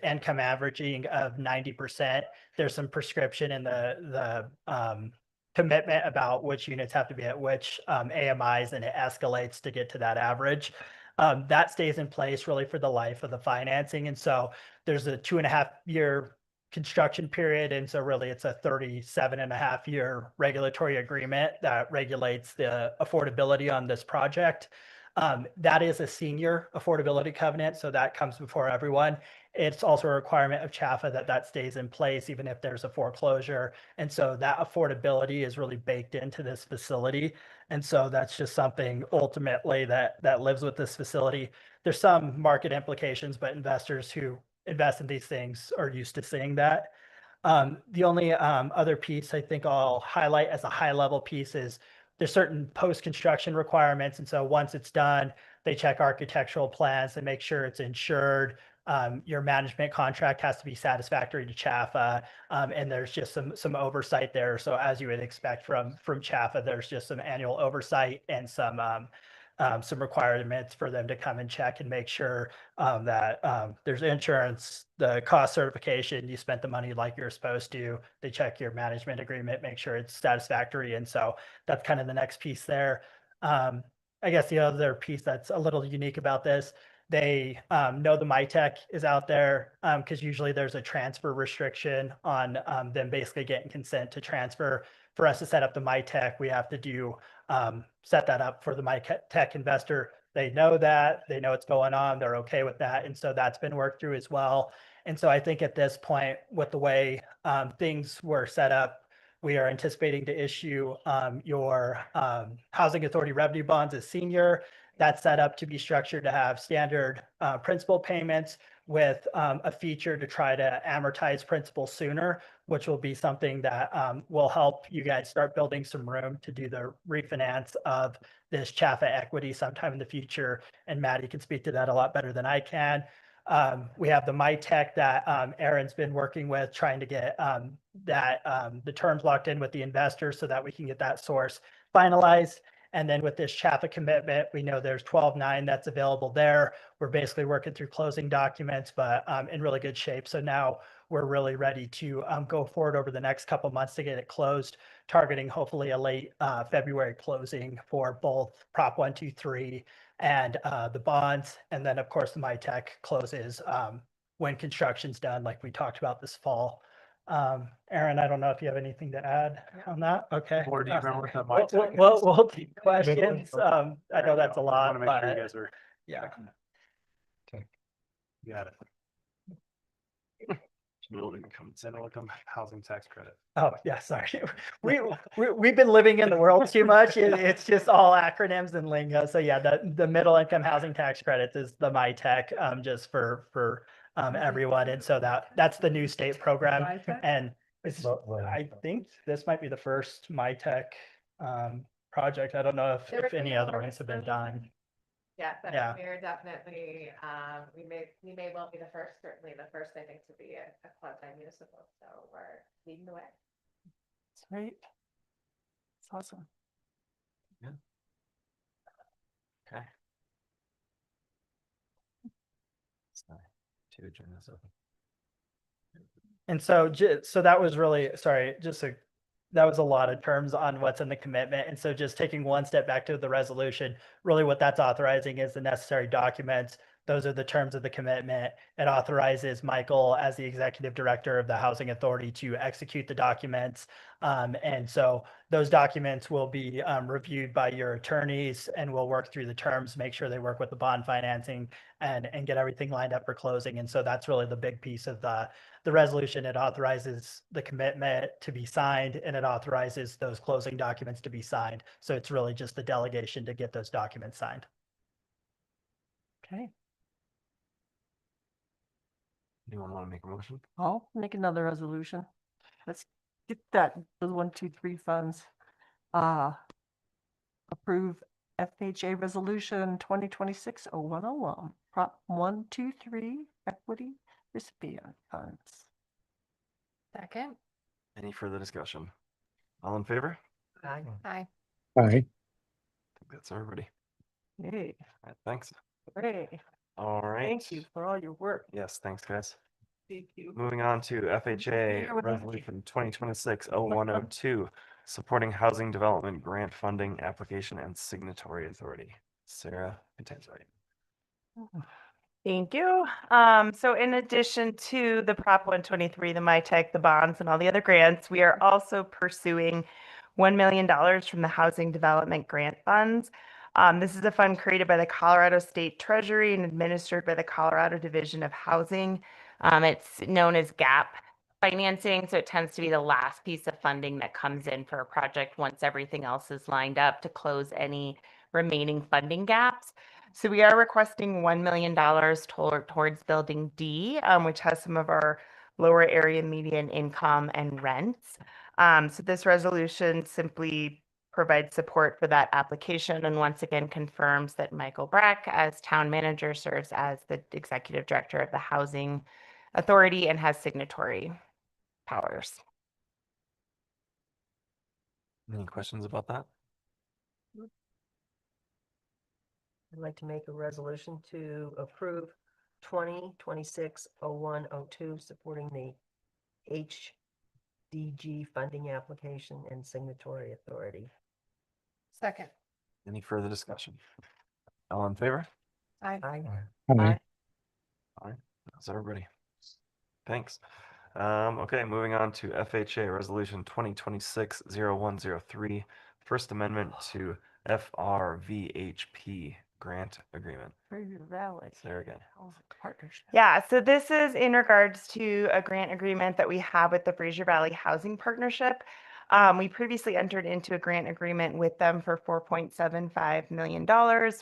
income averaging of 90%. There's some prescription in the commitment about which units have to be at which AMIs, and it escalates to get to that average. That stays in place really for the life of the financing. And so there's a 2.5-year construction period. And so really it's a 37.5-year regulatory agreement that regulates the affordability on this project. That is a senior affordability covenant, so that comes before everyone. It's also a requirement of CHAFA that stays in place even if there's a foreclosure. And so that affordability is really baked into this facility. And so that's just something ultimately that lives with this facility. There's some market implications, but investors who invest in these things are used to seeing that. The only other piece I think I'll highlight as a high level piece is there's certain post-construction requirements. And so once it's done, they check architectural plans and make sure it's insured. Your management contract has to be satisfactory to CHAFA. And there's just some oversight there. So as you would expect from CHAFA, there's just some annual oversight and some requirements for them to come and check and make sure that there's insurance, the cost certification, you spent the money like you're supposed to. They check your management agreement, make sure it's satisfactory. And so that's kind of the next piece there. I guess the other piece that's a little unique about this, they know the MITEC is out there because usually there's a transfer restriction on them basically getting consent to transfer. For us to set up the MITEC, we have to do set that up for the MITEC investor. They know that, they know what's going on, they're okay with that. And so that's been worked through as well. And so I think at this point, with the way things were set up, we are anticipating to issue your housing authority revenue bonds as senior. That's set up to be structured to have standard principal payments with a feature to try to amortize principal sooner, which will be something that will help you guys start building some room to do the refinance of this CHAFA equity sometime in the future. And Maddie can speak to that a lot better than I can. We have the MITEC that Aaron's been working with, trying to get the terms locked in with the investors so that we can get that source finalized. And then with this CHAFA commitment, we know there's 12.9 that's available there. We're basically working through closing documents, but in really good shape. So now we're really ready to go forward over the next couple months to get it closed, targeting hopefully a late February closing for both Prop 123 and the bonds. And then of course the MITEC closes when construction's done, like we talked about this fall. Aaron, I don't know if you have anything to add on that. Okay. Or do you remember what that We'll, MITEC is? we'll take questions. I know that's a I lot, want to make sure you but guys are. yeah. Got it. Middle income housing tax credit. Oh, yeah, sorry. We've been living in the world too much. It's just all acronyms and lingo. So yeah, the middle income housing tax credits is the MITEC, just for everyone. And so that's the new state program. And it's, I think this might be the first MITEC project. I don't know if any other ones have been done. Yeah, but Yeah. we're definitely, we may well be the first, certainly the first, I think, to be a quasi-municipal, so we're leading the way. That's great. It's awesome. Okay. So, two agendas open. And so, so that was really, sorry, that was a lot of terms on what's in the commitment. And so just taking one step back to the resolution, really what that's authorizing is the necessary documents. Those are the terms of the commitment. It authorizes Michael as the executive director of the Housing Authority to execute the documents. And so those documents will be reviewed by your attorneys, and we'll work through the terms, make sure they work with the bond financing and get everything lined up for closing. And so that's really the big piece of the resolution. It authorizes the commitment to be signed, and it authorizes those closing documents to be signed. So it's really just the delegation to get those documents signed. Okay, Anyone want to make a motion? I'll make another resolution. Let's get that, the 123 funds. Approve FHA resolution 2026-0101, Prop 123 equity recipient funds. Second. Any further discussion? All in favor? Aye. Aye. Aye. That's everybody. Yay, All right, thanks. hooray. All right. Thank you for all your work. Yes, thanks, guys. Thank you. Moving on to FHA Here with us. Resolution 2026-0102, supporting housing development grant funding application and signatory authority. Sarah Catanzari. Thank you. So in addition to the Prop 123, the MITEC, the bonds, and all the other grants, we are also pursuing $1 million from the Housing Development Grant Funds. This is a fund created by the Colorado State Treasury and administered by the Colorado Division of Housing. It's known as GAP financing, so it tends to be the last piece of funding that comes in for a project once everything else is lined up to close any remaining funding gaps. So we are requesting $1 million towards Building D, which has some of our lower area median income and rents. So this resolution simply provides support for that application and once again confirms that Michael Brack, as town manager, serves as the executive director of the Housing Authority and has signatory powers. Any questions about that? I'd like to make a resolution to approve 2026-0102, supporting the HDG funding application and signatory authority. Second. Any further discussion? All in favor? Aye. Aye. Aye. All right, that's everybody. Thanks. Okay, moving on to FHA Resolution 2026-0103, First Amendment to FRVHP Grant Agreement. Fraser Valley. There again. Partnership. Yeah, so this is in regards to a grant agreement that we have with the Fraser Valley Housing Partnership. We previously entered into a grant agreement with them for $4.75 million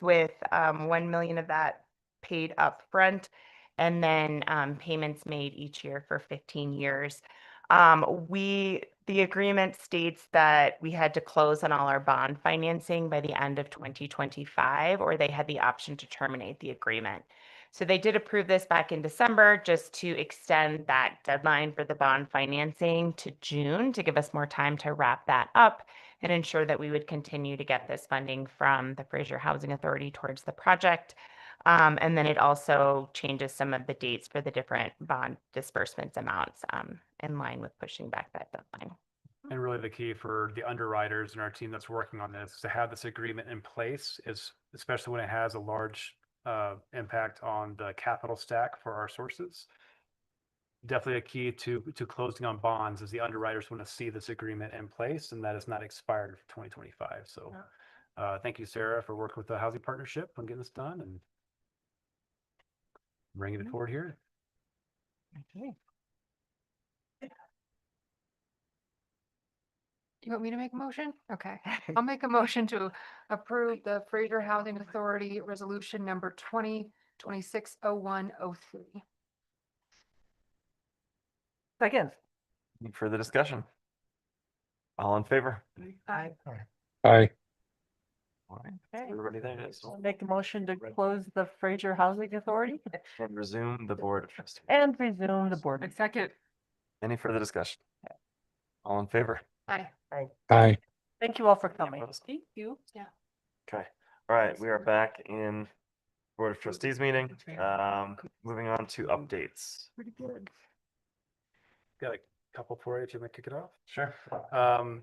with $1 million of that paid up front and then payments made each year for 15 years. The agreement states that we had to close on all our bond financing by the end of 2025, or they had the option to terminate the agreement. So they did approve this back in December just to extend that deadline for the bond financing to June to give us more time to wrap that up and ensure that we would continue to get this funding from the Fraser Housing Authority towards the project. And then it also changes some of the dates for the different bond disbursements amounts in line with pushing back that deadline. And really the key for the underwriters and our team that's working on this is to have this agreement in place, is especially when it has a large impact on the capital stack for our sources. Definitely a key to closing on bonds is the underwriters want to see this agreement in place and that it's not expired for 2025. So thank you, Sarah, for working with the Housing Partnership on getting this done and bringing it forward here. Okay. You want me to make a motion? Okay. I'll make a motion to approve the Fraser Housing Authority Resolution number 2026-0103. Second. Any further discussion? All in favor? Aye. Aye. All right, Okay. everybody there it is. I'll make a motion to close the Fraser Housing Authority And resume the Board of Trustees. and resume the board. A second. Any further discussion? All in favor? Aye. Aye. Thank you all for coming. Opposed? Thank you. Yeah. Okay, all right, we are back in Board of Trustees meeting. Moving on to updates. Pretty good. Got a couple for you if you want to kick it off. Sure.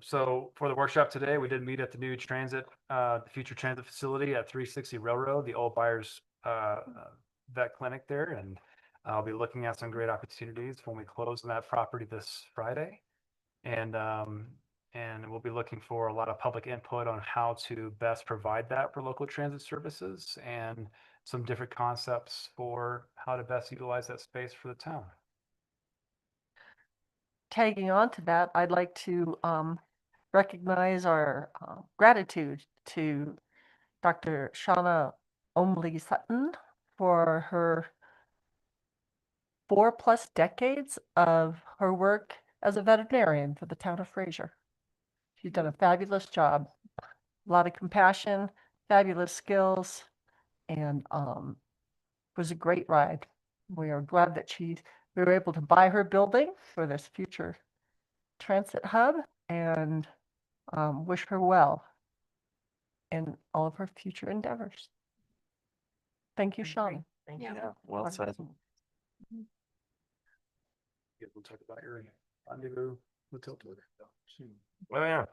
So for the workshop today, we did meet at the new the future transit facility at 360 Railroad, the old Byers vet clinic there. And I'll be looking at some great opportunities when we close on that property this Friday. And we'll be looking for a lot of public input on how to best provide that for local transit services and some different concepts for how to best utilize that space for the town. Tagging on to that, I'd like to recognize our gratitude to Dr. Shauna Omley Sutton for her 4+ decades of her work as a veterinarian for the town of Fraser. She's done a fabulous job, a lot of compassion, fabulous skills, and was a great ride. We are glad that we were able to buy her building for this future transit hub and wish her well. in all of her future endeavors. Thank you, Sean. Thank Yeah. you. Yeah, well said. We'll talk about your rendezvous with Tilted. Oh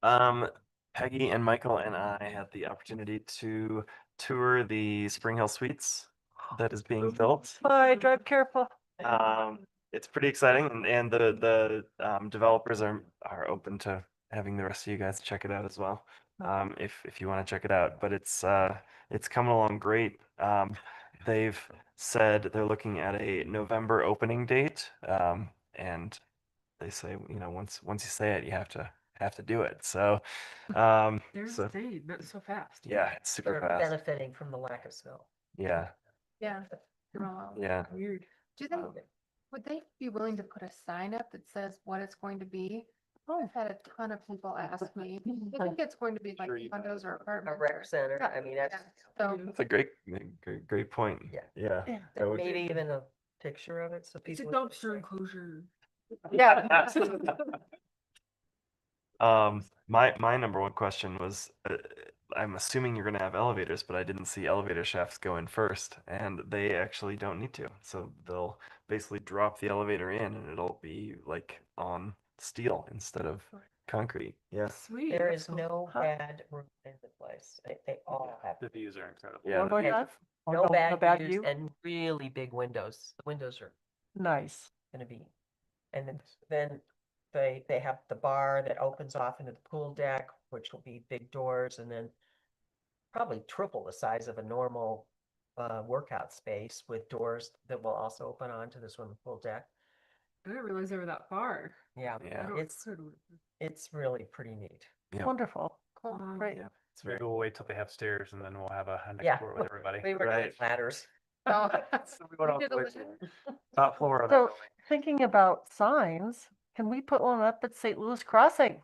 yeah. Peggy and Michael and I had the opportunity to tour the Spring Hill Suites that is being built. Bye, drive careful. It's pretty exciting, and the developers are open to having the rest of you guys check it out as well. If you want to check it out, but it's coming along great. They've said they're looking at a November opening date, and they say, once you say it, you have to do it. So, They're so insane, not so fast. yeah, it's super They're fast. benefiting from the lack of snow. Yeah, Yeah. yeah. Weird. Do they, would they be willing to put a sign up that says what it's going to be? Oh. I've had a ton of people ask me, I think it's going to be like condos or A apartments. rec center, Yeah, I mean, that's, So, That's a great point. Yeah. Yeah. Yeah. That would- maybe even a picture of it, so It's a people. dumpster enclosure. Yeah. My number one question was, I'm assuming you're gonna have elevators, but I didn't see elevator shafts go in first, and they actually don't need to. So they'll basically drop the elevator in, and it'll be like on steel instead of concrete. Yeah. Sweet. There that's is cool. no bad room in the place. They all have. The views are incredible. Yeah. What do I Yeah. have? Oh, No bad views view? and really big windows. The windows are Nice. gonna be, and then they have the bar that opens off into the pool deck, which will be big doors, and then probably triple the size of a normal workout space with doors that will also open onto the swimming pool deck. I didn't realize they were that far. Yeah, Yeah. it's really pretty neat. Yeah. Wonderful. Cool. Great. Yeah. It's Maybe very we'll wait till they have stairs and then we'll have a next Yeah. tour with everybody. We were doing Right. ladders. Oh, We went we all did the way a to little- the top floor of that So building. thinking about signs, can we put one up at St. Louis Crossing?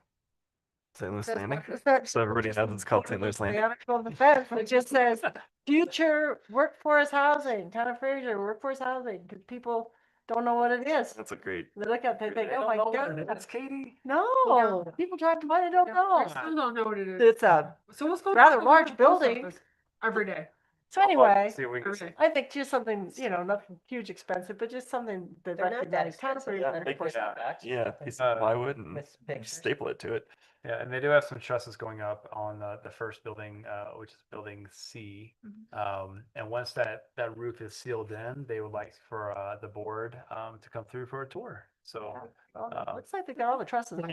St. Louis Says Landing. what? Is that? So everybody knows it's called St. Louis We Landing. have it on the fence, but it just says future workforce housing, town of Fraser, workforce housing, because people don't know what it is. That's a great. They look at it, they think, They oh don't my know what God. it is, Katie. No, people drive by, they don't I know. still don't know what it is. It's a, So what's going rather on large with the post building. office every day? so anyway, See if we can Every day. I think just something, nothing huge expensive, but just something that They're not that recognizes town of expensive. Fraser. Make it- Back. Yeah, piece Uh, of plywood and With pictures. staple it to it. Yeah, and they do have some trusses going up on the first building, which is building C. And once that roof is sealed in, they would like for the board to come through for a tour. So Looks like they got all the trusses. do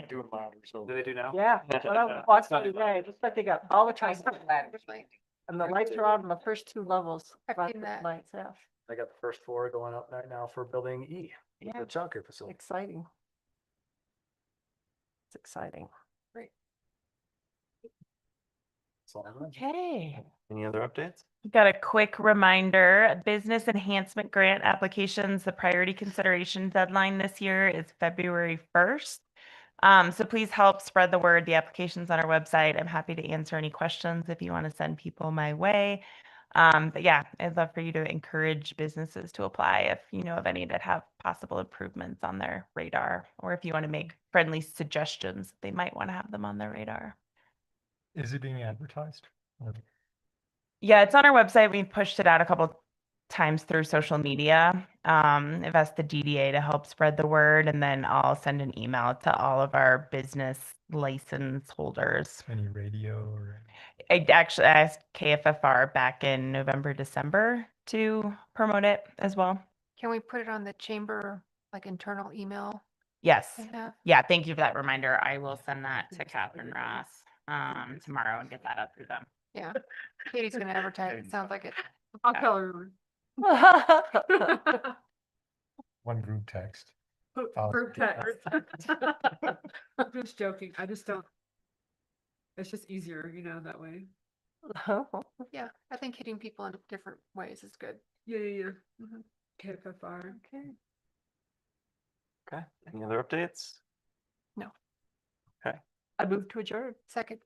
they do now? Yeah, when I watched it today, it looks like they got all the trusses. And the lights are on the first two levels. I've Lots seen of that. lights, yeah. They got the first floor going up right now for building E, Yeah. the childcare facility. Exciting. It's exciting. Great. That's all I have. Okay. Any other updates? Got a quick reminder, business enhancement grant applications, the priority consideration deadline this year is February 1st. So please help spread the word. The application's on our website. I'm happy to answer any questions if you want to send people my way. But yeah, I'd love for you to encourage businesses to apply if you know of any that have possible improvements on their radar, or if you want to make friendly suggestions, they might want to have them on their radar. Is it being advertised? Yeah, it's on our website. We've pushed it out a couple times through social media. I've asked the DDA to help spread the word, and then I'll send an email to all of our business license holders. Any radio or? I actually asked KFFR back in November, December to promote it as well. Can we put it on the chamber, like internal email? Yes. they have? Yeah, thank you for that reminder. I will send that to Catherine Ross tomorrow and get that up through them. Yeah. Katie's gonna advertise. It sounds like it. I'll tell everyone. One group text. Group text. I'm just joking. I just don't. It's just easier, that way. Yeah, I think hitting people in different ways is good. Yeah. Mhm. KFFR. Okay. Okay. Any other updates? No. Okay. I move to adjourn. Second.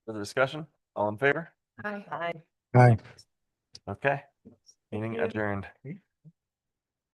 Further discussion? All in favor? Hi. Hi. Hi. Okay. Meeting adjourned.